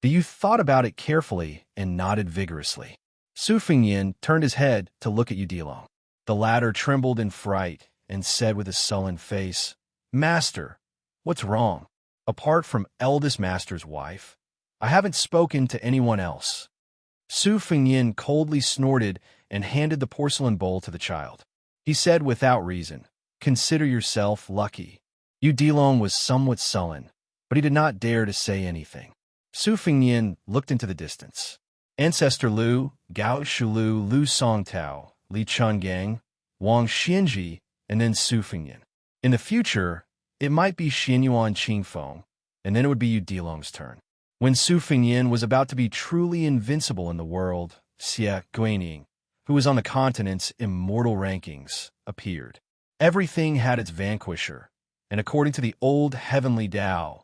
The youth thought about it carefully and nodded vigorously. Su Fengnian turned his head to look at Udilong. The latter trembled in fright and said with a sullen face, "Master, what's wrong? Apart from eldest master's wife, I haven't spoken to anyone else." Su Fengnian coldly snorted and handed the porcelain bowl to the child. He said without reason, "Consider yourself lucky." Udilong was somewhat sullen, but he did not dare to say anything. Su Fengnian looked into the distance. Ancestor Lu, Gao Shulu, Lu Songtao, Li Chungang, Wang Xianji, and then Su Fengnian. In the future, it might be Xianyuan Qingfeng, and then it would be Udilong's turn. When Su Fengnian was about to be truly invincible in the world, Xie Guining, who was on the continent's immortal rankings, appeared. Everything had its vanquisher, and according to the old heavenly Tao,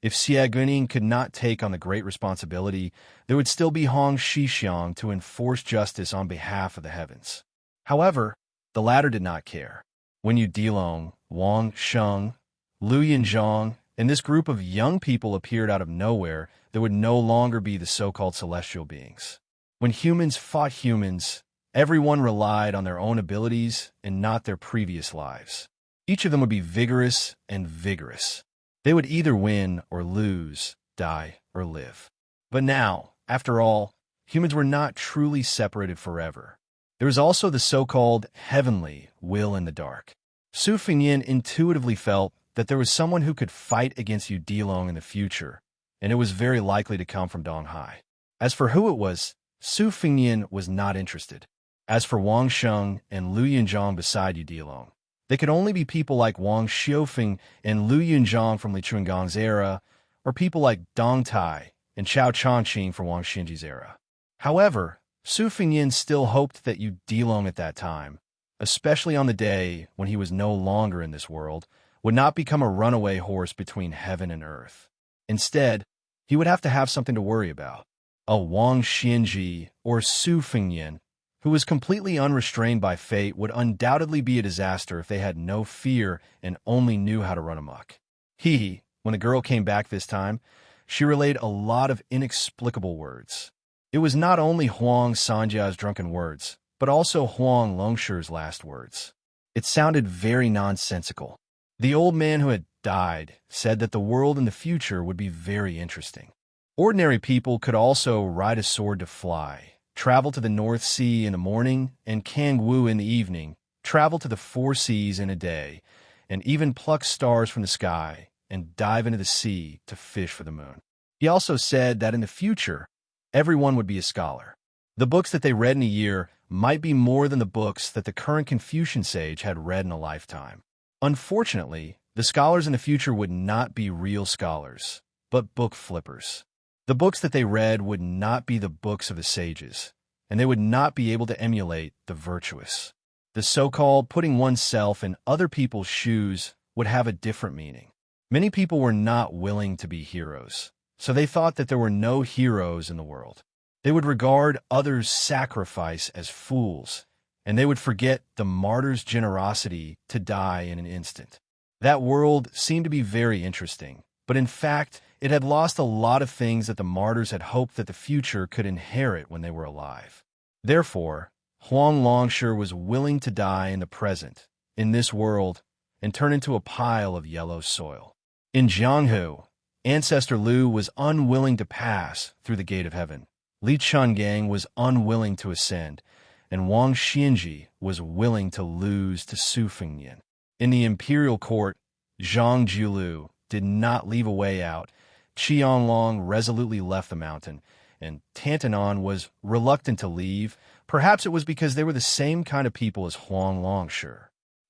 if Xie Guining could not take on the great responsibility, there would still be Hong Shixiang to enforce justice on behalf of the heavens. However, the latter did not care. When Udilong, Wang Sheng, Lu Yinzhong, and this group of young people appeared out of nowhere, there would no longer be the so-called celestial beings. When humans fought humans, everyone relied on their own abilities and not their previous lives. Each of them would be vigorous and vigorous. They would either win or lose, die or live. But now, after all, humans were not truly separated forever. There was also the so-called heavenly will in the dark. Su Fengnian intuitively felt that there was someone who could fight against Udilong in the future, and it was very likely to come from Donghai. As for who it was, Su Fengnian was not interested. As for Wang Sheng and Lu Yinzhong beside Udilong, they could only be people like Wang Xiufeng and Lu Yinzhong from Li Chunggang's era, or people like Dong Tai and Chao Chongqing from Wang Xinji's era. However, Su Fengnian still hoped that Udilong at that time, especially on the day when he was no longer in this world, would not become a runaway horse between heaven and earth. Instead, he would have to have something to worry about. A Wang Xinji or Su Fengnian, who was completely unrestrained by fate, would undoubtedly be a disaster if they had no fear and only knew how to run amok. When the girl came back this time, she relayed a lot of inexplicable words. It was not only Huang Sanjia's drunken words, but also Huang Longshi's last words. It sounded very nonsensical. The old man who had died said that the world in the future would be very interesting. Ordinary people could also ride a sword to fly, travel to the North Sea in the morning, and Kangwu in the evening, travel to the four seas in a day, and even pluck stars from the sky and dive into the sea to fish for the moon. He also said that in the future, everyone would be a scholar. The books that they read in a year might be more than the books that the current Confucian sage had read in a lifetime. Unfortunately, the scholars in the future would not be real scholars, but book flippers. The books that they read would not be the books of the sages, and they would not be able to emulate the virtuous. The so-called putting oneself in other people's shoes would have a different meaning. Many people were not willing to be heroes, so they thought that there were no heroes in the world. They would regard others' sacrifice as fools, and they would forget the martyr's generosity to die in an instant. That world seemed to be very interesting, but in fact, it had lost a lot of things that the martyrs had hoped that the future could inherit when they were alive. Therefore, Huang Longshi was willing to die in the present, in this world, and turn into a pile of yellow soil. In Jianghu, Ancestor Lu was unwilling to pass through the gate of heaven. Li Chungang was unwilling to ascend, and Wang Xinji was willing to lose to Su Fengnian. In the imperial court, Zhang Jiulu did not leave a way out. Qianlong resolutely left the mountain, and Tantanon was reluctant to leave. Perhaps it was because they were the same kind of people as Huang Longshi.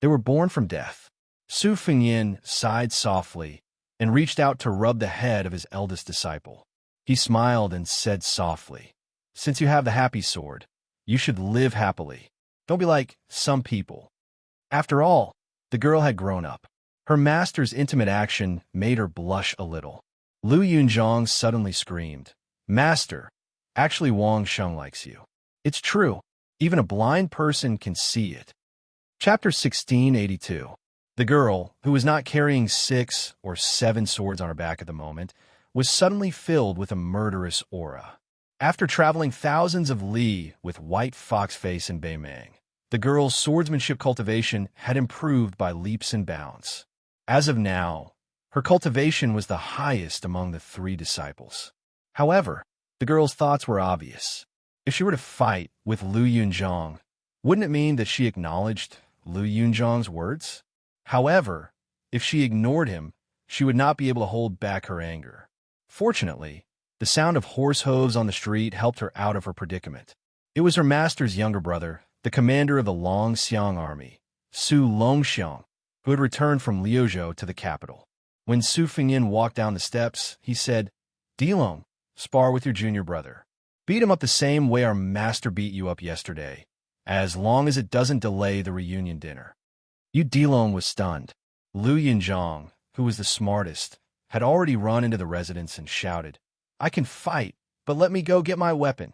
They were born from death. Su Fengyin sighed softly and reached out to rub the head of his eldest disciple. He smiled and said softly, "Since you have the happy sword, you should live happily. Don't be like some people." After all, the girl had grown up. Her master's intimate action made her blush a little. Lu Yunzhang suddenly screamed, "Master, actually Wang Sheng likes you." It's true. Even a blind person can see it. Chapter 1682. The girl, who was not carrying 6 or 7 swords on her back at the moment, was suddenly filled with a murderous aura. After traveling thousands of li with White Fox Face and Beimang, the girl's swordsmanship cultivation had improved by leaps and bounds. As of now, her cultivation was the highest among the 3 disciples. However, the girl's thoughts were obvious. If she were to fight with Lu Yunzhang, wouldn't it mean that she acknowledged Lu Yunzhang's words? However, if she ignored him, she would not be able to hold back her anger. Fortunately, the sound of horse hooves on the street helped her out of her predicament. It was her master's younger brother, the commander of the Longxiang army, Su Longxiang, who had returned from Liuzhou to the capital. When Su Fengyin walked down the steps, he said, "Dilong, spar with your junior brother. Beat him up the same way our master beat you up yesterday, as long as it doesn't delay the reunion dinner." Yu Dilong was stunned. Lu Yunzhang, who was the smartest, had already run into the residence and shouted, "I can fight, but let me go get my weapon."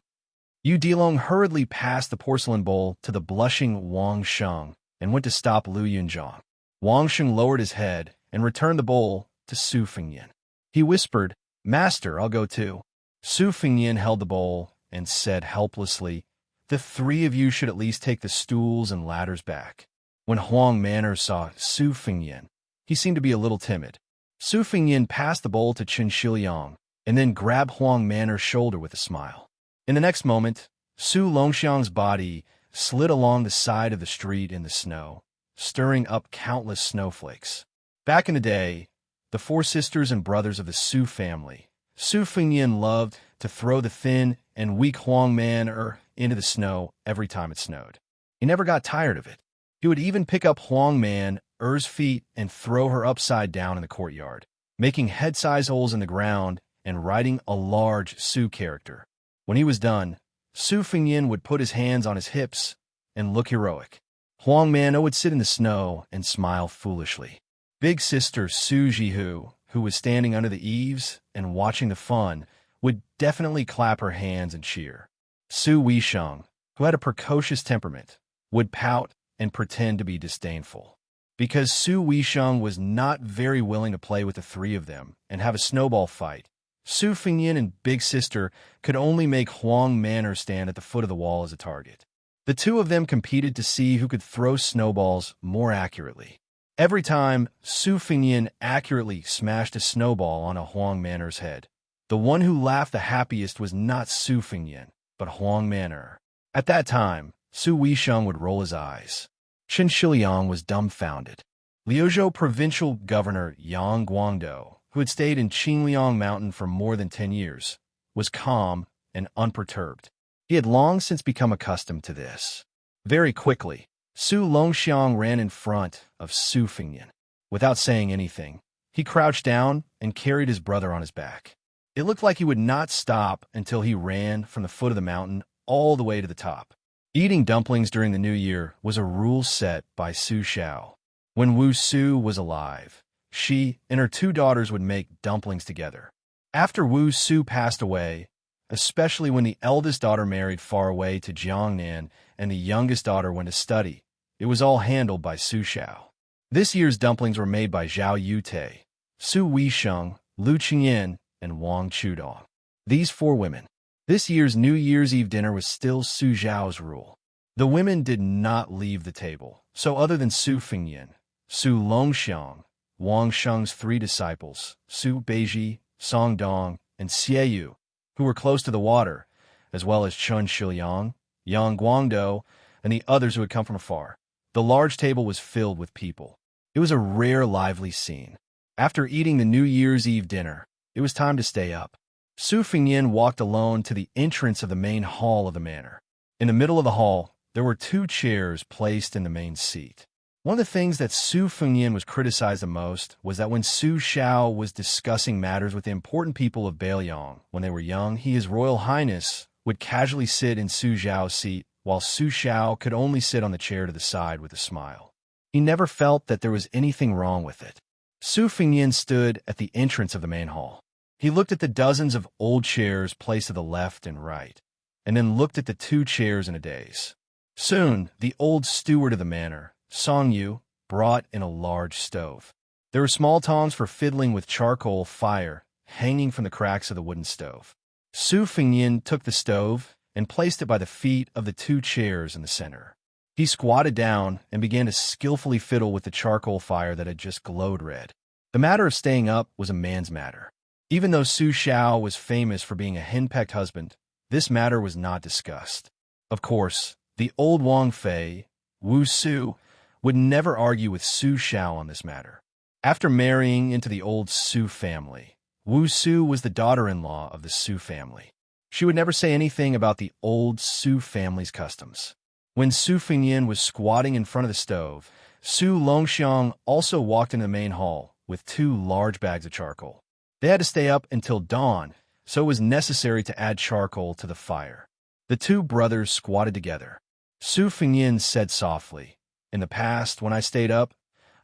Yu Dilong hurriedly passed the porcelain bowl to the blushing Wang Sheng and went to stop Lu Yunzhang. Wang Sheng lowered his head and returned the bowl to Su Fengyin. He whispered, "Master, I'll go too." Su Fengyin held the bowl and said helplessly, "The 3 of you should at least take the stools and ladders back." When Huang Manor saw Su Fengyin, he seemed to be a little timid. Su Fengyin passed the bowl to Xianxia and then grabbed Huang Manor's shoulder with a smile. In the next moment, Su Longxiang's body slid along the side of the street in the snow, stirring up countless snowflakes. Back in the day, the 4 sisters and brothers of the Su family, Su Fengyin loved to throw the thin and weak Huang Man into the snow every time it snowed. He never got tired of it. He would even pick up Huang Man-er's feet and throw her upside down in the courtyard, making head-size holes in the ground and writing a large Su character. When he was done, Su Fengyin would put his hands on his hips and look heroic. Huang Man would sit in the snow and smile foolishly. Big sister Su Jihu, who was standing under the eaves and watching the fun, would definitely clap her hands and cheer. Su Weisheng, who had a precocious temperament, would pout and pretend to be disdainful. Because Su Weisheng was not very willing to play with the 3 of them and have a snowball fight, Su Fengyin and Big Sister could only make Huang Manor stand at the foot of the wall as a target. The 2 of them competed to see who could throw snowballs more accurately. Every time, Su Fengyin accurately smashed a snowball on a Huang Manor's head. The one who laughed the happiest was not Su Fengyin, but Huang Manor. At that time, Su Weisheng would roll his eyes. Chen Shiliang was dumbfounded. Liuzhou provincial governor Yang Guangdou, who had stayed in Qingliang Mountain for more than 10 years, was calm and unperturbed. He had long since become accustomed to this. Very quickly, Su Longxiang ran in front of Su Fengyin. Without saying anything, he crouched down and carried his brother on his back. It looked like he would not stop until he ran from the foot of the mountain all the way to the top. Eating dumplings during the New Year was a rule set by Su Xiao. When Wu Su was alive, she and her 2 daughters would make dumplings together. After Wu Su passed away, especially when the eldest daughter married far away to Jiangnan and the youngest daughter went to study, it was all handled by Su Xiao. This year's dumplings were made by Zhao Yute, Su Weisheng, Lu Qingyan, and Wang Chudong. These 4 women. This year's New Year's Eve dinner was still Su Zhao's rule. The women did not leave the table, so other than Su Fengyin, Su Longxiang, Wang Sheng's 3 disciples, Su Beiji, Song Dong, and Xie, who were close to the water, as well as Chen Shiliang, Yang Guangdou, and the others who had come from afar. The large table was filled with people. It was a rare, lively scene. After eating the New Year's Eve dinner, it was time to stay up. Su Fengyin walked alone to the entrance of the main hall of the manor. In the middle of the hall, there were 2 chairs placed in the main seat. One of the things that Su Fengnian was criticized the most was that when Su Xiao was discussing matters with the important people of Beiliang when they were young, His Royal Highness would casually sit in Su Xiao's seat, while Su Xiao could only sit on the chair to the side with a smile. He never felt that there was anything wrong with it. Su Fengnian stood at the entrance of the main hall. He looked at the dozens of old chairs placed to the left and right, and then looked at the 2 chairs in a daze. Soon, the old steward of the manor, Song Yu, brought in a large stove. There were small tongs for fiddling with charcoal fire hanging from the cracks of the wooden stove. Su Fengnian took the stove and placed it by the feet of the 2 chairs in the center. He squatted down and began to skillfully fiddle with the charcoal fire that had just glowed red. The matter of staying up was a man's matter. Even though Su Xiao was famous for being a henpecked husband, this matter was not discussed. Of course, the old Wang Fei, Wu Su, would never argue with Su Xiao on this matter. After marrying into the old Su family, Wu Su was the daughter-in-law of the Su family. She would never say anything about the old Su family's customs. When Su Fengnian was squatting in front of the stove, Su Longxiang also walked into the main hall with 2 large bags of charcoal. They had to stay up until dawn, so it was necessary to add charcoal to the fire. The 2 brothers squatted together. Su Fengnian said softly, "In the past, when I stayed up,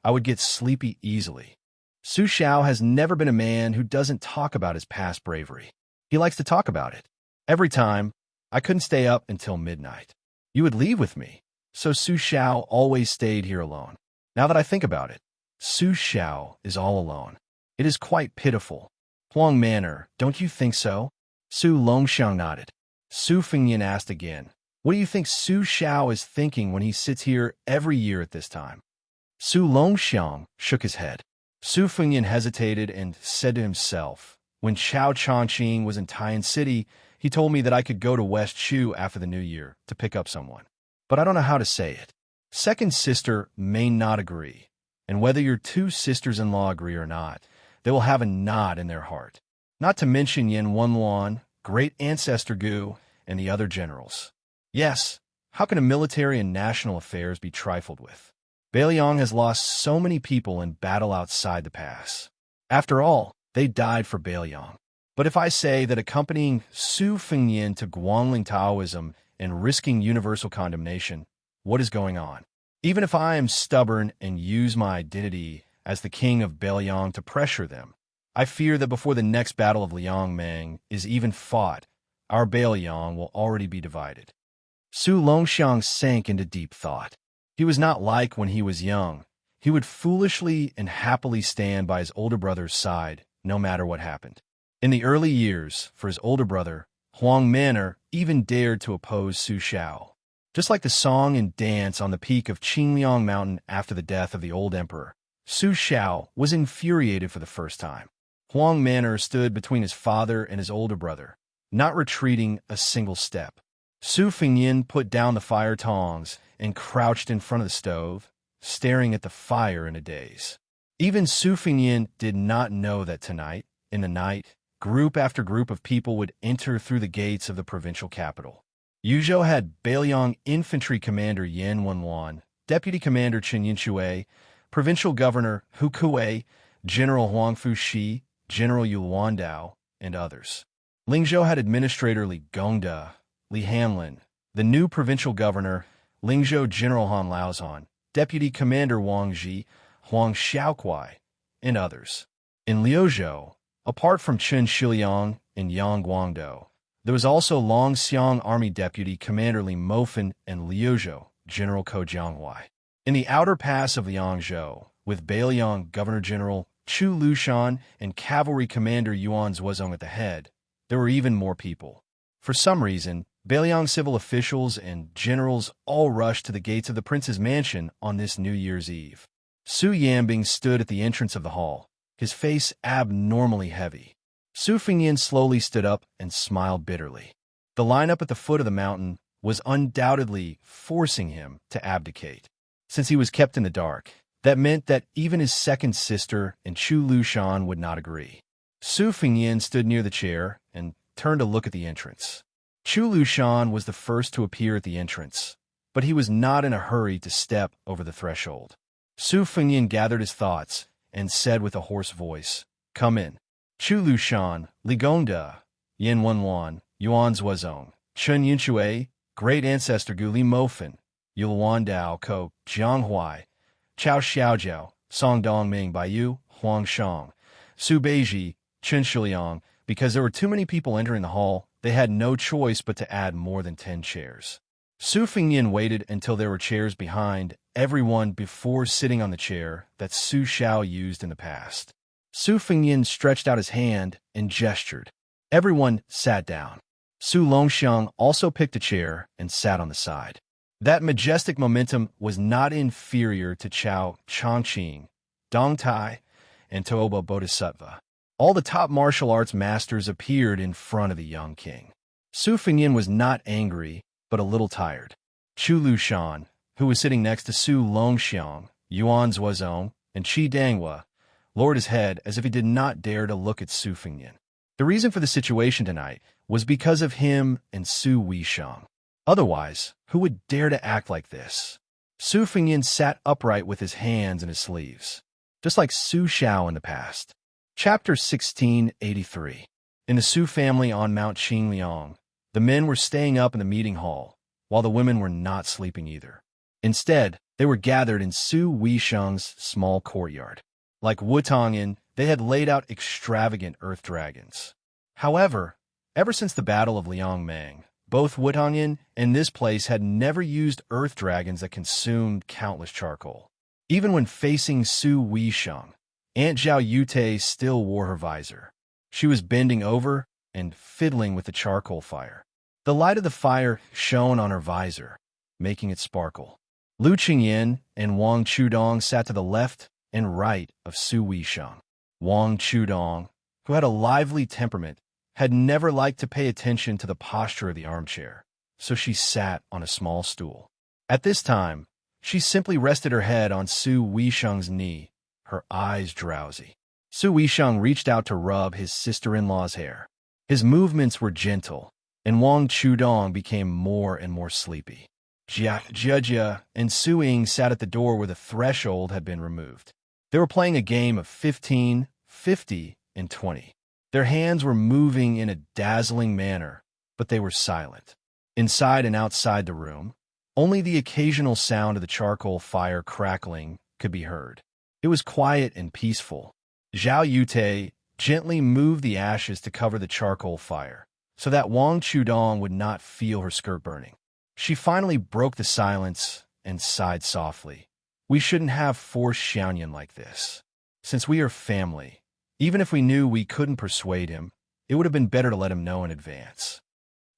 I would get sleepy easily. Su Xiao has never been a man who doesn't talk about his past bravery. He likes to talk about it. Every time, I couldn't stay up until midnight. You would leave with me, so Su Xiao always stayed here alone. Now that I think about it, Su Xiao is all alone. It is quite pitiful. Huang Manor, don't you think so?" Su Longxiang nodded. Su Fengnian asked again, "What do you think Su Xiao is thinking when he sits here every year at this time?" Su Longxiang shook his head. Su Fengnian hesitated and said to himself, "When Chao Changqing was in Taiyan City, he told me that I could go to West Chu after the New Year to pick up someone. But I don't know how to say it. Second sister may not agree, and whether your 2 sisters-in-law agree or not, they will have a knot in their heart. Not to mention Yen Wenluan, great ancestor Gu, and the other generals. Yes, how can a military and national affairs be trifled with? Beiliang has lost so many people in battle outside the pass. After all, they died for Beiliang. But if I say that accompanying Su Fengnian to Guangling Taoism and risking universal condemnation, what is going on? Even if I am stubborn and use my identity as the king of Beiliang to pressure them, I fear that before the next battle of Liangmeng is even fought, our Beiliang will already be divided." Su Longxiang sank into deep thought. He was not like when he was young. He would foolishly and happily stand by his older brother's side, no matter what happened. In the early years, for his older brother, Huang Manor even dared to oppose Su Xiao. Just like the song and dance on the peak of Qingliang Mountain after the death of the old emperor, Su Xiao was infuriated for the first time. Huang Manor stood between his father and his older brother, not retreating a single step. Su Fengnian put down the fire tongs and crouched in front of the stove, staring at the fire in a daze. Even Su Fengnian did not know that tonight, in the night, group after group of people would enter through the gates of the provincial capital. Yuzhou had Beiliang Infantry Commander Yan Wenluan, Deputy Commander Chen Yinshui, Provincial Governor Hu Kuei, General Huang Fuxi, General Yu Luandao, and others. Lingzhou had Administrator Li Gongda, Li Hanlin, the new Provincial Governor, Lingzhou General Han Laozhan, Deputy Commander Wang Ji, Huang Xiaokuai, and others. In Liuzhou, apart from Chen Shiliang and Yang Guangdou, there was also Longxiang Army Deputy Commander Li Mofen and Liuzhou General Ko Jianghuai. In the outer pass of Liangzhou, with Beiliang Governor General Chu Lushan and Cavalry Commander Yuan Zuozong at the head, there were even more people. For some reason, Beiliang civil officials and generals all rushed to the gates of the prince's mansion on this New Year's Eve. Su Yanbing stood at the entrance of the hall, his face abnormally heavy. Su Fengnian slowly stood up and smiled bitterly. The lineup at the foot of the mountain was undoubtedly forcing him to abdicate. Since he was kept in the dark, that meant that even his second sister and Chu Lushan would not agree. Su Fengnian stood near the chair and turned to look at the entrance. Chu Lushan was the first to appear at the entrance, but he was not in a hurry to step over the threshold. Su Fengyan gathered his thoughts and said with a hoarse voice, "Come in. Chu Lushan, Ligonda, Yin Wanwan, Yuan Zuozong, Chen Yinshui, great ancestor Gu Li Mofen, Yulwan Dao Ko, Jiang Huai, Chao Xiaojiao, Song Dongming Baiyu, Huang Shang, Su Beiji, Chen Shuliang." Because there were too many people entering the hall, they had no choice but to add more than 10 chairs. Su Fengyan waited until there were chairs behind everyone before sitting on the chair that Su Xiao used in the past. Su Fengyan stretched out his hand and gestured. Everyone sat down. Su Longxiang also picked a chair and sat on the side. That majestic momentum was not inferior to Chao Chongqing, Dong Tai, and Toba Bodhisattva. All the top martial arts masters appeared in front of the young king. Su Fengyan was not angry, but a little tired. Chu Lushan, who was sitting next to Su Longxiang, Yuan Zuozong, and Qi Danghua, lowered his head as if he did not dare to look at Su Fengyan. The reason for the situation tonight was because of him and Su Weishang. Otherwise, who would dare to act like this? Su Fengyan sat upright with his hands in his sleeves, just like Su Xiao in the past. Chapter 1683. In the Su family on Mount Qingliang, the men were staying up in the meeting hall, while the women were not sleeping either. Instead, they were gathered in Su Weishang's small courtyard. Like Wutongyan, they had laid out extravagant earth dragons. However, ever since the Battle of Liangmeng, both Wutongyan and this place had never used earth dragons that consumed countless charcoal. Even when facing Su Weishang, Aunt Zhao Yute still wore her visor. She was bending over and fiddling with the charcoal fire. The light of the fire shone on her visor, making it sparkle. Lu Qingyin and Wang Chudong sat to the left and right of Su Weishang. Wang Chudong, who had a lively temperament, had never liked to pay attention to the posture of the armchair, so she sat on a small stool. At this time, she simply rested her head on Su Weishang's knee, her eyes drowsy. Su Weishang reached out to rub his sister-in-law's hair. His movements were gentle, and Wang Chudong became more and more sleepy. Jia and Su Ying sat at the door where the threshold had been removed. They were playing a game of 15, 50, and 20. Their hands were moving in a dazzling manner, but they were silent. Inside and outside the room, only the occasional sound of the charcoal fire crackling could be heard. It was quiet and peaceful. Zhao Yute gently moved the ashes to cover the charcoal fire, so that Wang Chudong would not feel her skirt burning. She finally broke the silence and sighed softly. "We shouldn't have forced Xianyan like this. Since we are family, even if we knew we couldn't persuade him, it would have been better to let him know in advance."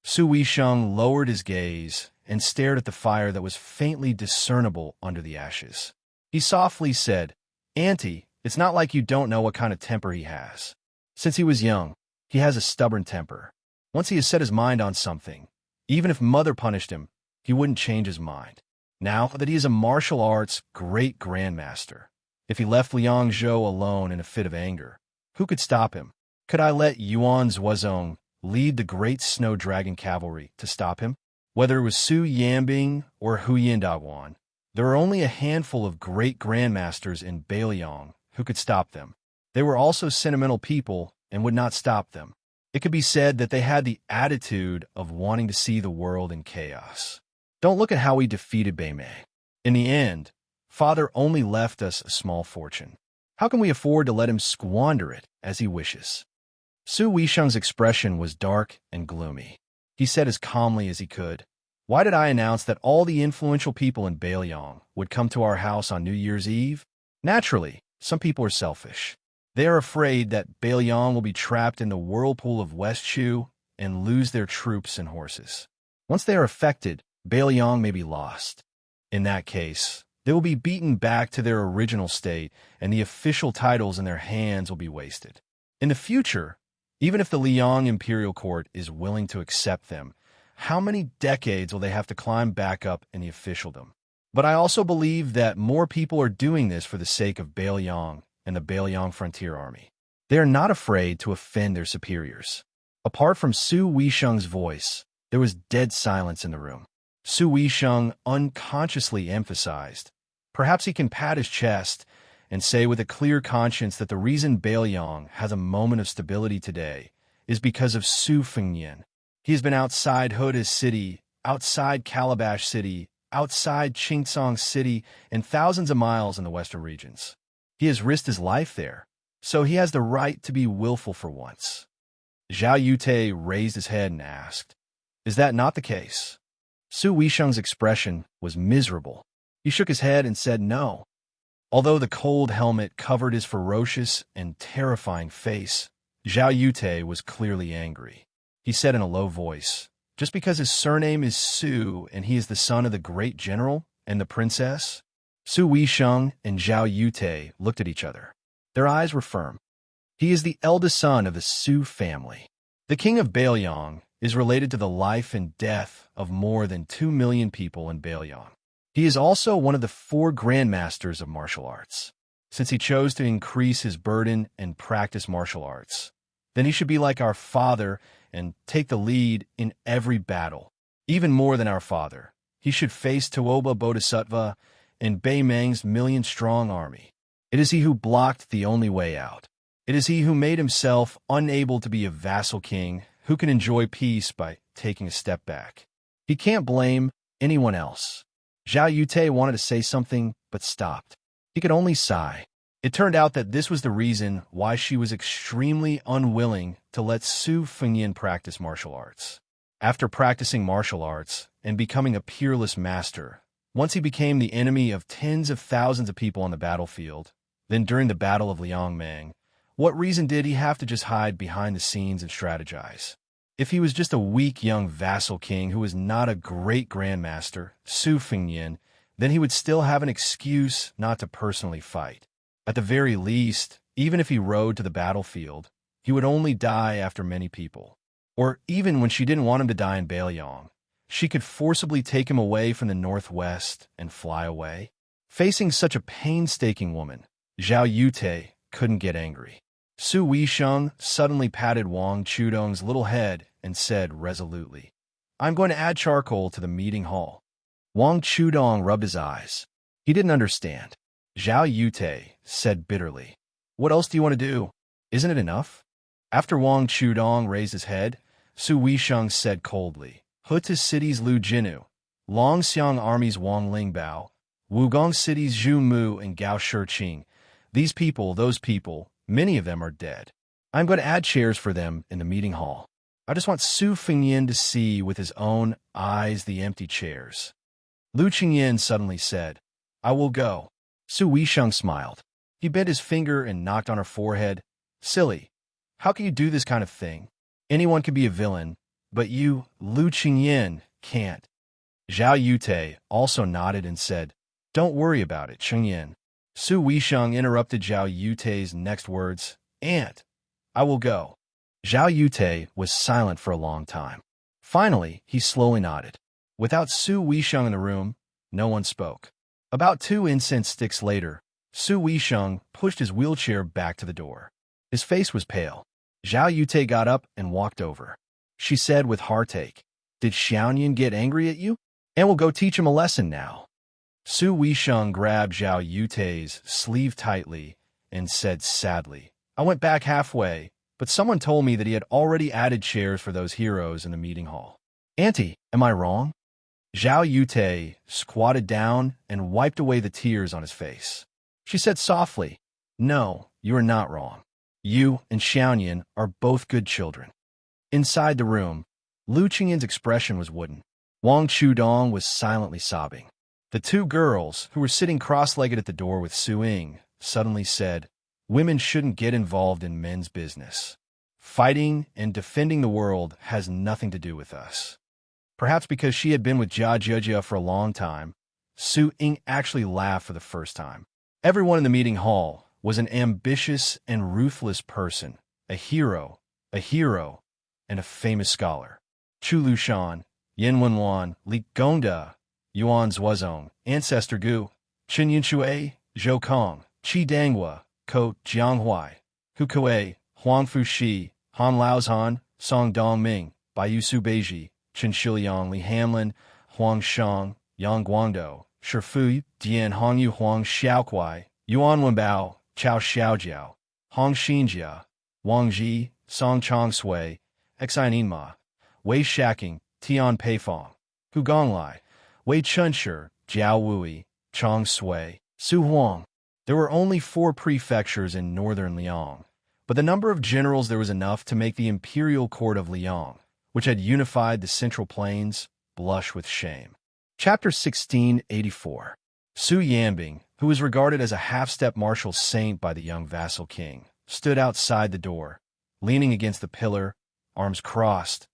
Su Weishang lowered his gaze and stared at the fire that was faintly discernible under the ashes. He softly said, "Auntie, it's not like you don't know what kind of temper he has. Since he was young, he has a stubborn temper. Once he has set his mind on something, even if Mother punished him, he wouldn't change his mind. Now that he is a martial arts great grandmaster, if he left Liang Zhou alone in a fit of anger, who could stop him? Could I let Yuan Zuozong lead the great snow dragon cavalry to stop him? Whether it was Su Yambing or Hu Yindagwan, there were only a handful of great grandmasters in Beiliang who could stop them. They were also sentimental people and would not stop them. It could be said that they had the attitude of wanting to see the world in chaos. Don't look at how we defeated Beimei. In the end, Father only left us a small fortune. How can we afford to let him squander it as he wishes?" Su Weishang's expression was dark and gloomy. He said as calmly as he could, "Why did I announce that all the influential people in Beiliang would come to our house on New Year's Eve? Naturally, some people are selfish. They are afraid that Beiliang will be trapped in the whirlpool of West Chu and lose their troops and horses. Once they are affected, Beiliang may be lost. In that case, they will be beaten back to their original state, and the official titles in their hands will be wasted. In the future, even if the Liang Imperial Court is willing to accept them, how many decades will they have to climb back up in the officialdom? But I also believe that more people are doing this for the sake of Beiliang and the Beiliang Frontier Army. They are not afraid to offend their superiors." Apart from Su Weishang's voice, there was dead silence in the room. Su Weishang unconsciously emphasized, Perhaps he can pat his chest and say with a clear conscience that the reason Bailiang has a moment of stability today is because of Su Fengnian. He has been outside Huda's city, outside Calabash City, outside Qingsong City, and thousands of miles in the western regions. He has risked his life there, so he has the right to be willful for once. Zhao Yute raised his head and asked, "Is that not the case?" Su Weisheng's expression was miserable. He shook his head and said no. Although the cold helmet covered his ferocious and terrifying face, Zhao Yute was clearly angry. He said in a low voice, "Just because his surname is Su and he is the son of the great general and the princess?" Su Weisheng and Zhao Yute looked at each other. Their eyes were firm. He is the eldest son of the Su family. The king of Bailiang is related to the life and death of more than 2 million people in Bailiang. He is also one of the 4 grandmasters of martial arts. Since he chose to increase his burden and practice martial arts, then he should be like our father and take the lead in every battle. Even more than our father, he should face Tuoba Bodhisattva and Bei Meng's million-strong army. It is he who blocked the only way out. It is he who made himself unable to be a vassal king who can enjoy peace by taking a step back. He can't blame anyone else. Zhao Yute wanted to say something, but stopped. He could only sigh. It turned out that this was the reason why she was extremely unwilling to let Su Fengnian practice martial arts. After practicing martial arts and becoming a peerless master, once he became the enemy of tens of thousands of people on the battlefield, then during the Battle of Liangmeng, what reason did he have to just hide behind the scenes and strategize? If he was just a weak young vassal king who was not a great grandmaster, Su Fengnian, then he would still have an excuse not to personally fight. At the very least, even if he rode to the battlefield, he would only die after many people. Or even when she didn't want him to die in Bailiang, she could forcibly take him away from the northwest and fly away. Facing such a painstaking woman, Zhao Yute couldn't get angry. Su Weisheng suddenly patted Wang Chudong's little head and said resolutely, "I'm going to add charcoal to the meeting hall." Wang Chudong rubbed his eyes. He didn't understand. Zhao Yute said bitterly, "What else do you want to do? Isn't it enough?" After Wang Chudong raised his head, Su Weisheng said coldly, "Huta City's Lu Jinu, Longxiang Army's Wang Lingbao, Wugong City's Zhu Mu and Gao Shiqing. These people, those people, many of them are dead. I'm going to add chairs for them in the meeting hall. I just want Su Fengnian to see with his own eyes the empty chairs." Lu Qingyan suddenly said, "I will go." Su Weisheng smiled. He bent his finger and knocked on her forehead. "Silly. How can you do this kind of thing? Anyone can be a villain, but you, Lu Qingyan, can't." Zhao Yute also nodded and said, "Don't worry about it, Qingyan." Su Weisheng interrupted Zhao Yute's next words, "Aunt, I will go." Zhao Yute was silent for a long time. Finally, he slowly nodded. Without Su Weisheng in the room, no one spoke. About 2 incense sticks later, Su Weisheng pushed his wheelchair back to the door. His face was pale. Zhao Yute got up and walked over. She said with heartache, "Did Xianyan get angry at you? And we'll go teach him a lesson now." Su Weisheng grabbed Zhao Yute's sleeve tightly and said sadly, "I went back halfway, but someone told me that he had already added chairs for those heroes in the meeting hall. Auntie, am I wrong?" Zhao Yute squatted down and wiped away the tears on his face. She said softly, "No, you are not wrong. You and Xianyan are both good children." Inside the room, Lu Qingyan's expression was wooden. Wang Chudong was silently sobbing. The 2 girls, who were sitting cross-legged at the door with Su Ying, suddenly said, "Women shouldn't get involved in men's business. Fighting and defending the world has nothing to do with us." Perhaps because she had been with Jia Jiejia for a long time, Su Ying actually laughed for the first time. Everyone in the meeting hall was an ambitious and ruthless person, a hero, and a famous scholar. Chu Lushan, Yin Wenwan, Li Gongda, Yuan Zuozong, Ancestor Gu, Qin Yunshui, Zhou Kong, Qi Danghua, Ko Jianghuai, Hu Kuei, Huang Fushi, Han Laozhan, Song Dongming, Baiyu Su Beiji, Chen Shiliang, Li Hamlin, Huang Shang, Yang Guangdou, Shifu, Dian Hongyu Huang Xiaokuai, Yuan Wenbao, Chao Xiaojiao, Hong Xianxia, Wang Ji, Song Chong Sui, Xianma, Wei Shaking, Tian Peifong, Hu Gonglai, Wei Chunshi, Jiao Wui, Chong Sui, Su Huang. There were only 4 prefectures in northern Liang, but the number of generals there was enough to make the imperial court of Liang, which had unified the Central Plains, blush with shame. Chapter 1684. Su Yanbing, who was regarded as a half-step martial saint by the young vassal king, stood outside the door, leaning against the pillar, arms crossed,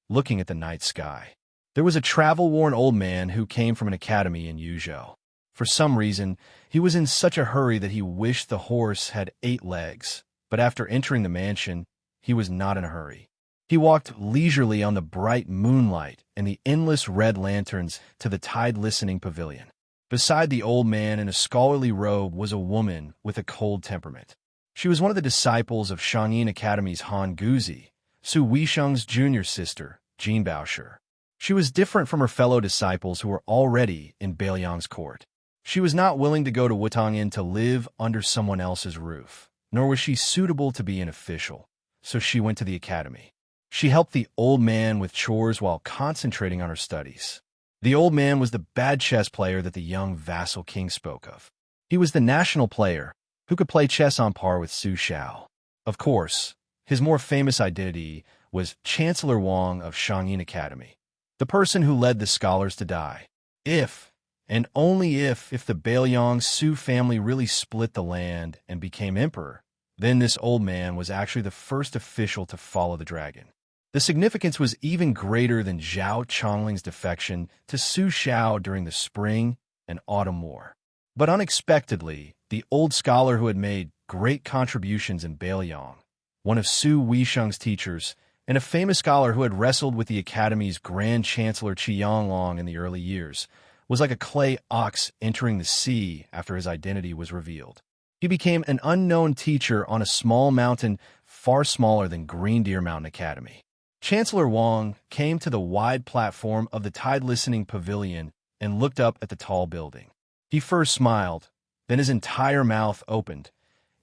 looking at the night sky. There was a travel-worn old man who came from an academy in Yuzhou. For some reason, he was in such a hurry that he wished the horse had 8 legs, but after entering the mansion, he was not in a hurry. He walked leisurely on the bright moonlight and the endless red lanterns to the tide-listening pavilion. Beside the old man in a scholarly robe was a woman with a cold temperament. She was one of the disciples of Shangyin Academy's Han Guzi, Su Weisheng's junior sister, Jean Baosher. She was different from her fellow disciples who were already in Beiliang's court. She was not willing to go to Wutongyan to live under someone else's roof, nor was she suitable to be an official, so she went to the academy. She helped the old man with chores while concentrating on her studies. The old man was the bad chess player that the young vassal king spoke of. He was the national player who could play chess on par with Su Xiao. Of course, his more famous identity was Chancellor Wang of Shangyin Academy, the person who led the scholars to die. If, and only if the Beiliang Su family really split the land and became emperor, then this old man was actually the first official to follow the dragon. The significance was even greater than Zhao Chongling's defection to Su Xiao during the Spring and Autumn War. But unexpectedly, the old scholar who had made great contributions in Beiliang, one of Su Weisheng's teachers, and a famous scholar who had wrestled with the Academy's Grand Chancellor Qianglong in the early years, was like a clay ox entering the sea after his identity was revealed. He became an unknown teacher on a small mountain far smaller than Green Deer Mountain Academy. Chancellor Wang came to the wide platform of the tide-listening pavilion and looked up at the tall building. He first smiled, then his entire mouth opened,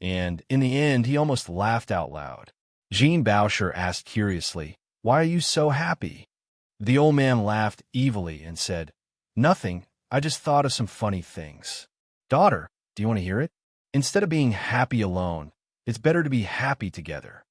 and in the end he almost laughed out loud. Jean Baosher asked curiously, "Why are you so happy?" The old man laughed evilly and said, "Nothing, I just thought of some funny things." "Daughter, do you want to hear it? Instead of being happy alone, it's better to be happy together."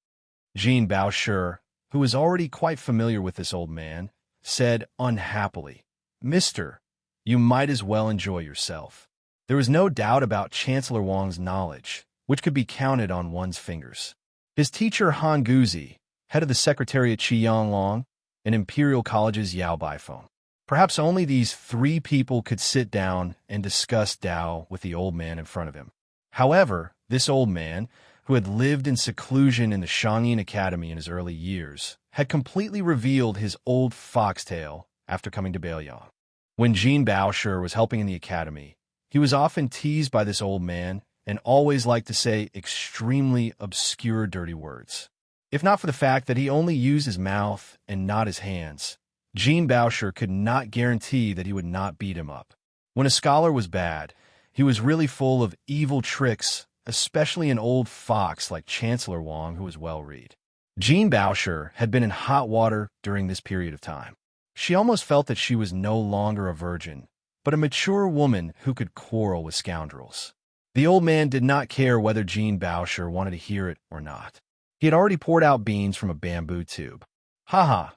Jean Baosher, who was already quite familiar with this old man, said unhappily, "Mister, you might as well enjoy yourself." There was no doubt about Chancellor Wang's knowledge, which could be counted on one's fingers. His teacher Han Guzi, head of the Secretariat Qianglong, and Imperial College's Yao Baifeng. Perhaps only these 3 people could sit down and discuss Tao with the old man in front of him. However, this old man, who had lived in seclusion in the Shangyin Academy in his early years, had completely revealed his old foxtail after coming to Beiliang. When Jean Baosher was helping in the academy, he was often teased by this old man and always liked to say extremely obscure dirty words. If not for the fact that he only used his mouth and not his hands, Jean Baosher could not guarantee that he would not beat him up. When a scholar was bad, he was really full of evil tricks, especially an old fox like Chancellor Wang, who was well-read. Jean Baosher had been in hot water during this period of time. She almost felt that she was no longer a virgin, but a mature woman who could quarrel with scoundrels. The old man did not care whether Jean Baosher wanted to hear it or not. He had already poured out beans from a bamboo tube. Haha!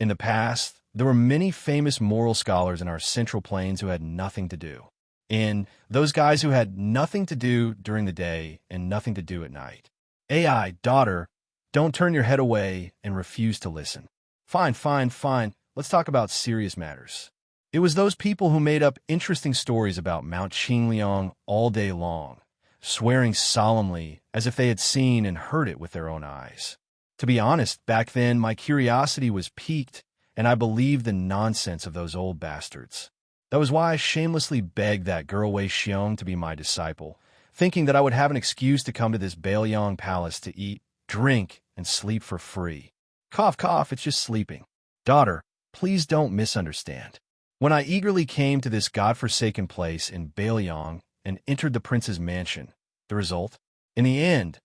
In the past, there were many famous moral scholars in our Central Plains who had nothing to do. And those guys who had nothing to do during the day and nothing to do at night. "Ai, daughter, don't turn your head away and refuse to listen." Fine, fine, fine. Let's talk about serious matters. It was those people who made up interesting stories about Mount Qingliang all day long, swearing solemnly as if they had seen and heard it with their own eyes. To be honest, back then my curiosity was piqued, and I believed the nonsense of those old bastards. That was why I shamelessly begged that girl Wei Xiong to be my disciple, thinking that I would have an excuse to come to this Beiliang palace to eat, drink, and sleep for free. Cough, cough, it's just sleeping. Daughter, please don't misunderstand. When I eagerly came to this godforsaken place in Bailiang and entered the prince's mansion, the result? In the end,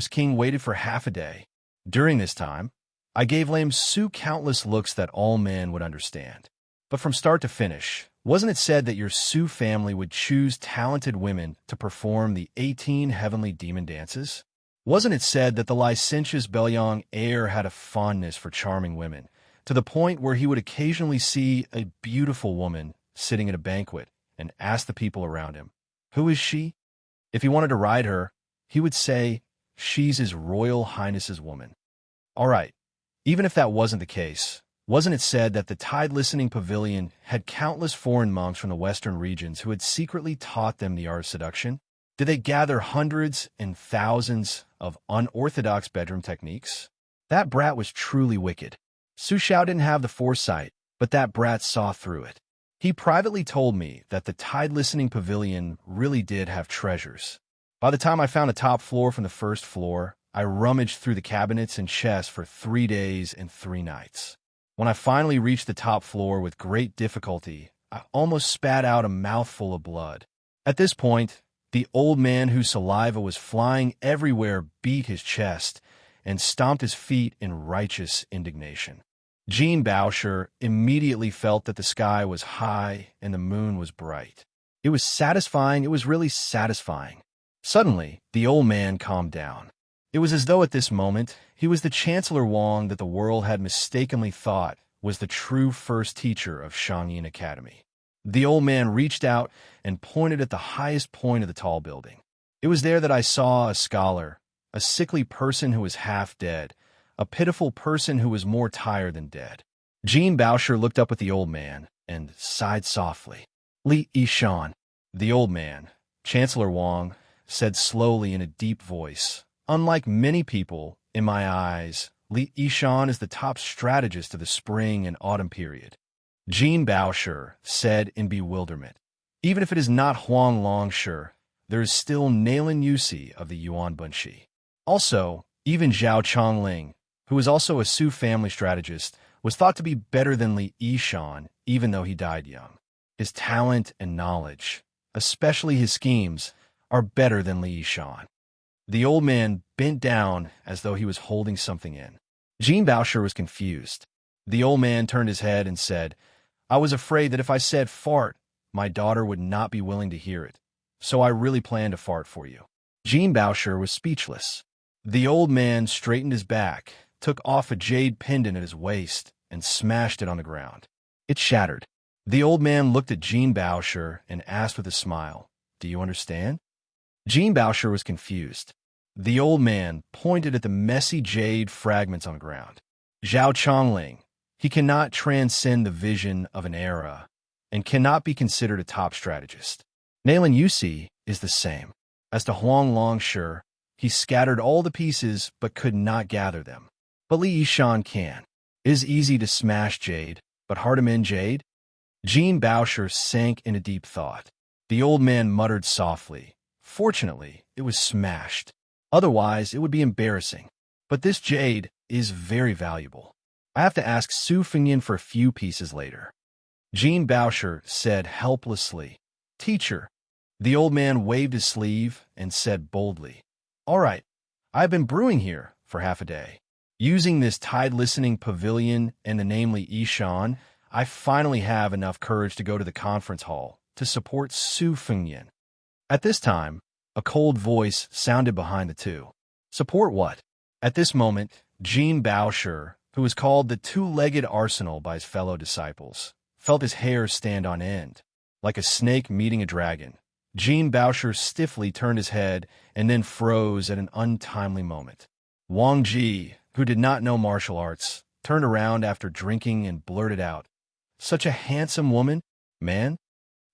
King waited for half a day. During this time, I gave Lam Su countless looks that all men would understand. But from start to finish, wasn't it said that your Su family would choose talented women to perform the 18 heavenly demon dances? Wasn't it said that the licentious Bailiang heir had a fondness for charming women, to the point where he would occasionally see a beautiful woman sitting at a banquet and ask the people around him, "Who is she?" If he wanted to ride her, he would say, "She's His Royal Highness's woman." All right, even if that wasn't the case, wasn't it said that the tide-listening pavilion had countless foreign monks from the western regions who had secretly taught them the art of seduction? Did they gather hundreds and thousands of unorthodox bedroom techniques? That brat was truly wicked. Su Xiao didn't have the foresight, but that brat saw through it. He privately told me that the tide-listening pavilion really did have treasures. By the time I found the top floor from the first floor, I rummaged through the cabinets and chests for 3 days and 3 nights. When I finally reached the top floor with great difficulty, I almost spat out a mouthful of blood. At this point, the old man whose saliva was flying everywhere beat his chest and stomped his feet in righteous indignation. Jean Baosher immediately felt that the sky was high and the moon was bright. It was satisfying. It was really satisfying. Suddenly, the old man calmed down. It was as though at this moment, he was the Chancellor Wang that the world had mistakenly thought was the true first teacher of Xianxia Academy. The old man reached out and pointed at the highest point of the tall building. It was there that I saw a scholar, a sickly person who was half dead, a pitiful person who was more tired than dead. Jean Baosher looked up at the old man and sighed softly. "Li Yishan." The old man, Chancellor Wang, said slowly in a deep voice, "Unlike many people, in my eyes, Li Yishan is the top strategist of the spring and autumn period." Jean Baosher said in bewilderment, "Even if it is not Huang Longsher, there is still Nailan Yusi of the Yuan Bunshi. Also, even Zhao Chongling, who was also a Su family strategist, was thought to be better than Li Yishan, even though he died young. His talent and knowledge, especially his schemes, are better than Li Yishan." The old man bent down as though he was holding something in. Jean Baosher was confused. The old man turned his head and said, "I was afraid that if I said fart, my daughter would not be willing to hear it, so I really planned to fart for you." Jean Baosher was speechless. The old man straightened his back, took off a jade pendant at his waist, and smashed it on the ground. It shattered. The old man looked at Jean Baosher and asked with a smile, "Do you understand?" Jean Baosher was confused. The old man pointed at the messy jade fragments on the ground. "Zhao Chongling, he cannot transcend the vision of an era and cannot be considered a top strategist. Nailan Yusi is the same. As to Huang Longsher, he scattered all the pieces but could not gather them. But Li Yishan can. It is easy to smash jade, but hard to mend jade?" Jean Baosher sank into deep thought. The old man muttered softly, "Fortunately, it was smashed. Otherwise, it would be embarrassing. But this jade is very valuable. I have to ask Su Fengyan for a few pieces later." Jean Baosher said helplessly, "Teacher." The old man waved his sleeve and said boldly, "All right, I have been brewing here for half a day. Using this tide-listening pavilion and the name Li Yishan, I finally have enough courage to go to the conference hall to support Su Fengyan." At this time, a cold voice sounded behind the two. "Support what?" At this moment, Jean Baosher, who was called the two-legged arsenal by his fellow disciples, felt his hair stand on end. Like a snake meeting a dragon, Jean Baosher stiffly turned his head and then froze at an untimely moment. Wang Ji, who did not know martial arts, turned around after drinking and blurted out, "Such a handsome woman, man,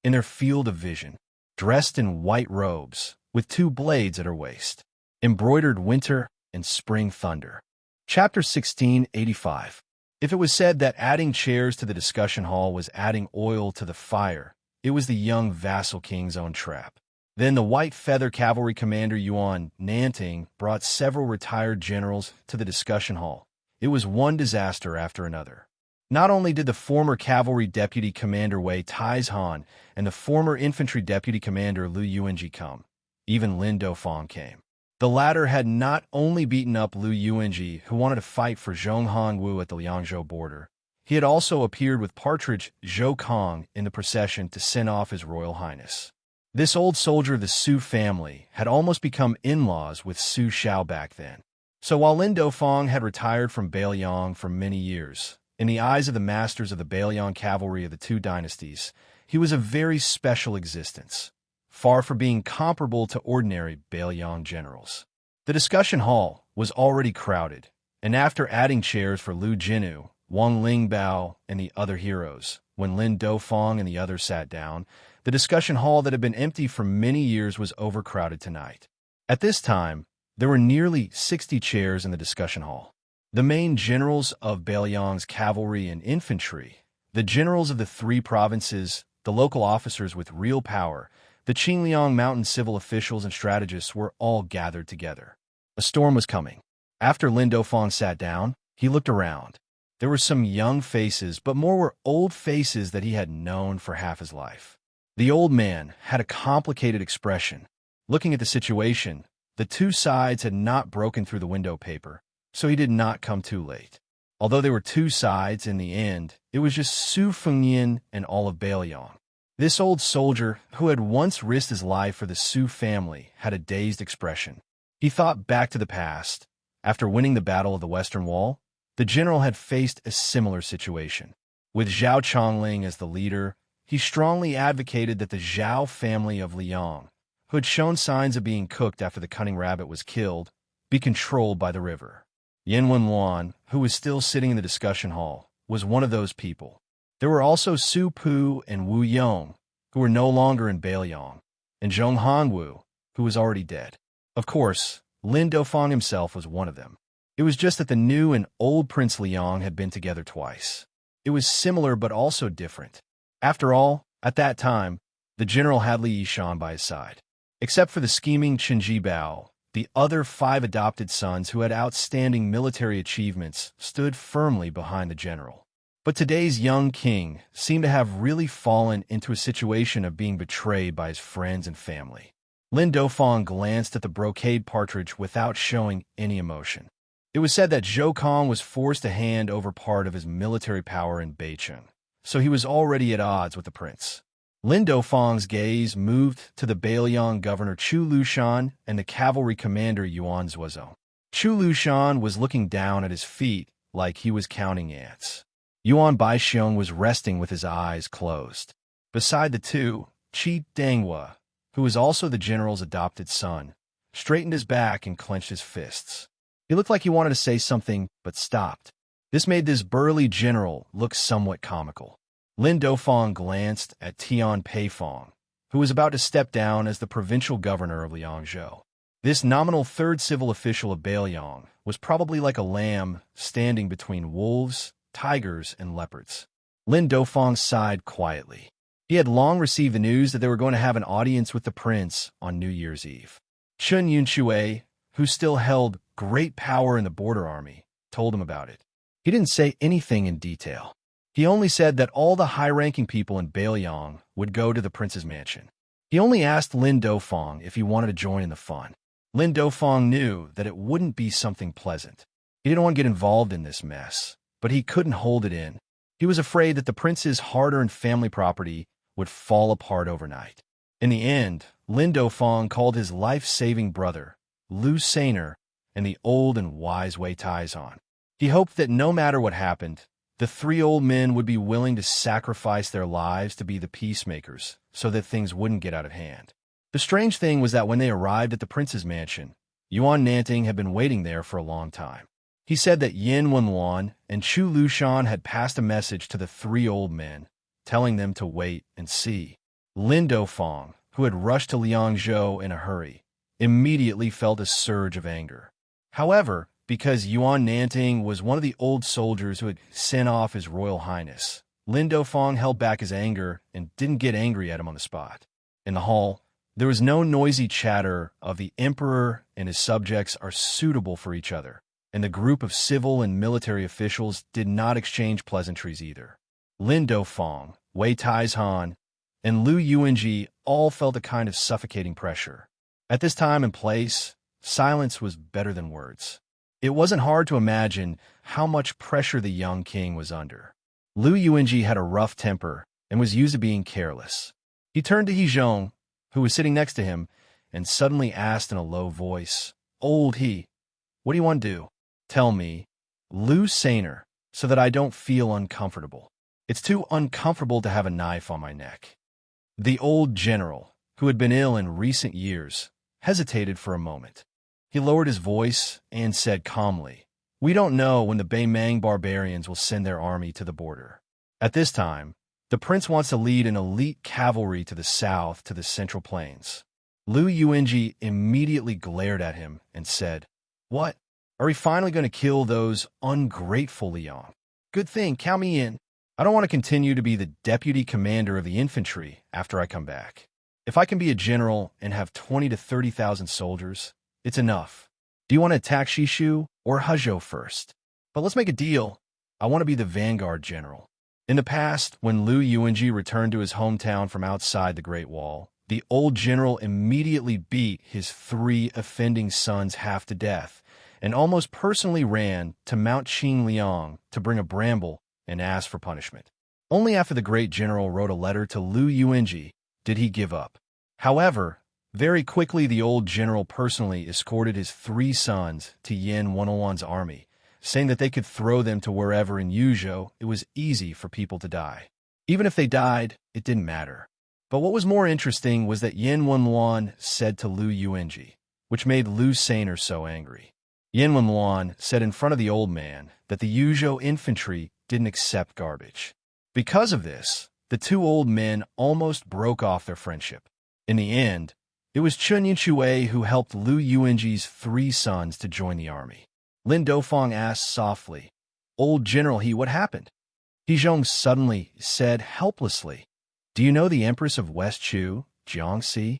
in their field of vision, dressed in white robes, with 2 blades at her waist, embroidered winter and spring thunder." Chapter 1685. If it was said that adding chairs to the discussion hall was adding oil to the fire, it was the young vassal king's own trap. Then the white feather cavalry commander Yuan Nanting brought several retired generals to the discussion hall. It was one disaster after another. Not only did the former cavalry deputy commander Wei Taizhan and the former infantry deputy commander Lu Yuanji come, even Lin Dofang came. The latter had not only beaten up Lu Yuanji, who wanted to fight for Zhonghongwu at the Liangzhou border, he had also appeared with Partridge Zhou Kong in the procession to send off His Royal Highness. This old soldier of the Su family had almost become in-laws with Su Xiao back then. So while Lin Dofang had retired from Beiliang for many years, in the eyes of the masters of the Beiliang cavalry of the two dynasties, he was a very special existence, far from being comparable to ordinary Beiliang generals. The discussion hall was already crowded, and after adding chairs for Lu Jinu, Wang Lingbao, and the other heroes, when Lin Dofang and the others sat down, the discussion hall that had been empty for many years was overcrowded tonight. At this time, there were nearly 60 chairs in the discussion hall. The main generals of Beiliang's cavalry and infantry, the generals of the three provinces, the local officers with real power, the Qingliang mountain civil officials and strategists were all gathered together. A storm was coming. After Lin Dofang sat down, he looked around. There were some young faces, but more were old faces that he had known for half his life. The old man had a complicated expression. Looking at the situation, the two sides had not broken through the window paper, so he did not come too late. Although there were two sides, in the end, it was just Su Fengyin and all of Beiliang. This old soldier, who had once risked his life for the Su family, had a dazed expression. He thought back to the past. After winning the Battle of the Western Wall, the general had faced a similar situation. With Zhao Chongling as the leader, he strongly advocated that the Zhao family of Liang, who had shown signs of being cooked after the cunning rabbit was killed, be controlled by the river. Yin Wenluan, who was still sitting in the discussion hall, was one of those people. There were also Su Pu and Wu Yong, who were no longer in Beiliang, and Zhong Hanwu, who was already dead. Of course, Lin Dofang himself was one of them. It was just that the new and old Prince Liang had been together twice. It was similar but also different. After all, at that time, the general had Li Yishan by his side. Except for the scheming Qinji Bao, the other 5 adopted sons who had outstanding military achievements stood firmly behind the general. But today's young king seemed to have really fallen into a situation of being betrayed by his friends and family. Lin Dofang glanced at the brocade partridge without showing any emotion. It was said that Zhou Kong was forced to hand over part of his military power in Beicheng, so he was already at odds with the prince. Lin Dofang's gaze moved to the Beiliang governor Chu Lushan and the cavalry commander Yuan Zuozong. Chu Lushan was looking down at his feet like he was counting ants. Yuan Baixiong was resting with his eyes closed. Beside the two, Qi Danghua, who was also the general's adopted son, straightened his back and clenched his fists. He looked like he wanted to say something, but stopped. This made this burly general look somewhat comical. Lin Dofang glanced at Tian Peifong, who was about to step down as the provincial governor of Liangzhou. This nominal third civil official of Beiliang was probably like a lamb standing between wolves, tigers, and leopards. Lin Dofang sighed quietly. He had long received the news that they were going to have an audience with the prince on New Year's Eve. Chun Yunshui, who still held great power in the border army, told him about it. He didn't say anything in detail. He only said that all the high-ranking people in Beiliang would go to the prince's mansion. He only asked Lin Dofang if he wanted to join in the fun. Lin Dofang knew that it wouldn't be something pleasant. He didn't want to get involved in this mess, but he couldn't hold it in. He was afraid that the prince's hard-earned family property would fall apart overnight. In the end, Lin Dofang called his life-saving brother, Lu Sainer, and the old and wise Wei Taizhan. He hoped that no matter what happened, the 3 old men would be willing to sacrifice their lives to be the peacemakers so that things wouldn't get out of hand. The strange thing was that when they arrived at the prince's mansion, Yuan Nanting had been waiting there for a long time. He said that Yin Wenluan and Chu Lushan had passed a message to the 3 old men, telling them to wait and see. Lin Dofang, who had rushed to Liangzhou in a hurry, immediately felt a surge of anger. However, because Yuan Nanting was one of the old soldiers who had sent off His Royal Highness, Lin Dofang held back his anger and didn't get angry at him on the spot. In the hall, there was no noisy chatter of the emperor and his subjects are suitable for each other, and the group of civil and military officials did not exchange pleasantries either. Lin Dofeng, Wei Taizhan, and Lu Yuanji all felt a kind of suffocating pressure. At this time and place, silence was better than words. It wasn't hard to imagine how much pressure the young king was under. Lu Yuanji had a rough temper and was used to being careless. He turned to Hezhong, who was sitting next to him, and suddenly asked in a low voice, "Old he, what do you want to do? Tell me, Lu Saner, so that I don't feel uncomfortable. It's too uncomfortable to have a knife on my neck." The old general, who had been ill in recent years, hesitated for a moment. He lowered his voice and said calmly, "We don't know when the Beimang barbarians will send their army to the border. At this time, the prince wants to lead an elite cavalry to the south to the Central Plains." Lu Yuanji immediately glared at him and said, "What? Are we finally going to kill those ungrateful Liang? Good thing, count me in. I don't want to continue to be the deputy commander of the infantry after I come back. If I can be a general and have 20 to 30,000 soldiers, it's enough. Do you want to attack Shishu or Hezhou first? But let's make a deal. I want to be the vanguard general." In the past, when Lu Yuanji returned to his hometown from outside the Great Wall, the old general immediately beat his 3 offending sons half to death and almost personally ran to Mount Qingliang to bring a bramble and ask for punishment. Only after the great general wrote a letter to Lu Yuanji did he give up. However, very quickly the old general personally escorted his 3 sons to Yin 101's army, saying that they could throw them to wherever in Yuzhou it was easy for people to die. Even if they died, it didn't matter. But what was more interesting was that Yin 101 said to Lu Yuanji, which made Lu Saner so angry. Yin 101 said in front of the old man that the Yuzhou infantry didn't accept garbage. Because of this, the 2 old men almost broke off their friendship. In the end, it was Chun Yinshui who helped Lu Yuanji's 3 sons to join the army. Lin Dofeng asked softly, "Old General He, what happened?" Hezhong suddenly said helplessly, "Do you know the Empress of West Chu, Xianxia?"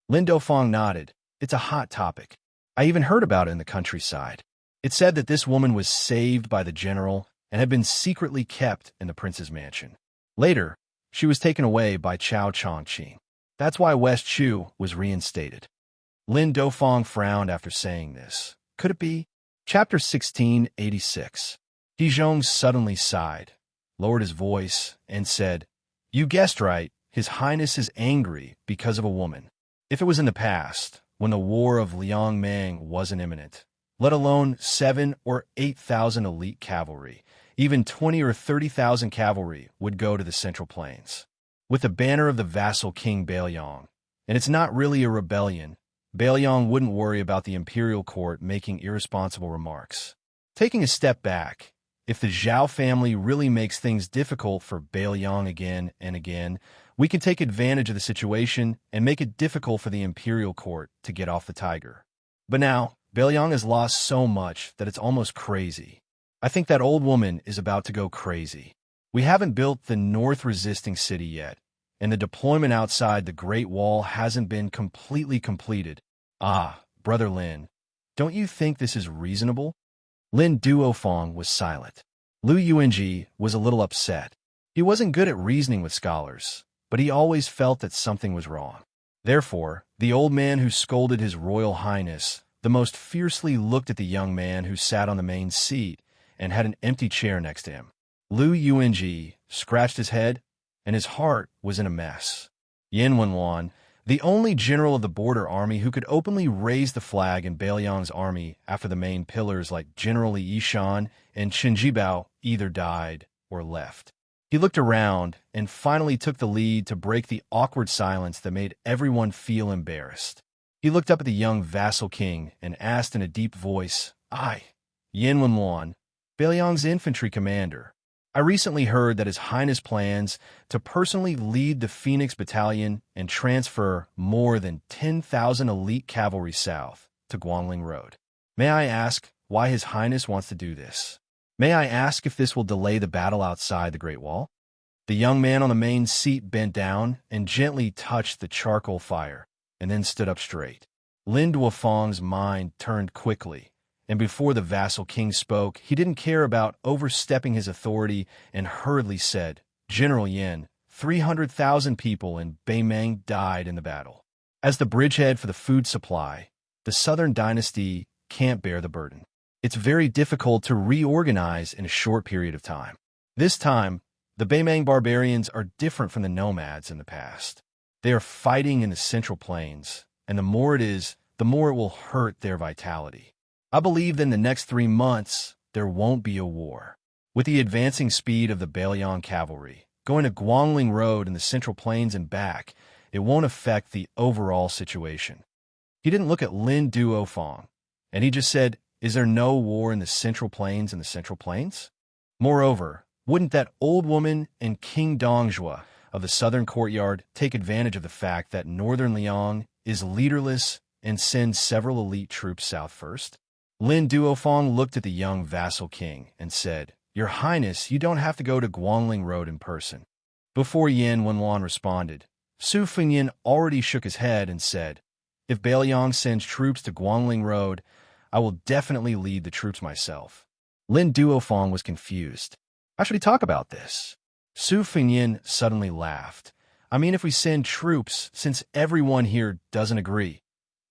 Lin Dofeng nodded. "It's a hot topic. I even heard about it in the countryside. It said that this woman was saved by the general and had been secretly kept in the prince's mansion. Later, she was taken away by Chao Chongqing. That's why West Chu was reinstated." Lin Dofeng frowned after saying this. Could it be? Chapter 1686. Hezhong suddenly sighed, lowered his voice, and said, "You guessed right. His Highness is angry because of a woman. If it was in the past, when the war of Liangmang wasn't imminent, let alone 7 or 8,000 elite cavalry, even 20 or 30,000 cavalry would go to the Central Plains with the banner of the vassal King Bailiang. And it's not really a rebellion. Bailiang wouldn't worry about the imperial court making irresponsible remarks. Taking a step back, if the Zhao family really makes things difficult for Bailiang again and again, we can take advantage of the situation and make it difficult for the imperial court to get off the tiger. But now, Bailiang has lost so much that it's almost crazy. I think that old woman is about to go crazy. We haven't built the north-resisting city yet, and the deployment outside the Great Wall hasn't been completely completed. Ah, Brother Lin, don't you think this is reasonable?" Lin Duofeng was silent. Lu Yuanji was a little upset. He wasn't good at reasoning with scholars, but he always felt that something was wrong. Therefore, the old man who scolded his royal highness the most fiercely looked at the young man who sat on the main seat and had an empty chair next to him. Lu Yuanji scratched his head, and his heart was in a mess. Yin Wenwan, the only general of the border army who could openly raise the flag in Bailiang's army after the main pillars like General Li Yishan and Chen Jibao either died or left. He looked around and finally took the lead to break the awkward silence that made everyone feel embarrassed. He looked up at the young vassal king and asked in a deep voice, "I, Yin Wenwan, Bailiang's infantry commander. I recently heard that His Highness plans to personally lead the Phoenix Battalion and transfer more than 10,000 elite cavalry south to Guangling Road. May I ask why His Highness wants to do this? May I ask if this will delay the battle outside the Great Wall?" The young man on the main seat bent down and gently touched the charcoal fire, and then stood up straight. Lin Duofeng's mind turned quickly, And before the vassal king spoke, he didn't care about overstepping his authority and hurriedly said, "General Yin, 300,000 people in Beimang died in the battle. As the bridgehead for the food supply, the Southern dynasty can't bear the burden. It's very difficult to reorganize in a short period of time. This time, the Beimang barbarians are different from the nomads in the past. They are fighting in the Central Plains, and the more it is, the more it will hurt their vitality. I believe that in the next 3 months, there won't be a war. With the advancing speed of the Bailiang cavalry, going to Guangling Road in the Central Plains and back, it won't affect the overall situation." He didn't look at Lin Duofeng, and he just said, "Is there no war in the Central Plains and the Central Plains? Moreover, wouldn't that old woman and King Dongjua of the Southern Courtyard take advantage of the fact that Northern Liang is leaderless and send several elite troops south first?" Lin Duofeng looked at the young vassal king and said, "Your Highness, you don't have to go to Guangling Road in person." Before Yin Wenluan responded, Su Fengyin already shook his head and said, "If Bailiang sends troops to Guangling Road, I will definitely lead the troops myself." Lin Duofeng was confused. "How should he talk about this?" Su Fengyin suddenly laughed. "I mean, if we send troops, since everyone here doesn't agree."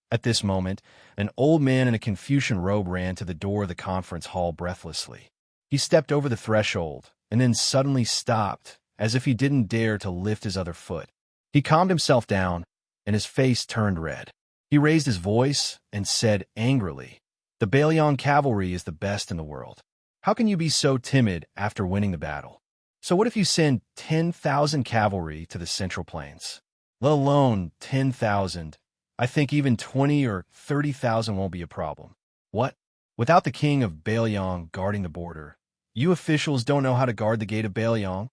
At this moment, an old man in a Confucian robe ran to the door of the conference hall breathlessly. He stepped over the threshold and then suddenly stopped, as if he didn't dare to lift his other foot. He calmed himself down, and his face turned red. He raised his voice and said angrily, "The Bailiang cavalry is the best in the world. How can you be so timid after winning the battle? So what if you send 10,000 cavalry to the Central Plains? Let alone 10,000. I think even 20 or 30,000 won't be a problem. What? Without the king of Bailiang guarding the border, you officials don't know how to guard the gate of Bailiang?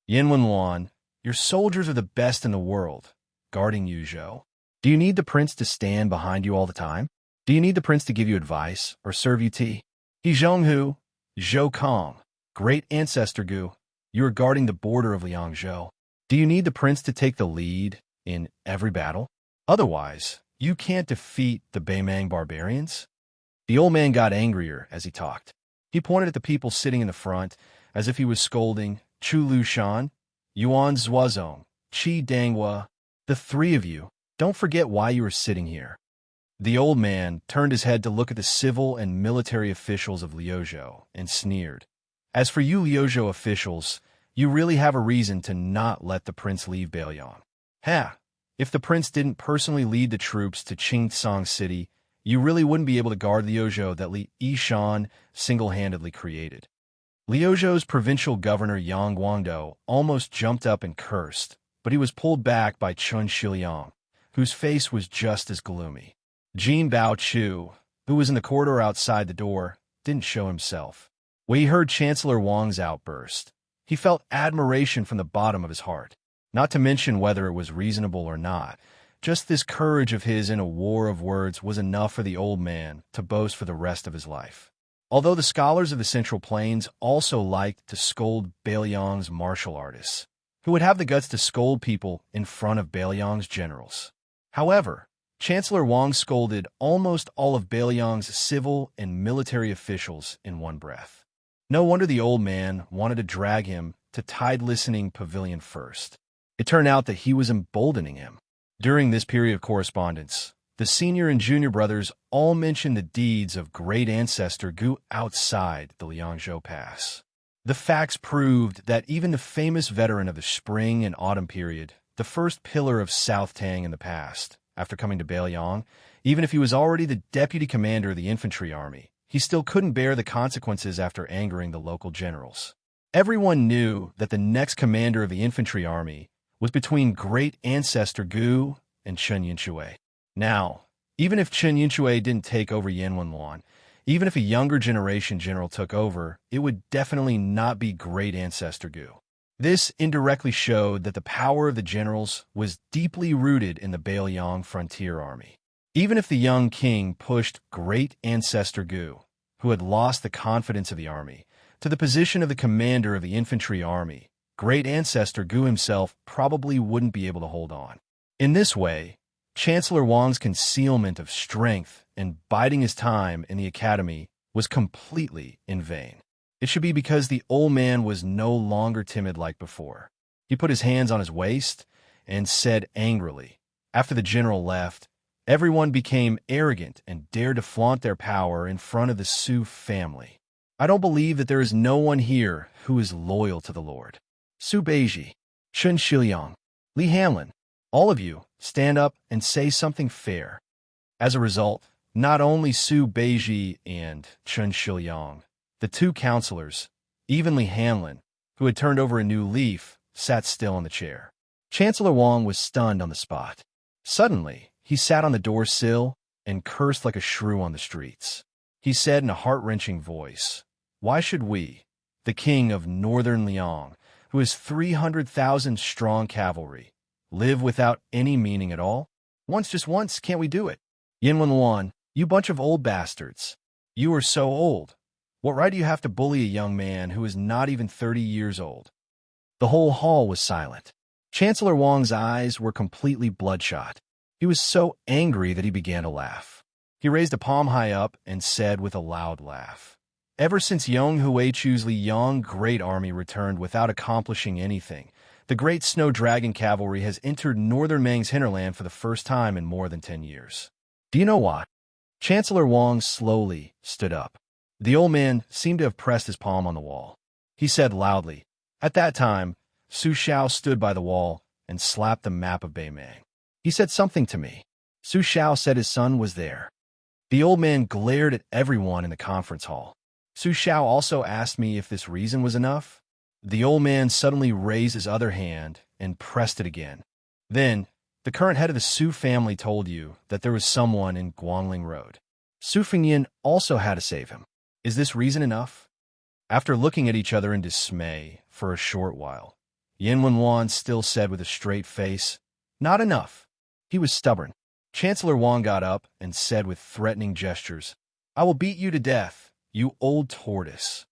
Yin Wenluan, your soldiers are the best in the world, guarding Yuzhou. Do you need the prince to stand behind you all the time? Do you need the prince to give you advice or serve you tea? He Zhonghu, Zhou Kong, great ancestor Gu, you are guarding the border of Liangzhou. Do you need the prince to take the lead in every battle? Otherwise, you can't defeat the Beimang barbarians." The old man got angrier as he talked. He pointed at the people sitting in the front, as if he was scolding, "Chu Lushan, Yuan Zuozong, Qi Danghua, the three of you, don't forget why you are sitting here." The old man turned his head to look at the civil and military officials of Liuzhou and sneered. "As for you Liuzhou officials, you really have a reason to not let the prince leave Bailiang. Ha! If the prince didn't personally lead the troops to Qingtsang City, you really wouldn't be able to guard Liuzhou that Li Yishan single-handedly created." Liuzhou's provincial governor Yang Guangdou almost jumped up and cursed, but he was pulled back by Chun Shiliang, whose face was just as gloomy. Jin Bao Chu, who was in the corridor outside the door, didn't show himself. When he heard Chancellor Wang's outburst, he felt admiration from the bottom of his heart. Not to mention whether it was reasonable or not, just this courage of his in a war of words was enough for the old man to boast for the rest of his life. Although the scholars of the Central Plains also liked to scold Bailiang's martial artists, who would have the guts to scold people in front of Bailiang's generals. However, Chancellor Wang scolded almost all of Bailiang's civil and military officials in one breath. No wonder the old man wanted to drag him to Tide Listening Pavilion first. It turned out that he was emboldening him. During this period of correspondence, the senior and junior brothers all mentioned the deeds of great ancestor Gu outside the Liangzhou Pass. The facts proved that even the famous veteran of the spring and autumn period, the first pillar of South Tang in the past, after coming to Bailiang, even if he was already the deputy commander of the infantry army, he still couldn't bear the consequences after angering the local generals. Everyone knew that the next commander of the infantry army was between great ancestor Gu and Chen Yinshui. Now, even if Chen Yinshui didn't take over Yin Wenluan, even if a younger generation general took over, it would definitely not be great ancestor Gu. This indirectly showed that the power of the generals was deeply rooted in the Bailiang frontier army. Even if the young king pushed great ancestor Gu, who had lost the confidence of the army, to the position of the commander of the infantry army, great ancestor Gu himself probably wouldn't be able to hold on. In this way, Chancellor Wang's concealment of strength and biding his time in the academy was completely in vain. It should be because the old man was no longer timid like before. He put his hands on his waist and said angrily, after the general left, everyone became arrogant and dared to flaunt their power in front of the Su family. I don't believe that there is no one here who is loyal to the Lord. Su Beiji, Chen Shiliang, Li Hanlin, all of you, stand up and say something fair. As a result, not only Su Beiji and Chen Shiliang, the two counselors, even Li Hanlin, who had turned over a new leaf, sat still in the chair. Chancellor Wang was stunned on the spot. Suddenly, he sat on the door sill and cursed like a shrew on the streets. He said in a heart-wrenching voice, "Why should we, the king of northern Liang, who has 300,000 strong cavalry, live without any meaning at all? Just once, can't we do it? Yin you bunch of old bastards. You are so old. What right do you have to bully a young man who is not even 30 years old?" The whole hall was silent. Chancellor Wang's eyes were completely bloodshot. He was so angry that he began to laugh. He raised a palm high up and said with a loud laugh, "Ever since Yong Huichu's Liang great army returned without accomplishing anything, the great snow dragon cavalry has entered northern Mang's hinterland for the first time in more than 10 years. Do you know what?" Chancellor Wang slowly stood up. The old man seemed to have pressed his palm on the wall. He said loudly, "At that time, Su Xiao stood by the wall and slapped the map of Beimang. He said something to me. Su Xiao said his son was there." The old man glared at everyone in the conference hall. Su Xiao also asked me if this reason was enough. The old man suddenly raised his other hand and pressed it again. Then, the current head of the Su family told you that there was someone in Guangling Road. Su Fengyan also had to save him. Is this reason enough? After looking at each other in dismay for a short while, Yin Wenwan still said with a straight face, "Not enough." He was stubborn. Chancellor Wang got up and said with threatening gestures, "I will beat you to death, you old tortoise."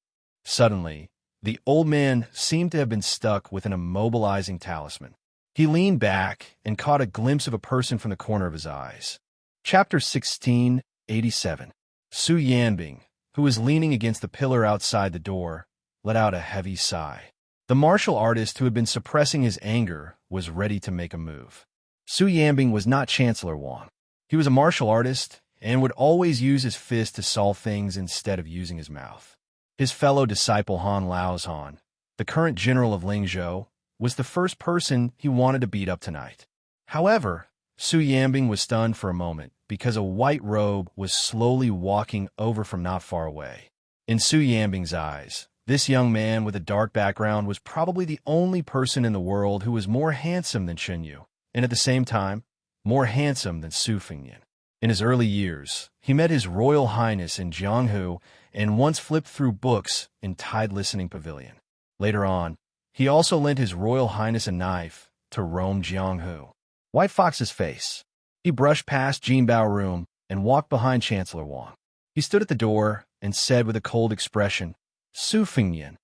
Suddenly, the old man seemed to have been stuck with an immobilizing talisman. He leaned back and caught a glimpse of a person from the corner of his eyes. Chapter 1687. Su Yanbing, who was leaning against the pillar outside the door, let out a heavy sigh. The martial artist who had been suppressing his anger was ready to make a move. Su Yanbing was not Chancellor Wang. He was a martial artist and would always use his fist to solve things instead of using his mouth. His fellow disciple Han Laozhan, the current general of Lingzhou, was the first person he wanted to beat up tonight. However, Su Yanbing was stunned for a moment because a white robe was slowly walking over from not far away. In Su Yanbing's eyes, this young man with a dark background was probably the only person in the world who was more handsome than Chen Yu, and at the same time, more handsome than Su Fengyan. In his early years, he met His Royal Highness in Jianghu and once flipped through books in Tide Listening Pavilion. Later on, he also lent His Royal Highness a knife to roam Jianghu. White Fox's face. He brushed past Jinbao room and walked behind Chancellor Wang. He stood at the door and said with a cold expression, "Su Fengyan,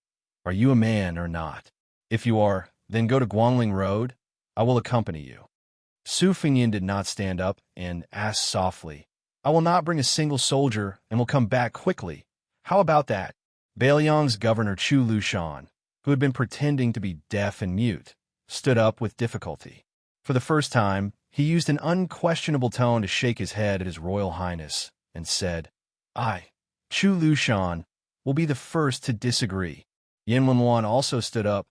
are you a man or not? If you are, then go to Guangling Road. I will accompany you." Su Fengyan did not stand up and asked softly, "I will not bring a single soldier and will come back quickly. How about that?" Beiliang's governor Chu Lushan, who had been pretending to be deaf and mute, stood up with difficulty. For the first time, he used an unquestionable tone to shake his head at His Royal Highness and said, "I, Chu Lushan, will be the first to disagree." Yin Wenwan also stood up.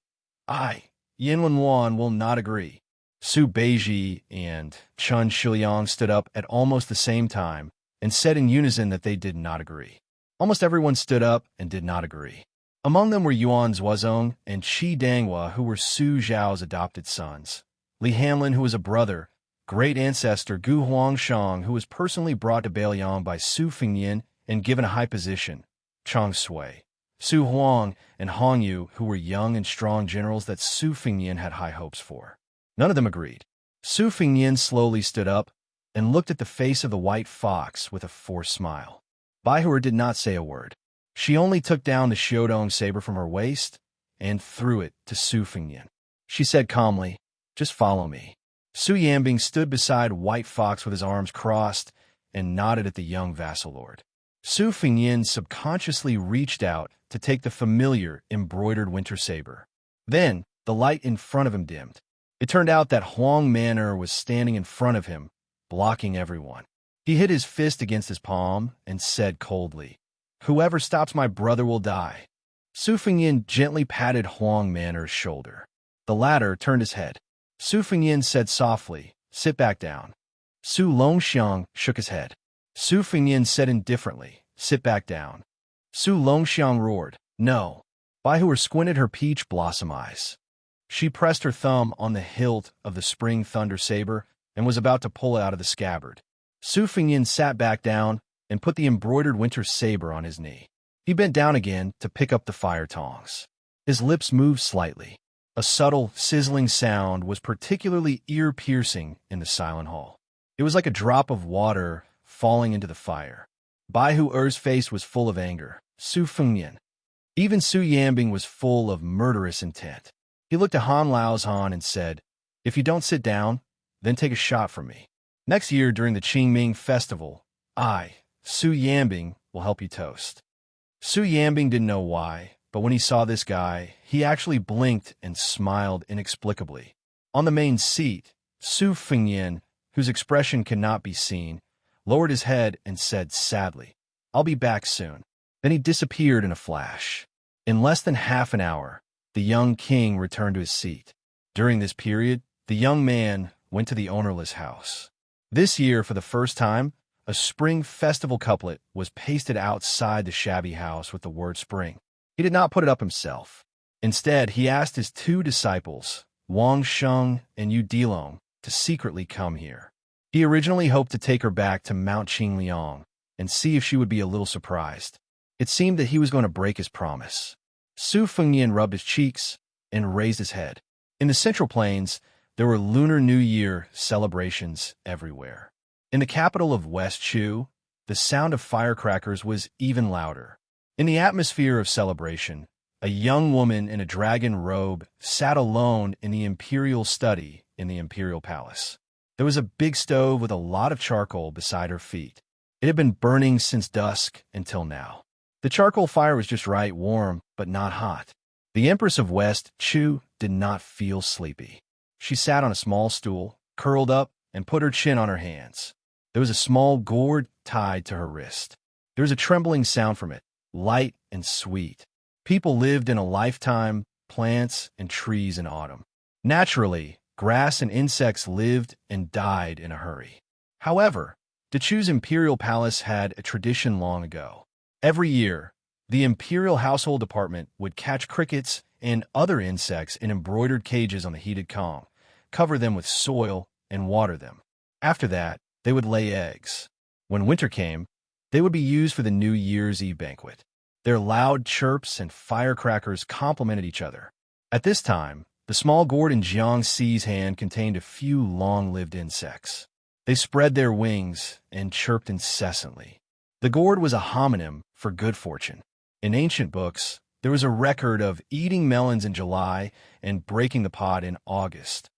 "I, Yin Wenwan, will not agree." Su Beiji and Chen Shiliang stood up at almost the same time and said in unison that they did not agree. Almost everyone stood up and did not agree. Among them were Yuan Zuozong and Qi Danghua, who were Su Zhao's adopted sons. Li Hanlin, who was a brother, great ancestor Gu Huangshang, who was personally brought to Beiliang by Su Fengyan and given a high position, Chang Sui, Su Huang, and Hong Yu, who were young and strong generals that Su Fengyan had high hopes for. None of them agreed. Su Fengyan slowly stood up and looked at the face of the white fox with a forced smile. Baihuer did not say a word. She only took down the Xiaodong saber from her waist and threw it to Su Fengyan. She said calmly, "Just follow me." Su Yanbing stood beside White Fox with his arms crossed and nodded at the young vassal lord. Su Fengyin subconsciously reached out to take the familiar embroidered winter saber. Then, the light in front of him dimmed. It turned out that Huang Manor was standing in front of him, blocking everyone. He hit his fist against his palm and said coldly, "Whoever stops my brother will die." Su Fengyin gently patted Huang Manor's shoulder. The latter turned his head. Su Fengyin said softly, "Sit back down." Su Longxiang shook his head. Su Fengyin said indifferently, "Sit back down." Su Longxiang roared, "No." Bai Hua squinted her peach blossom eyes. She pressed her thumb on the hilt of the spring thunder saber and was about to pull it out of the scabbard. Su Fengyin sat back down and put the embroidered winter saber on his knee. He bent down again to pick up the fire tongs. His lips moved slightly. A subtle, sizzling sound was particularly ear-piercing in the silent hall. It was like a drop of water falling into the fire. Bai Hua's face was full of anger. Su Fengyin. Even Su Yanbing was full of murderous intent. He looked at Han Laozhan and said, "If you don't sit down, then take a shot from me. Next year during the Qingming festival, I, Su Yanbing, will help you toast." Su Yanbing didn't know why, but when he saw this guy, he actually blinked and smiled inexplicably. On the main seat, Su Fengyin, whose expression cannot be seen, lowered his head and said sadly, "I'll be back soon." Then he disappeared in a flash. In less than half an hour, the young king returned to his seat. During this period, the young man went to the ownerless house. This year, for the first time, a spring festival couplet was pasted outside the shabby house with the word spring. He did not put it up himself. Instead, he asked his two disciples, Wang Sheng and Yu Dilong, to secretly come here. He originally hoped to take her back to Mount Qingliang and see if she would be a little surprised. It seemed that he was going to break his promise. Su Fengyin rubbed his cheeks and raised his head. In the Central Plains, there were Lunar New Year celebrations everywhere. In the capital of West Chu, the sound of firecrackers was even louder. In the atmosphere of celebration, a young woman in a dragon robe sat alone in the imperial study in the imperial palace. There was a big stove with a lot of charcoal beside her feet. It had been burning since dusk until now. The charcoal fire was just right, warm, but not hot. The Empress of West Chu did not feel sleepy. She sat on a small stool, curled up, and put her chin on her hands. There was a small gourd tied to her wrist. There was a trembling sound from it, light and sweet. People lived in a lifetime, plants and trees in autumn. Naturally, grass and insects lived and died in a hurry. However, the Chu's imperial palace had a tradition long ago. Every year, the imperial household department would catch crickets and other insects in embroidered cages on the heated Kong, cover them with soil, and water them. After that, they would lay eggs. When winter came, they would be used for the New Year's Eve banquet. Their loud chirps and firecrackers complemented each other. At this time, the small gourd in Xianxi's hand contained a few long-lived insects. They spread their wings and chirped incessantly. The gourd was a homonym for good fortune. In ancient books, there was a record of eating melons in July and breaking the pod in August.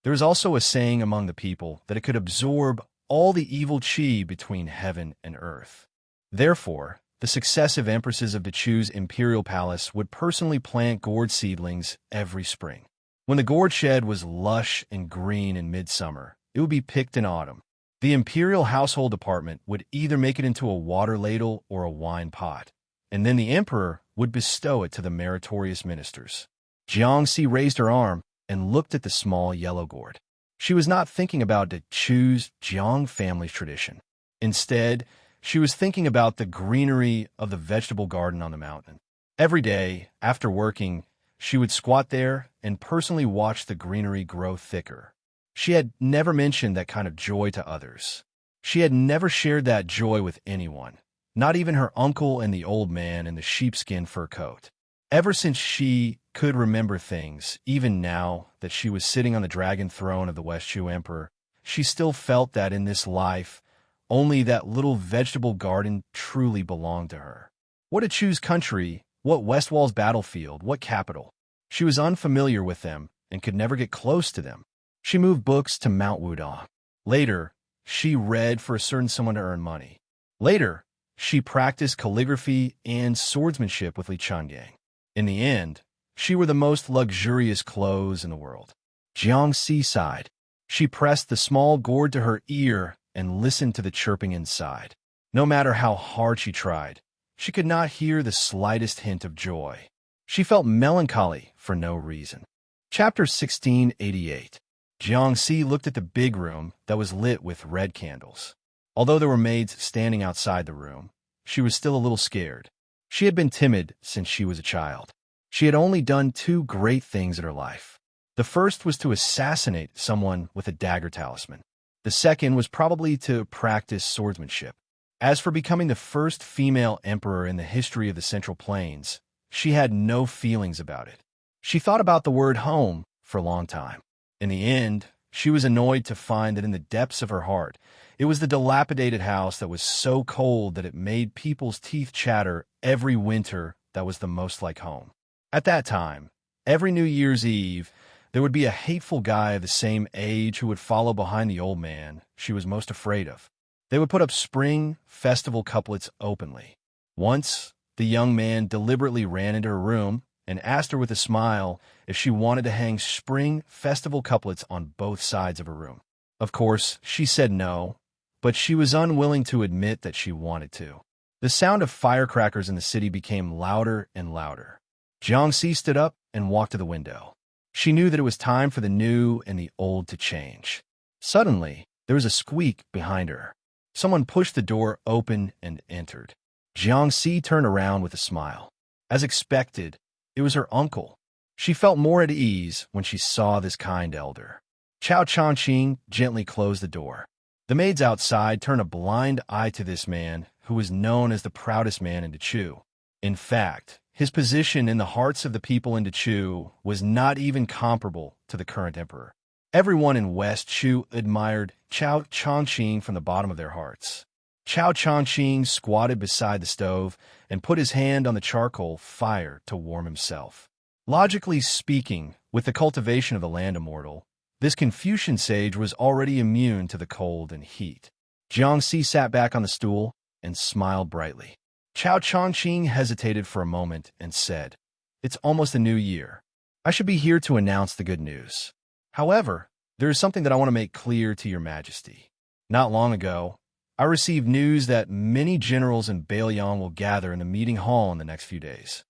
There was also a saying among the people that it could absorb all the evil qi between heaven and earth. Therefore, the successive empresses of the Chu's imperial palace would personally plant gourd seedlings every spring. When the gourd shed was lush and green in midsummer, it would be picked in autumn. The imperial household department would either make it into a water ladle or a wine pot, and then the emperor would bestow it to the meritorious ministers. Xianxia raised her arm and looked at the small yellow gourd. She was not thinking about the Chu's Jiang family's tradition. Instead, she was thinking about the greenery of the vegetable garden on the mountain. Every day, after working, she would squat there and personally watch the greenery grow thicker. She had never mentioned that kind of joy to others. She had never shared that joy with anyone, not even her uncle and the old man in the sheepskin fur coat. Ever since she could remember things, even now that she was sitting on the dragon throne of the West Chu Emperor, she still felt that in this life, only that little vegetable garden truly belonged to her. What a Chu's country, what Westwall's battlefield, what capital. She was unfamiliar with them and could never get close to them. She moved books to Mount Wudong. Later, she read for a certain someone to earn money. Later, she practiced calligraphy and swordsmanship with Li Changyang. In the end, she wore the most luxurious clothes in the world. Xianxia sighed. She pressed the small gourd to her ear and listened to the chirping inside. No matter how hard she tried, she could not hear the slightest hint of joy. She felt melancholy for no reason. Chapter 1688. Xianxia looked at the big room that was lit with red candles. Although there were maids standing outside the room, she was still a little scared. She had been timid since she was a child. She had only done two great things in her life. The first was to assassinate someone with a dagger talisman. The second was probably to practice swordsmanship. As for becoming the first female emperor in the history of the Central Plains, she had no feelings about it. She thought about the word home for a long time. In the end, she was annoyed to find that in the depths of her heart, it was the dilapidated house that was so cold that it made people's teeth chatter every winter that was the most like home. At that time, every New Year's Eve, there would be a hateful guy of the same age who would follow behind the old man she was most afraid of. They would put up spring festival couplets openly. Once, the young man deliberately ran into her room and asked her with a smile if she wanted to hang spring festival couplets on both sides of her room. Of course, she said no, but she was unwilling to admit that she wanted to. The sound of firecrackers in the city became louder and louder. Xianxia stood up and walked to the window. She knew that it was time for the new and the old to change. Suddenly, there was a squeak behind her. Someone pushed the door open and entered. Xianxia turned around with a smile. As expected, it was her uncle. She felt more at ease when she saw this kind elder. Chao Changqing gently closed the door. The maids outside turned a blind eye to this man, who was known as the proudest man in Dechu. In fact, his position in the hearts of the people in Dechu was not even comparable to the current emperor. Everyone in West Chu admired Chao Changqing from the bottom of their hearts. Chao Changqing squatted beside the stove and put his hand on the charcoal fire to warm himself. Logically speaking, with the cultivation of the land immortal, this Confucian sage was already immune to the cold and heat. Xianxia sat back on the stool and smiled brightly. Chao Changqing hesitated for a moment and said, "It's almost a new year. I should be here to announce the good news. However, there is something that I want to make clear to your majesty. Not long ago, I received news that many generals in Bailiang will gather in the meeting hall in the next few days."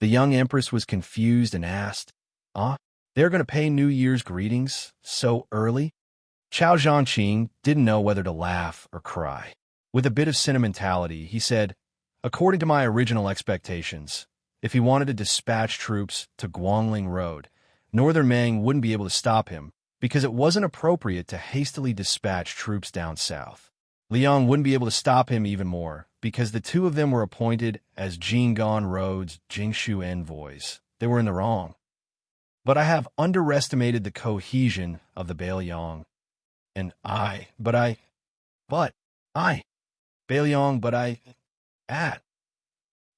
The young empress was confused and asked, They're going to pay New Year's greetings so early?" Chao Zhanqing didn't know whether to laugh or cry. With a bit of sentimentality, he said, "According to my original expectations, if he wanted to dispatch troops to Guangling Road, Northern Meng wouldn't be able to stop him because it wasn't appropriate to hastily dispatch troops down south. Liang wouldn't be able to stop him even more because the two of them were appointed as Jinggan Road's Jingshu envoys. They were in the wrong. But I have underestimated the cohesion of the Bailiang.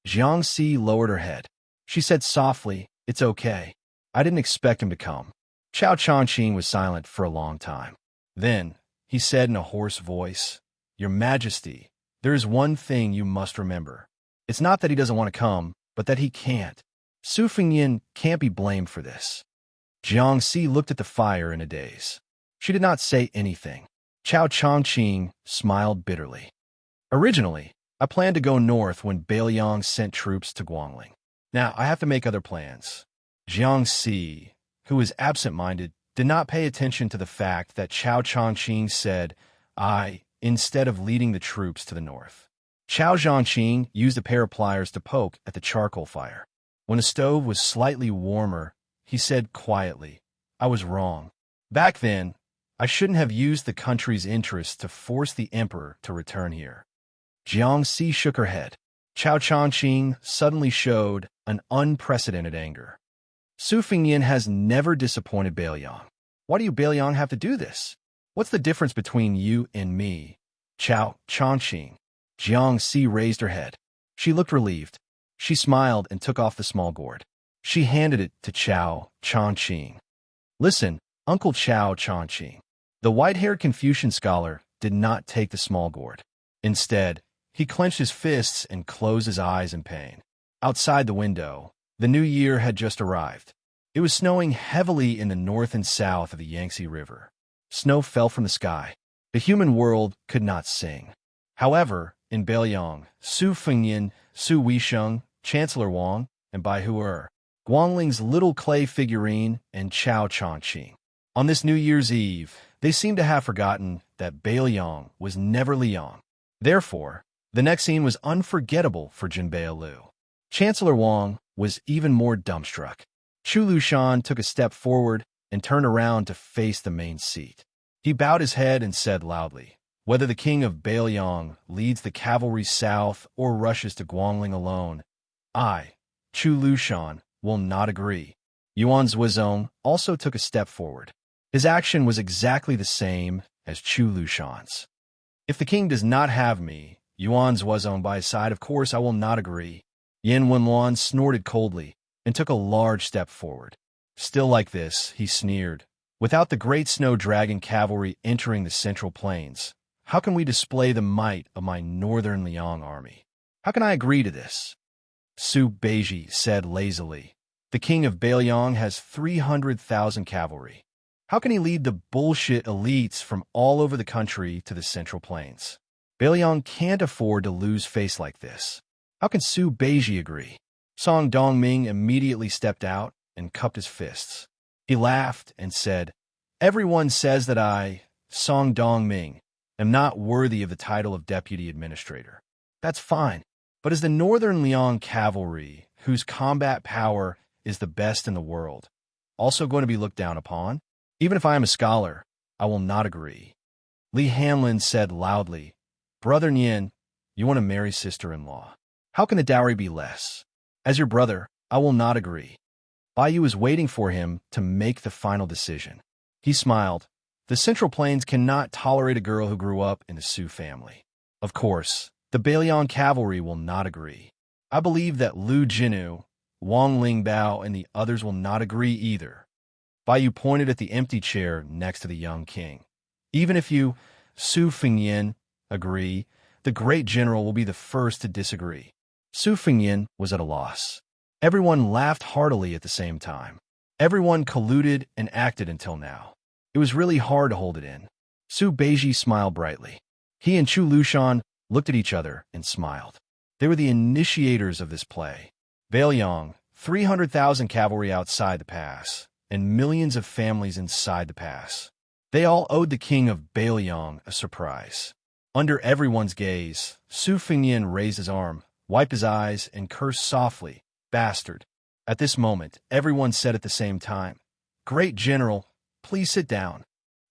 Jiangxi lowered her head. She said softly, "It's okay. I didn't expect him to come." Chao Changqing was silent for a long time. Then, he said in a hoarse voice, "Your Majesty, there is one thing you must remember. It's not that he doesn't want to come, but that he can't. Su Fengyin can't be blamed for this." Jiangxi looked at the fire in a daze. She did not say anything. Chao Changqing smiled bitterly. "Originally, I planned to go north when Bailiang sent troops to Guangling. Now I have to make other plans." Jiangxi, who was absent-minded, did not pay attention to the fact that Chao Changqing said, instead of leading the troops to the north. Chao Zhanqing used a pair of pliers to poke at the charcoal fire. When the stove was slightly warmer, he said quietly, "I was wrong. Back then, I shouldn't have used the country's interests to force the emperor to return here." Jiangxi shook her head. Chao Changqing suddenly showed an unprecedented anger. "Su Fengyin has never disappointed Bailiang. Why do you Bailiang have to do this? What's the difference between you and me?" Chao Changqing. Jiangxi raised her head. She looked relieved. She smiled and took off the small gourd. She handed it to Chao Changqing. "Listen, Uncle Chao Changqing. The white-haired Confucian scholar did not take the small gourd. Instead, he clenched his fists and closed his eyes in pain. Outside the window, the new year had just arrived. It was snowing heavily in the north and south of the Yangtze River. Snow fell from the sky. The human world could not sing. However, in Beiliang, Su Fengyin, Su Weisheng, Chancellor Wang, and Bai Huer, Guangling's little clay figurine, and Chao Changqing. On this New Year's Eve, they seemed to have forgotten that Beiliang was never Liang. Therefore, the next scene was unforgettable for Jinbei Lu. Chancellor Wang was even more dumbstruck. Chu Lushan took a step forward and turned around to face the main seat. He bowed his head and said loudly, "Whether the king of Beiliang leads the cavalry south or rushes to Guangling alone, I, Chu Lushan, will not agree." Yuan Zuozong also took a step forward. His action was exactly the same as Chu Lushan's. "If the king does not have me, Yuan Zuozong by his side, of course I will not agree." Yin Wenluan snorted coldly and took a large step forward. "Still like this," he sneered. "Without the great snow dragon cavalry entering the central plains, how can we display the might of my northern Liang army? How can I agree to this?" Su Beiji said lazily, "The king of Beiliang has 300,000 cavalry. How can he lead the bullshit elites from all over the country to the central plains? Beiliang can't afford to lose face like this. How can Su Beiji agree?" Song Dongming immediately stepped out and cupped his fists. He laughed and said, "Everyone says that I, Song Dongming, am not worthy of the title of deputy administrator. That's fine. But as the Northern Liang cavalry, whose combat power is the best in the world, also going to be looked down upon? Even if I am a scholar, I will not agree." Li Hanlin said loudly, "Brother Nian, you want to marry sister-in-law. How can the dowry be less? As your brother, I will not agree." Bai Yu was waiting for him to make the final decision. He smiled. The Central Plains cannot tolerate a girl who grew up in the Su family. Of course, the Beiliang cavalry will not agree. I believe that Lu Jinu, Wang Lingbao, and the others will not agree either. Bai Yu pointed at the empty chair next to the young king. "Even if you, Su Fengyin, agree, the great general will be the first to disagree." Su Fengyin was at a loss. Everyone laughed heartily at the same time. Everyone colluded and acted until now. It was really hard to hold it in. Su Beiji smiled brightly. He and Chu Lushan looked at each other and smiled. They were the initiators of this play. Beiliang, 300,000 cavalry outside the pass, and millions of families inside the pass. They all owed the king of Beiliang a surprise. Under everyone's gaze, Su Fengyin raised his arm, wiped his eyes, and cursed softly, "Bastard." At this moment, everyone said at the same time, "Great General, please sit down."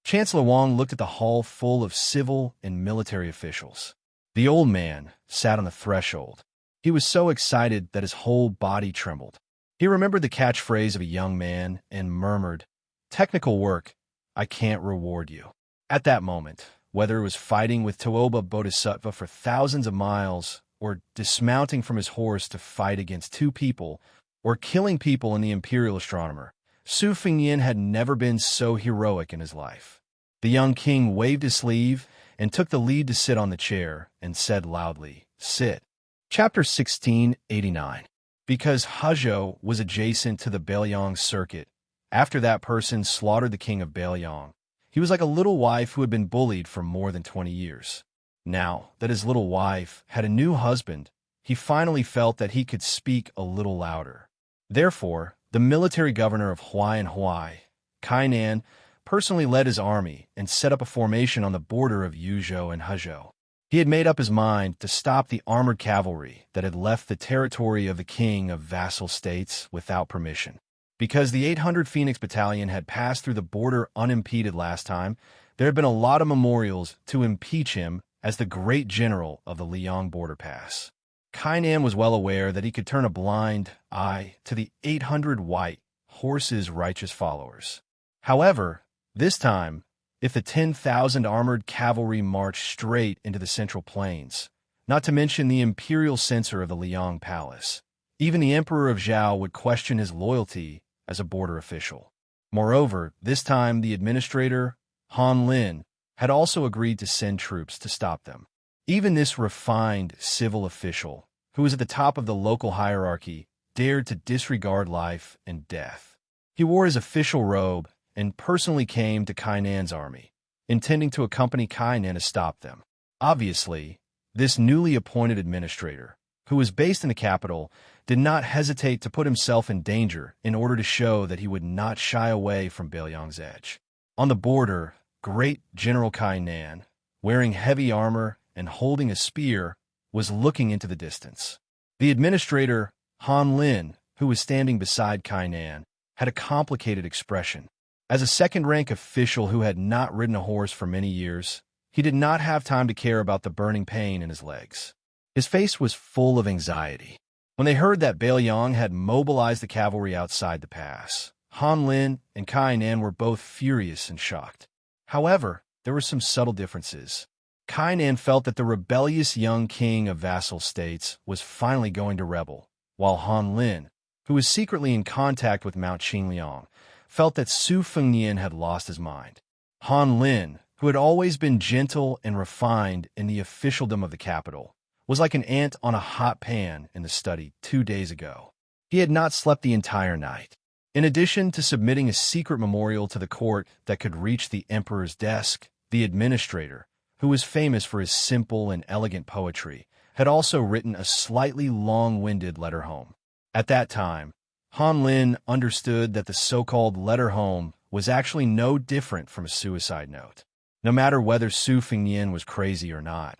Chancellor Wang looked at the hall full of civil and military officials. The old man sat on the threshold. He was so excited that his whole body trembled. He remembered the catchphrase of a young man and murmured, "Technical work, I can't reward you." At that moment, whether it was fighting with Toba Bodhisattva for thousands of miles, or dismounting from his horse to fight against two people, or killing people in the Imperial Astronomer, Su Fengyin had never been so heroic in his life. The young king waved his sleeve and took the lead to sit on the chair and said loudly, "Sit." Chapter 1689. Because Hezhou was adjacent to the Beiliang circuit, after that person slaughtered the king of Beiliang, he was like a little wife who had been bullied for more than 20 years. Now that his little wife had a new husband, he finally felt that he could speak a little louder. Therefore, the military governor of Huai, Kainan, personally led his army and set up a formation on the border of Yuzhou and Hezhou. He had made up his mind to stop the armored cavalry that had left the territory of the king of vassal states without permission. Because the 800 Phoenix Battalion had passed through the border unimpeded last time, there had been a lot of memorials to impeach him as the great general of the Liang border pass. Kainan was well aware that he could turn a blind eye to the 800 white horses' righteous followers. However, this time, if the 10,000 armored cavalry marched straight into the Central Plains, not to mention the imperial censor of the Liang Palace, even the Emperor of Zhao would question his loyalty as a border official. Moreover, this time the administrator, Han Lin, had also agreed to send troops to stop them. Even this refined civil official, who was at the top of the local hierarchy, dared to disregard life and death. He wore his official robe and personally came to Kainan's army, intending to accompany Kainan to stop them. Obviously, this newly appointed administrator, who was based in the capital, did not hesitate to put himself in danger in order to show that he would not shy away from Baoyang's edge. On the border, great General Kainan, wearing heavy armor and holding a spear, was looking into the distance. The administrator, Han Lin, who was standing beside Kainan, had a complicated expression. As a second-rank official who had not ridden a horse for many years, he did not have time to care about the burning pain in his legs. His face was full of anxiety. When they heard that Baoyang had mobilized the cavalry outside the pass, Han Lin and Kainan were both furious and shocked. However, there were some subtle differences. Kainan felt that the rebellious young king of vassal states was finally going to rebel, while Han Lin, who was secretly in contact with Mount Xinliang, felt that Su Fengnian had lost his mind. Han Lin, who had always been gentle and refined in the officialdom of the capital, was like an ant on a hot pan in the study 2 days ago. He had not slept the entire night. In addition to submitting a secret memorial to the court that could reach the emperor's desk, the administrator, who was famous for his simple and elegant poetry, had also written a slightly long-winded letter home. At that time, Han Lin understood that the so-called letter home was actually no different from a suicide note. No matter whether Su Fengnian was crazy or not,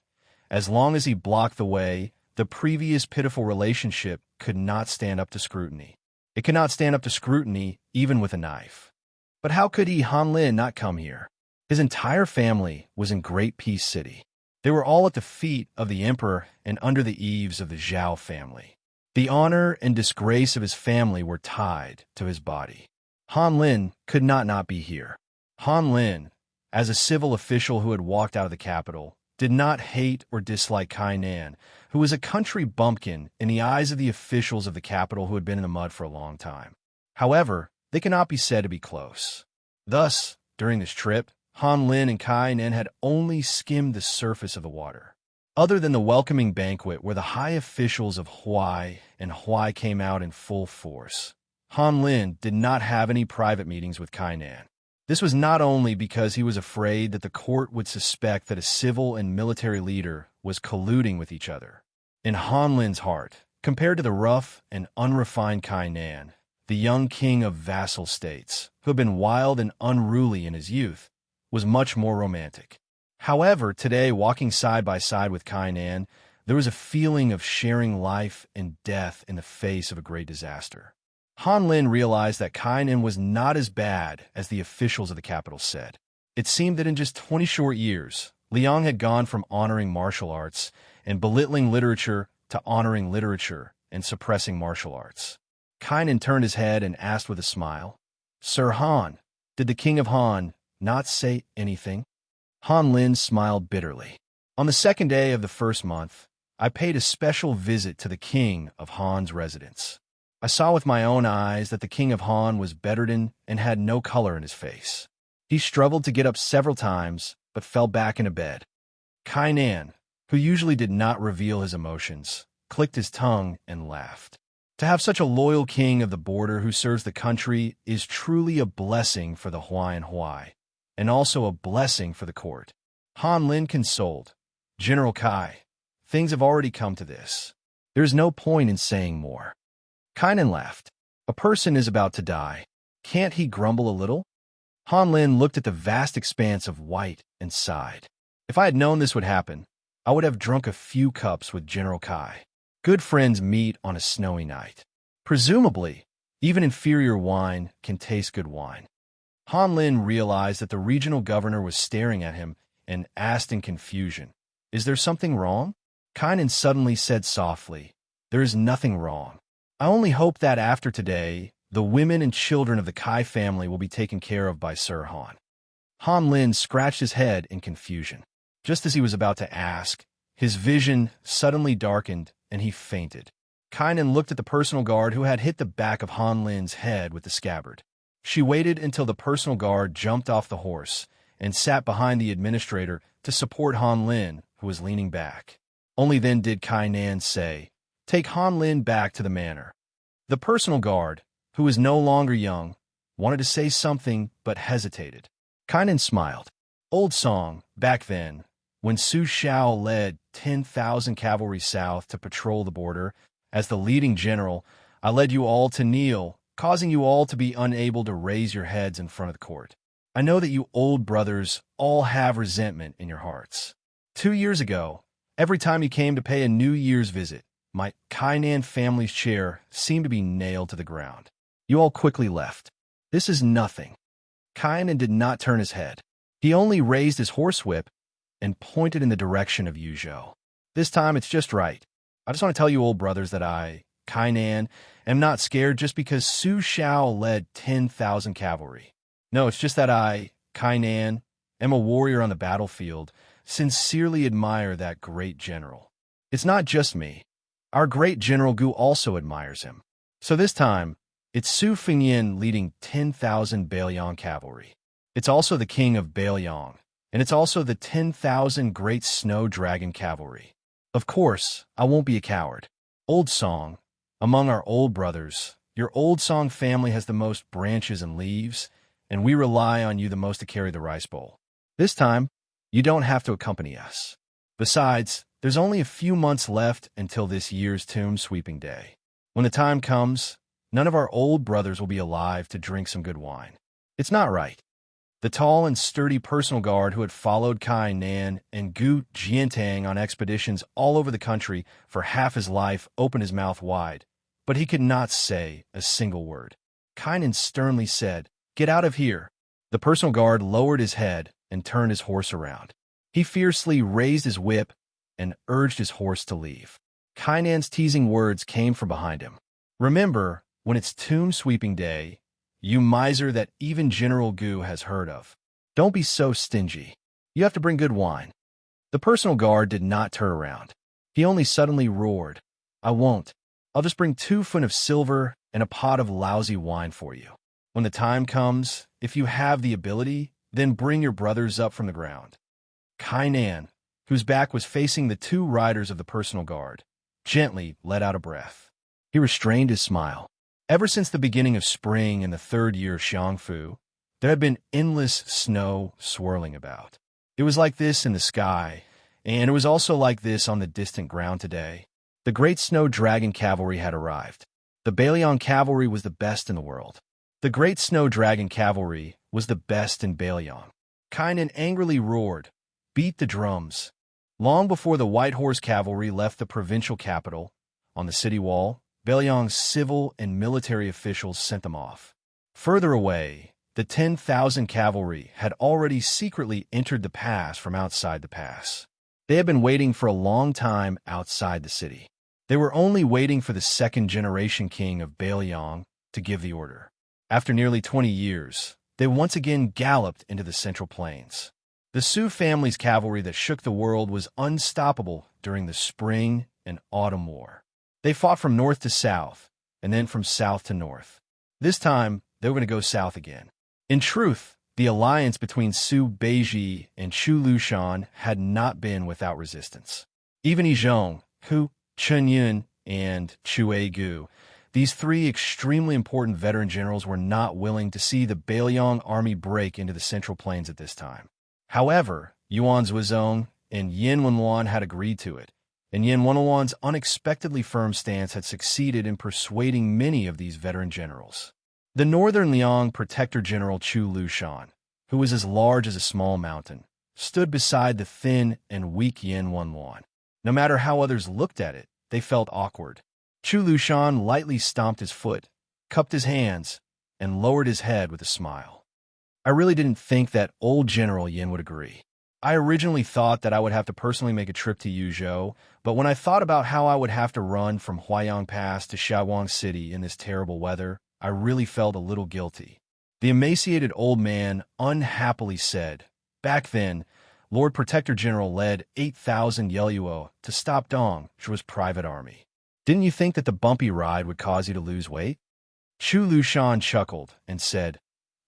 as long as he blocked the way, the previous pitiful relationship could not stand up to scrutiny. It could not stand up to scrutiny even with a knife. But how could he, Han Lin, not come here? His entire family was in Great Peace City. They were all at the feet of the emperor and under the eaves of the Zhao family. The honor and disgrace of his family were tied to his body. Han Lin could not be here. Han Lin, as a civil official who had walked out of the capital, did not hate or dislike Kainan, who was a country bumpkin in the eyes of the officials of the capital who had been in the mud for a long time. However, they cannot be said to be close. Thus, during this trip, Han Lin and Kainan had only skimmed the surface of the water. Other than the welcoming banquet where the high officials of Huai and Huai came out in full force, Han Lin did not have any private meetings with Kainan. This was not only because he was afraid that the court would suspect that a civil and military leader was colluding with each other. In Han Lin's heart, compared to the rough and unrefined Kainan, the young king of vassal states, who had been wild and unruly in his youth, was much more romantic. However, today, walking side by side with Kainan, there was a feeling of sharing life and death in the face of a great disaster. Han Lin realized that Kainan was not as bad as the officials of the capital said. It seemed that in just 20 short years, Liang had gone from honoring martial arts and belittling literature to honoring literature and suppressing martial arts. Kainan turned his head and asked with a smile, "Sir Han, did the king of Han not say anything?" Han Lin smiled bitterly. On the second day of the first month, I paid a special visit to the king of Han's residence. I saw with my own eyes that the king of Han was bedridden and had no color in his face. He struggled to get up several times, but fell back into bed. Kainan, who usually did not reveal his emotions, clicked his tongue and laughed. To have such a loyal king of the border who serves the country is truly a blessing for the Huai and also a blessing for the court. Han Lin consoled, "General Kai, things have already come to this. There is no point in saying more." Kainan laughed. "A person is about to die. Can't he grumble a little?" Han Lin looked at the vast expanse of white and sighed. "If I had known this would happen, I would have drunk a few cups with General Kai. Good friends meet on a snowy night. Presumably, even inferior wine can taste good wine." Han Lin realized that the regional governor was staring at him and asked in confusion, "Is there something wrong?" Kainan suddenly said softly, "There is nothing wrong. I only hope that after today, the women and children of the Kai family will be taken care of by Sir Han." Han Lin scratched his head in confusion. Just as he was about to ask, his vision suddenly darkened and he fainted. Kainan looked at the personal guard who had hit the back of Han Lin's head with the scabbard. She waited until the personal guard jumped off the horse and sat behind the administrator to support Han Lin, who was leaning back. Only then did Kai Nan say, "Take Han Lin back to the manor." The personal guard, who was no longer young, wanted to say something but hesitated. Kai Nan smiled. Old song, back then, when Su Xiao led 10,000 cavalry south to patrol the border, as the leading general, I led you all to kneel, causing you all to be unable to raise your heads in front of the court. I know that you old brothers all have resentment in your hearts. 2 years ago, every time you came to pay a New Year's visit, my Kainan family's chair seemed to be nailed to the ground. You all quickly left. This is nothing. Kainan did not turn his head. He only raised his horsewhip and pointed in the direction of Yuzhou. This time it's just right. I just want to tell you old brothers that I, Kainan, am not scared just because Su Xiao led 10,000 cavalry. No, it's just that I, Kainan, am a warrior on the battlefield, sincerely admire that great general. It's not just me. Our great General Gu also admires him. So this time, it's Su Fengyin leading 10,000 Bailiang cavalry. It's also the king of Bailiang, and it's also the 10,000 great snow dragon cavalry. Of course, I won't be a coward. Old Song, among our old brothers, your Old Song family has the most branches and leaves, and we rely on you the most to carry the rice bowl. This time, you don't have to accompany us. Besides, there's only a few months left until this year's tomb sweeping day. When the time comes, none of our old brothers will be alive to drink some good wine. It's not right. The tall and sturdy personal guard who had followed Kai Nan and Gu Jiantang on expeditions all over the country for half his life opened his mouth wide, but he could not say a single word. Kai Nan sternly said, "Get out of here." The personal guard lowered his head and turned his horse around. He fiercely raised his whip and urged his horse to leave. Kainan's teasing words came from behind him. "Remember, when it's tomb sweeping day, you miser that even General Gu has heard of. Don't be so stingy. You have to bring good wine." The personal guard did not turn around. He only suddenly roared, "I won't. I'll just bring 2 foot of silver and a pot of lousy wine for you. When the time comes, if you have the ability, then bring your brothers up from the ground." Kainan, whose back was facing the 2 riders of the personal guard, gently let out a breath. He restrained his smile. Ever since the beginning of spring in the 3rd year of Xiangfu, there had been endless snow swirling about. It was like this in the sky, and it was also like this on the distant ground today. The great snow dragon cavalry had arrived. The Bailiang cavalry was the best in the world. The great snow dragon cavalry was the best in Bailiang. Kainan angrily roared, beat the drums. Long before the White Horse cavalry left the provincial capital, on the city wall, Bailiang's civil and military officials sent them off. Further away, the 10,000 cavalry had already secretly entered the pass from outside the pass. They had been waiting for a long time outside the city. They were only waiting for the 2nd-generation king of Bailiang to give the order. After nearly 20 years, they once again galloped into the Central Plains. The Su family's cavalry that shook the world was unstoppable during the Spring and Autumn War. They fought from north to south, and then from south to north. This time, they were going to go south again. In truth, the alliance between Su Beiji and Chu Lushan had not been without resistance. Even Yizhong, Hu, Chen Yun, and Chu Gu, these 3 extremely important veteran generals were not willing to see the Bailiang army break into the Central Plains at this time. However, Yuan Zuozong and Yin Wenwan had agreed to it, and Yin Wenwan's unexpectedly firm stance had succeeded in persuading many of these veteran generals. The Northern Liang Protector General Chu Lushan, who was as large as a small mountain, stood beside the thin and weak Yin Wenwan. No matter how others looked at it, they felt awkward. Chu Lushan lightly stomped his foot, cupped his hands, and lowered his head with a smile. I really didn't think that old General Yin would agree. I originally thought that I would have to personally make a trip to Yuzhou, but when I thought about how I would have to run from Huayang Pass to Shaoguang City in this terrible weather, I really felt a little guilty. The emaciated old man unhappily said, "Back then, Lord Protector General led 8,000 Yeluo to stop Dong, which was private army. Didn't you think that the bumpy ride would cause you to lose weight?" Chu Lushan chuckled and said,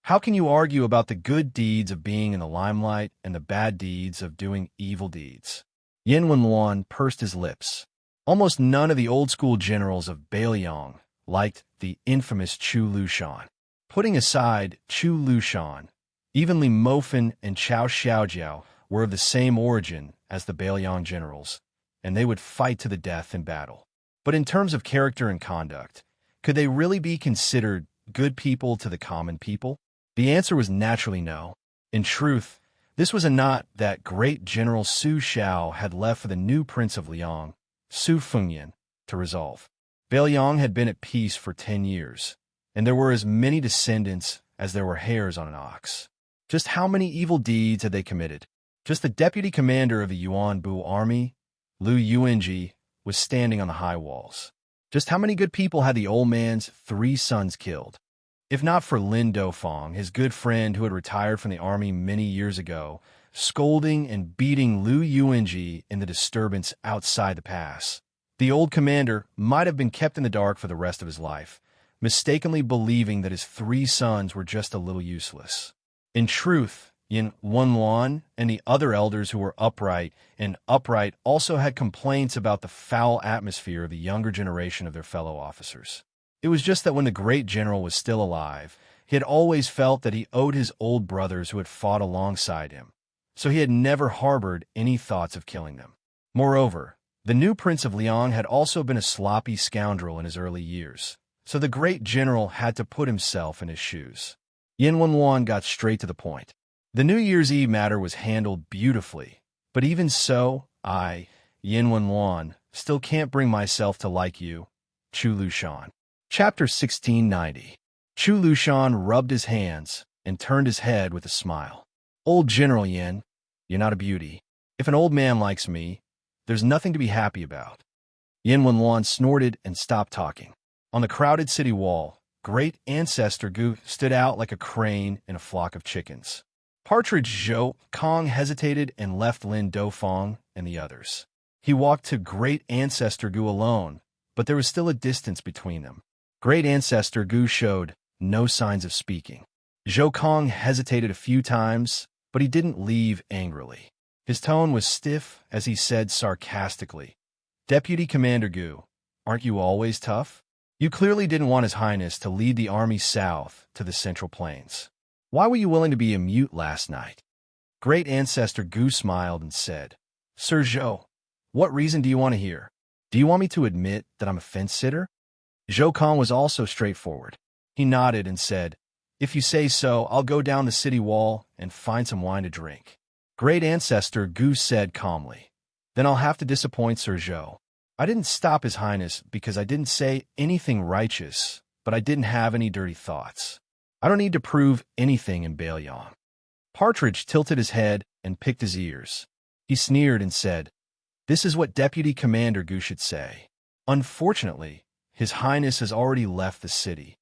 How can you argue about the good deeds of being in the limelight and the bad deeds of doing evil deeds? Yin Wenluan pursed his lips. Almost none of the old-school generals of Bailiang liked the infamous Chu Lushan. Putting aside Chu Lushan, even Li Mofan and Chao Xiaojiao were of the same origin as the Bailiang generals, and they would fight to the death in battle. But in terms of character and conduct, could they really be considered good people to the common people? The answer was naturally no. In truth, this was a knot that great General Su Xiao had left for the new Prince of Liang, Su Fengyan, to resolve. Bailiang had been at peace for 10 years, and there were as many descendants as there were hairs on an ox. Just how many evil deeds had they committed? Just the deputy commander of the Yuan Bu army, Lu Yuanji, was standing on the high walls. Just how many good people had the old man's 3 sons killed? If not for Lin Dofang, his good friend who had retired from the army many years ago, scolding and beating Lu Yuanji in the disturbance outside the pass, the old commander might have been kept in the dark for the rest of his life, mistakenly believing that his 3 sons were just a little useless. In truth, Yin Wenluan and the other elders who were upright also had complaints about the foul atmosphere of the younger generation of their fellow officers. It was just that when the great general was still alive, he had always felt that he owed his old brothers who had fought alongside him, so he had never harbored any thoughts of killing them. Moreover, the new Prince of Liang had also been a sloppy scoundrel in his early years, so the great general had to put himself in his shoes. Yin Wenluan got straight to the point. The New Year's Eve matter was handled beautifully, but even so, I, Yin Wenluan, still can't bring myself to like you, Chu Lushan. Chapter 1690. Chu Lushan rubbed his hands and turned his head with a smile. Old General Yin, you're not a beauty. If an old man likes me, there's nothing to be happy about. Yin Wenluan snorted and stopped talking. On the crowded city wall, great ancestor Gu stood out like a crane in a flock of chickens. Partridge Zhou Kong hesitated and left Lin Dofang and the others. He walked to great ancestor Gu alone, but there was still a distance between them. Great ancestor Gu showed no signs of speaking. Zhou Kong hesitated a few times, but he didn't leave angrily. His tone was stiff as he said sarcastically, "Deputy Commander Gu, aren't you always tough? You clearly didn't want His Highness to lead the army south to the Central Plains. Why were you willing to be a mute last night?" Great ancestor Gu smiled and said, "Sir Zhou, what reason do you want to hear? Do you want me to admit that I'm a fence-sitter?" Zhou Kong was also straightforward. He nodded and said, "If you say so, I'll go down the city wall and find some wine to drink." Great ancestor Gu said calmly, "Then I'll have to disappoint Sir Zhou. I didn't stop His Highness because I didn't say anything righteous, but I didn't have any dirty thoughts. I don't need to prove anything in Bailiang." Partridge tilted his head and picked his ears. He sneered and said, "This is what Deputy Commander Gu should say. Unfortunately, His Highness has already left the city."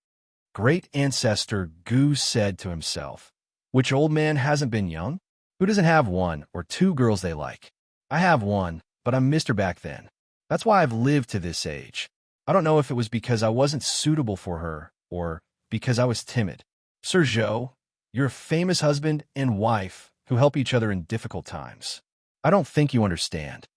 Great ancestor Gu said to himself, "Which old man hasn't been young? Who doesn't have 1 or 2 girls they like? I have one, but I'm Mr. back then. That's why I've lived to this age. I don't know if it was because I wasn't suitable for her or because I was timid. Sir Zhou, you're a famous husband and wife who help each other in difficult times. I don't think you understand."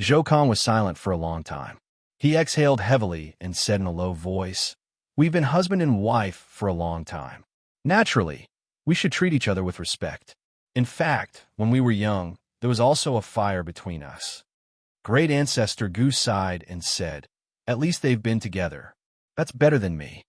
Zhou Kong was silent for a long time. He exhaled heavily and said in a low voice, "We've been husband and wife for a long time. Naturally, we should treat each other with respect. In fact, when we were young, there was also a fire between us." Great ancestor Gu sighed and said, "At least they've been together. That's better than me."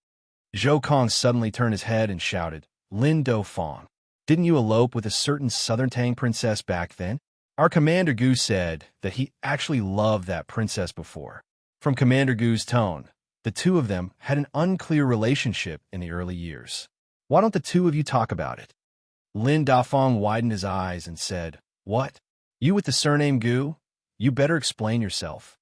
Zhou Kong suddenly turned his head and shouted, "Lin Dofang, didn't you elope with a certain Southern Tang princess back then?" Our Commander Gu said that he actually loved that princess before. From Commander Gu's tone, the two of them had an unclear relationship in the early years. "Why don't the two of you talk about it?" Lin Dafang widened his eyes and said, "What? You with the surname Gu? You better explain yourself."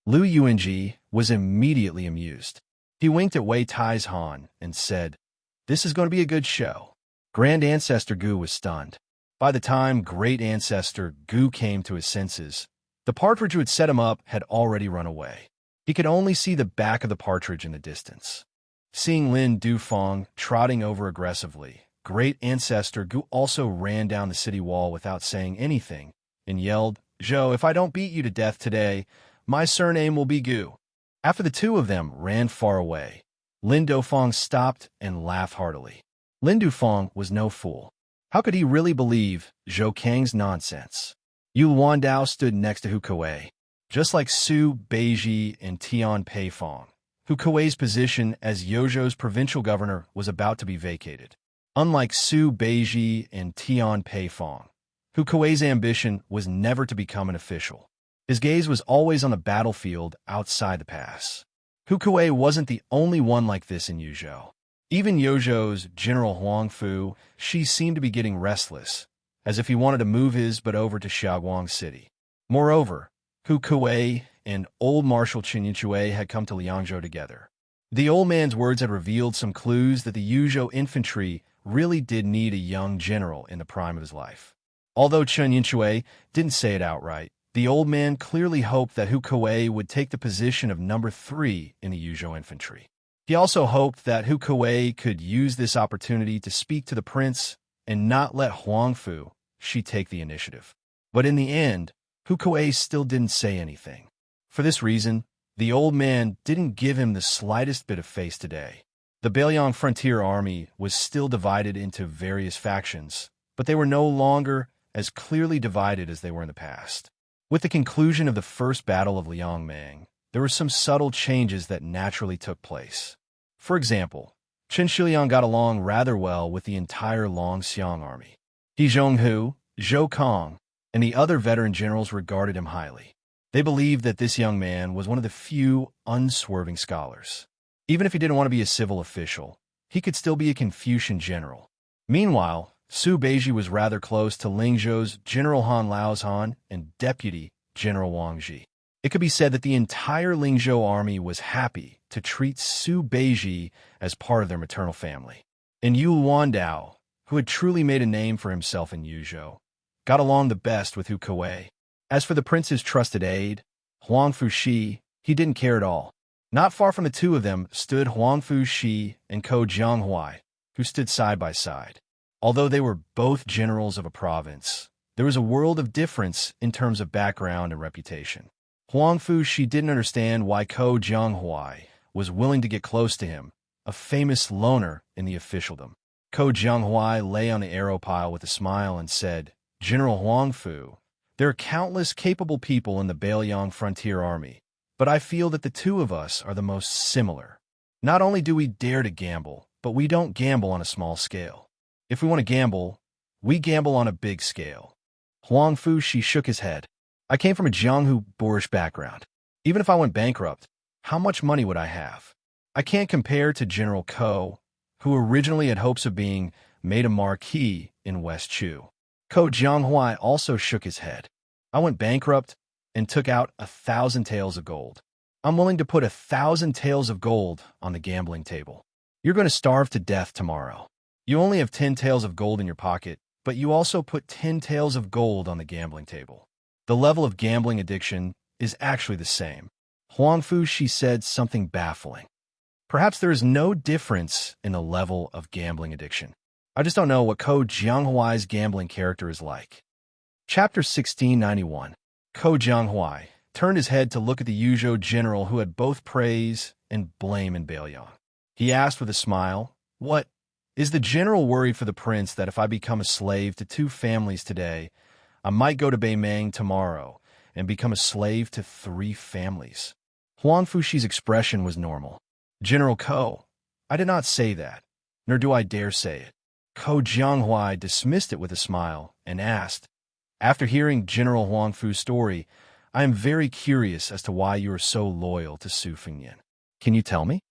Lu Yuanji was immediately amused. He winked at Wei Tai's Han and said, "This is going to be a good show." Grand Ancestor Gu was stunned. By the time Great Ancestor Gu came to his senses, the partridge who had set him up had already run away. He could only see the back of the partridge in the distance. Seeing Lin Dufang trotting over aggressively, great ancestor Gu also ran down the city wall without saying anything and yelled, "Zhou, if I don't beat you to death today, my surname will be Gu." After the two of them ran far away, Lin Dufang stopped and laughed heartily. Lin Dufang was no fool. How could he really believe Zhou Kang's nonsense? Yu Wandao stood next to Hu Kuei. Just like Su Beiji and Tian Peifong, Hu Kuei's position as Yozhou's provincial governor was about to be vacated. Unlike Su Beiji and Tian Peifong, Hu Kuei's ambition was never to become an official. His gaze was always on the battlefield outside the pass. Hu Kuei wasn't the only one like this in Yuzhou. Even Yozhou's General Huang Fu, she seemed to be getting restless, as if he wanted to move his butt over to Xiaoguang City. Moreover, Hu Kuei and old Marshal Xianxia had come to Liangzhou together. The old man's words had revealed some clues that the Yuzhou infantry really did need a young general in the prime of his life. Although Xianxia didn't say it outright, the old man clearly hoped that Hu Kuei would take the position of number 3 in the Yuzhou infantry. He also hoped that Hu Kuei could use this opportunity to speak to the prince and not let Huang Fu take the initiative. But in the end, Hu Kuei still didn't say anything. For this reason, the old man didn't give him the slightest bit of face today. The Bailiang Frontier Army was still divided into various factions, but they were no longer as clearly divided as they were in the past. With the conclusion of the first battle of Liangmang, there were some subtle changes that naturally took place. For example, Chen Shiliang got along rather well with the entire Longxiang army. He Zhonghu, Zhou Kong, and the other veteran generals regarded him highly. They believed that this young man was one of the few unswerving scholars. Even if he didn't want to be a civil official, he could still be a Confucian general. Meanwhile, Su Beiji was rather close to Lingzhou's General Han Laozhan and Deputy General Wang Ji. It could be said that the entire Lingzhou army was happy to treat Su Beiji as part of their maternal family. And Yu Wandao, who had truly made a name for himself in Yuzhou, got along the best with Hu Kuei. As for the prince's trusted aide, Huang Fu, he didn't care at all. Not far from the two of them stood Huang Fu and Ko Jianghuai, who stood side by side. Although they were both generals of a province, there was a world of difference in terms of background and reputation. Huang Fu didn't understand why Ko Jianghuai was willing to get close to him, a famous loner in the officialdom. Ko Jianghuai lay on the arrow pile with a smile and said, "General Huang Fu, there are countless capable people in the Bailiang Frontier Army, but I feel that the two of us are the most similar. Not only do we dare to gamble, but we don't gamble on a small scale. If we want to gamble, we gamble on a big scale." Huang Fu shook his head. "I came from a Jianghu boorish background. Even if I went bankrupt, how much money would I have? I can't compare to General Ko, who originally had hopes of being made a marquis in West Chu." Ko Jianghuai also shook his head. "I went bankrupt and took out 1,000 taels of gold. I'm willing to put 1,000 taels of gold on the gambling table. You're going to starve to death tomorrow. You only have 10 taels of gold in your pocket, but you also put 10 taels of gold on the gambling table. The level of gambling addiction is actually the same." Huang Fu said something baffling. "Perhaps there is no difference in the level of gambling addiction. I just don't know what Ko Jianghuai's gambling character is like." Chapter 1691. Ko Jianghuai turned his head to look at the Yuzhou general who had both praise and blame in Bailiang. He asked with a smile, "What? Is the general worried for the prince that if I become a slave to 2 families today, I might go to Beimang tomorrow and become a slave to 3 families?" Huang Fu's expression was normal. "General Ko, I did not say that, nor do I dare say it." Ko Jianghuai dismissed it with a smile and asked, "After hearing General Huang Fu's story, I am very curious as to why you are so loyal to Su Fengnian. Can you tell me?"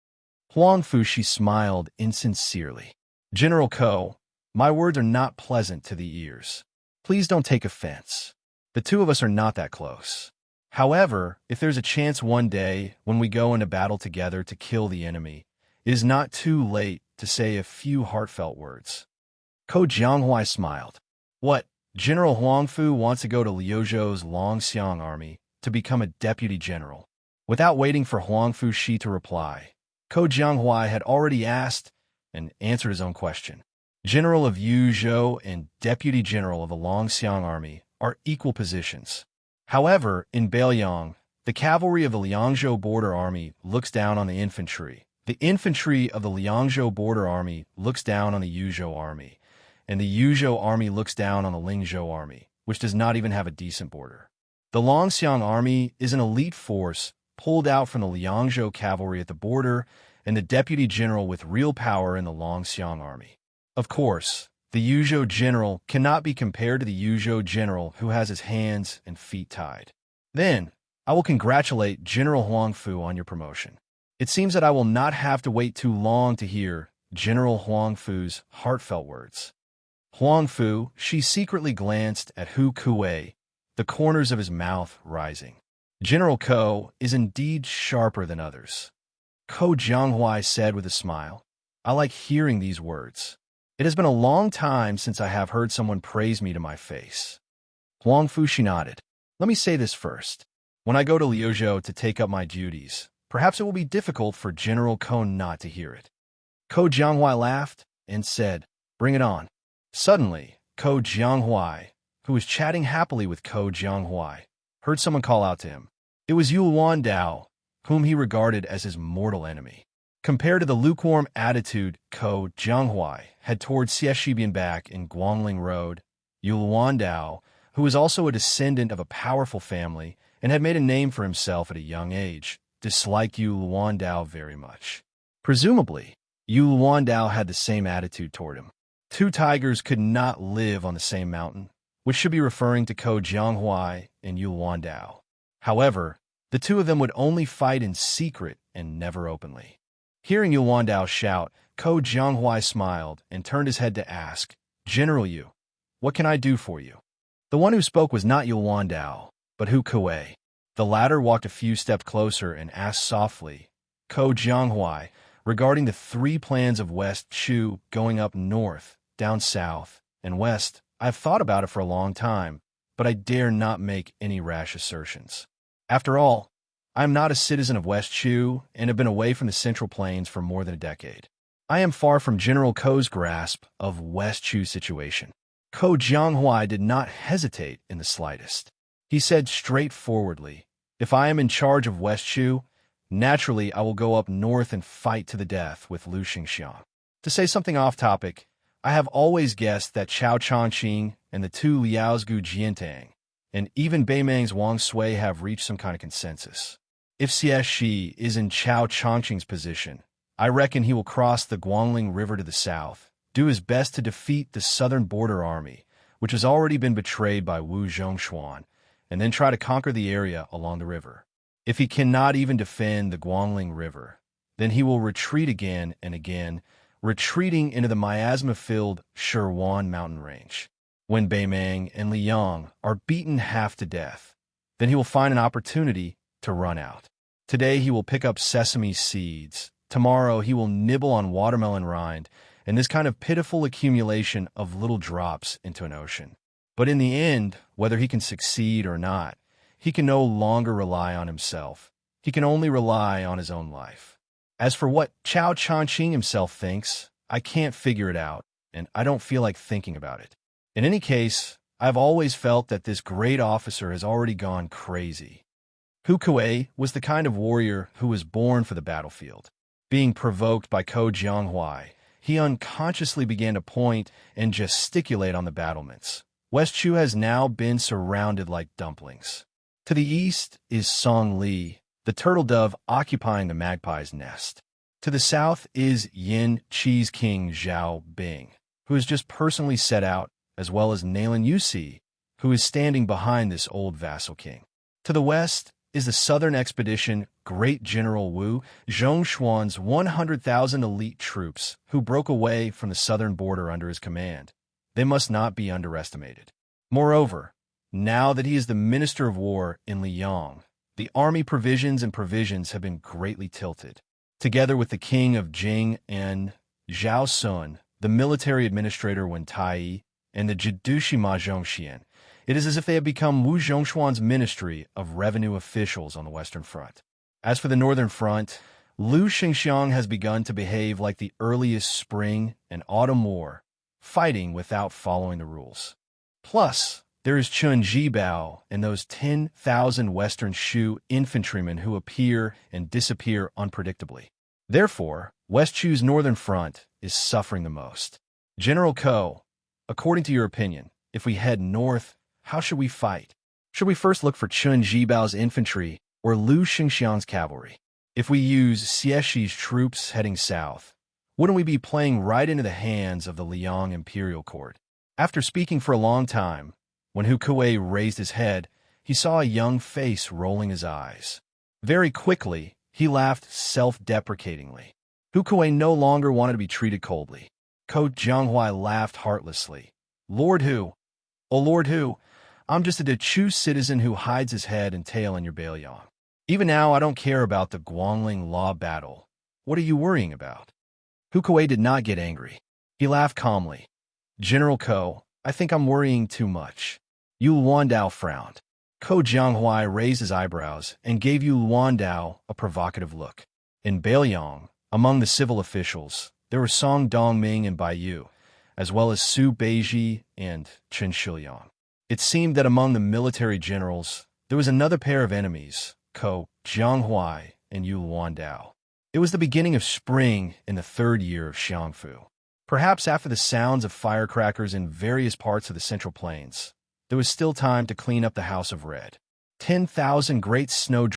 Huang Fu smiled insincerely. "General Ko, my words are not pleasant to the ears. Please don't take offense. The two of us are not that close. However, if there's a chance one day when we go into battle together to kill the enemy, it is not too late to say a few heartfelt words." Ko Jianghuai smiled. "What? General Huang Fu wants to go to Liuzhou's Longxiang army to become a deputy general." Without waiting for Huang Fu to reply, Ko Jianghuai had already asked and answered his own question. General of Yuzhou and Deputy General of the Longxiang Army are equal positions. However, in Beiyang, the cavalry of the Liangzhou Border Army looks down on the infantry. The infantry of the Liangzhou Border Army looks down on the Yuzhou Army, and the Yuzhou Army looks down on the Lingzhou Army, which does not even have a decent border. The Longxiang Army is an elite force pulled out from the Liangzhou cavalry at the border and the deputy general with real power in the Longxiang Army. Of course, the Yuzhou general cannot be compared to the Yuzhou general who has his hands and feet tied. Then, I will congratulate General Huangfu on your promotion. It seems that I will not have to wait too long to hear General Huangfu's heartfelt words. Huangfu, she secretly glanced at Hu Kuei, the corners of his mouth rising. General Ko is indeed sharper than others. Ko Jianghuai said with a smile, I like hearing these words. It has been a long time since I have heard someone praise me to my face. Huangfu, she nodded. Let me say this first. When I go to Liuzhou to take up my duties, perhaps it will be difficult for General Ko not to hear it. Ko Jianghuai laughed and said, Bring it on. Suddenly, Ko Jianghuai, who was chatting happily with Ko Jianghuai, heard someone call out to him. It was Yu Luandao, whom he regarded as his mortal enemy. Compared to the lukewarm attitude Ko Jianghuai had toward Xie back in Guangling Road, Yu Luandao, who was also a descendant of a powerful family and had made a name for himself at a young age, disliked Yu Luandao very much. Presumably, Yu Luandao had the same attitude toward him. Two tigers could not live on the same mountain, which should be referring to Ko Jianghuai and Yu Luandao. However, the two of them would only fight in secret and never openly. Hearing Yu Luandao shout, Ko Jianghuai smiled and turned his head to ask, General Yu, what can I do for you? The one who spoke was not Yu Luandao, but Hu Kuei. The latter walked a few steps closer and asked softly, Ko Jianghuai, regarding the three plans of West Chu going up north, down south, and west, I have thought about it for a long time, but I dare not make any rash assertions. After all, I am not a citizen of West Chu and have been away from the Central Plains for more than a decade. I am far from General Ko's grasp of West Chu's situation. Ko Jianghuai did not hesitate in the slightest. He said straightforwardly, If I am in charge of West Chu, naturally I will go up north and fight to the death with Lu Xianxia. To say something off topic, I have always guessed that Chao Changqing and the two Liaozgu Jiantang, and even Beimang's Wang Sui have reached some kind of consensus. If Xie is in Chao Changqing's position, I reckon he will cross the Guangling River to the south, do his best to defeat the southern border army, which has already been betrayed by Wu Zhongshuan, and then try to conquer the area along the river. If he cannot even defend the Guangling River, then he will retreat again and again, retreating into the miasma-filled Shirwan mountain range. When Beimang and Liang are beaten half to death, then he will find an opportunity to run out. Today he will pick up sesame seeds. Tomorrow he will nibble on watermelon rind, and this kind of pitiful accumulation of little drops into an ocean. But in the end, whether he can succeed or not, he can no longer rely on himself. He can only rely on his own life. As for what Chao Changqing himself thinks, I can't figure it out, and I don't feel like thinking about it. In any case, I've always felt that this great officer has already gone crazy. Hu Kuei was the kind of warrior who was born for the battlefield. Being provoked by Ko Jianghuai, he unconsciously began to point and gesticulate on the battlements. West Chu has now been surrounded like dumplings. To the east is Song Li, the turtle dove occupying the magpie's nest. To the south is Yin Chi's king Zhao Bing, who has just personally set out, as well as Nalen Yusi, who is standing behind this old vassal king. To the west is the southern expedition Great General Wu Zhongshuan's 100,000 elite troops who broke away from the southern border under his command. They must not be underestimated. Moreover, now that he is the Minister of War in Liang, the army provisions have been greatly tilted. Together with the king of Jing and Zhao Sun, the military administrator Wen Tai, and the Jidushi Ma Zhongxian, it is as if they have become Wu Zhongshuan's ministry of revenue officials on the Western Front. As for the Northern Front, Lu Xingxiang has begun to behave like the earliest spring and autumn war, fighting without following the rules. Plus, there is Chun Jibao and those 10,000 Western Shu infantrymen who appear and disappear unpredictably. Therefore, West Chu's northern front is suffering the most. General Ko, according to your opinion, if we head north, how should we fight? Should we first look for Chun Jibao's infantry or Lu Xingxiang's cavalry? If we use Xiexi's troops heading south, wouldn't we be playing right into the hands of the Liang imperial court? After speaking for a long time, when Hu Kuei raised his head, he saw a young face rolling his eyes. Very quickly, he laughed self-deprecatingly. Hu Kuei no longer wanted to be treated coldly. Ko Jianghuai laughed heartlessly. Lord Hu, oh Lord Hu, I'm just a Dechu citizen who hides his head and tail in your Bailiang. Even now, I don't care about the Guangling law battle. What are you worrying about? Hu Kuei did not get angry. He laughed calmly. General Ko, I think I'm worrying too much. Yu Luandao frowned. Ko Jianghuai raised his eyebrows and gave Yu Luandao a provocative look. In Bailiang, among the civil officials, there were Song Dongming and Bai Yu, as well as Su Beiji and Chen Shiliang. It seemed that among the military generals, there was another pair of enemies, Ko Jianghuai and Yu Luandao. It was the beginning of spring in the third year of Xiangfu. Perhaps after the sounds of firecrackers in various parts of the Central Plains, there was still time to clean up the House of Red. 10,000 great snow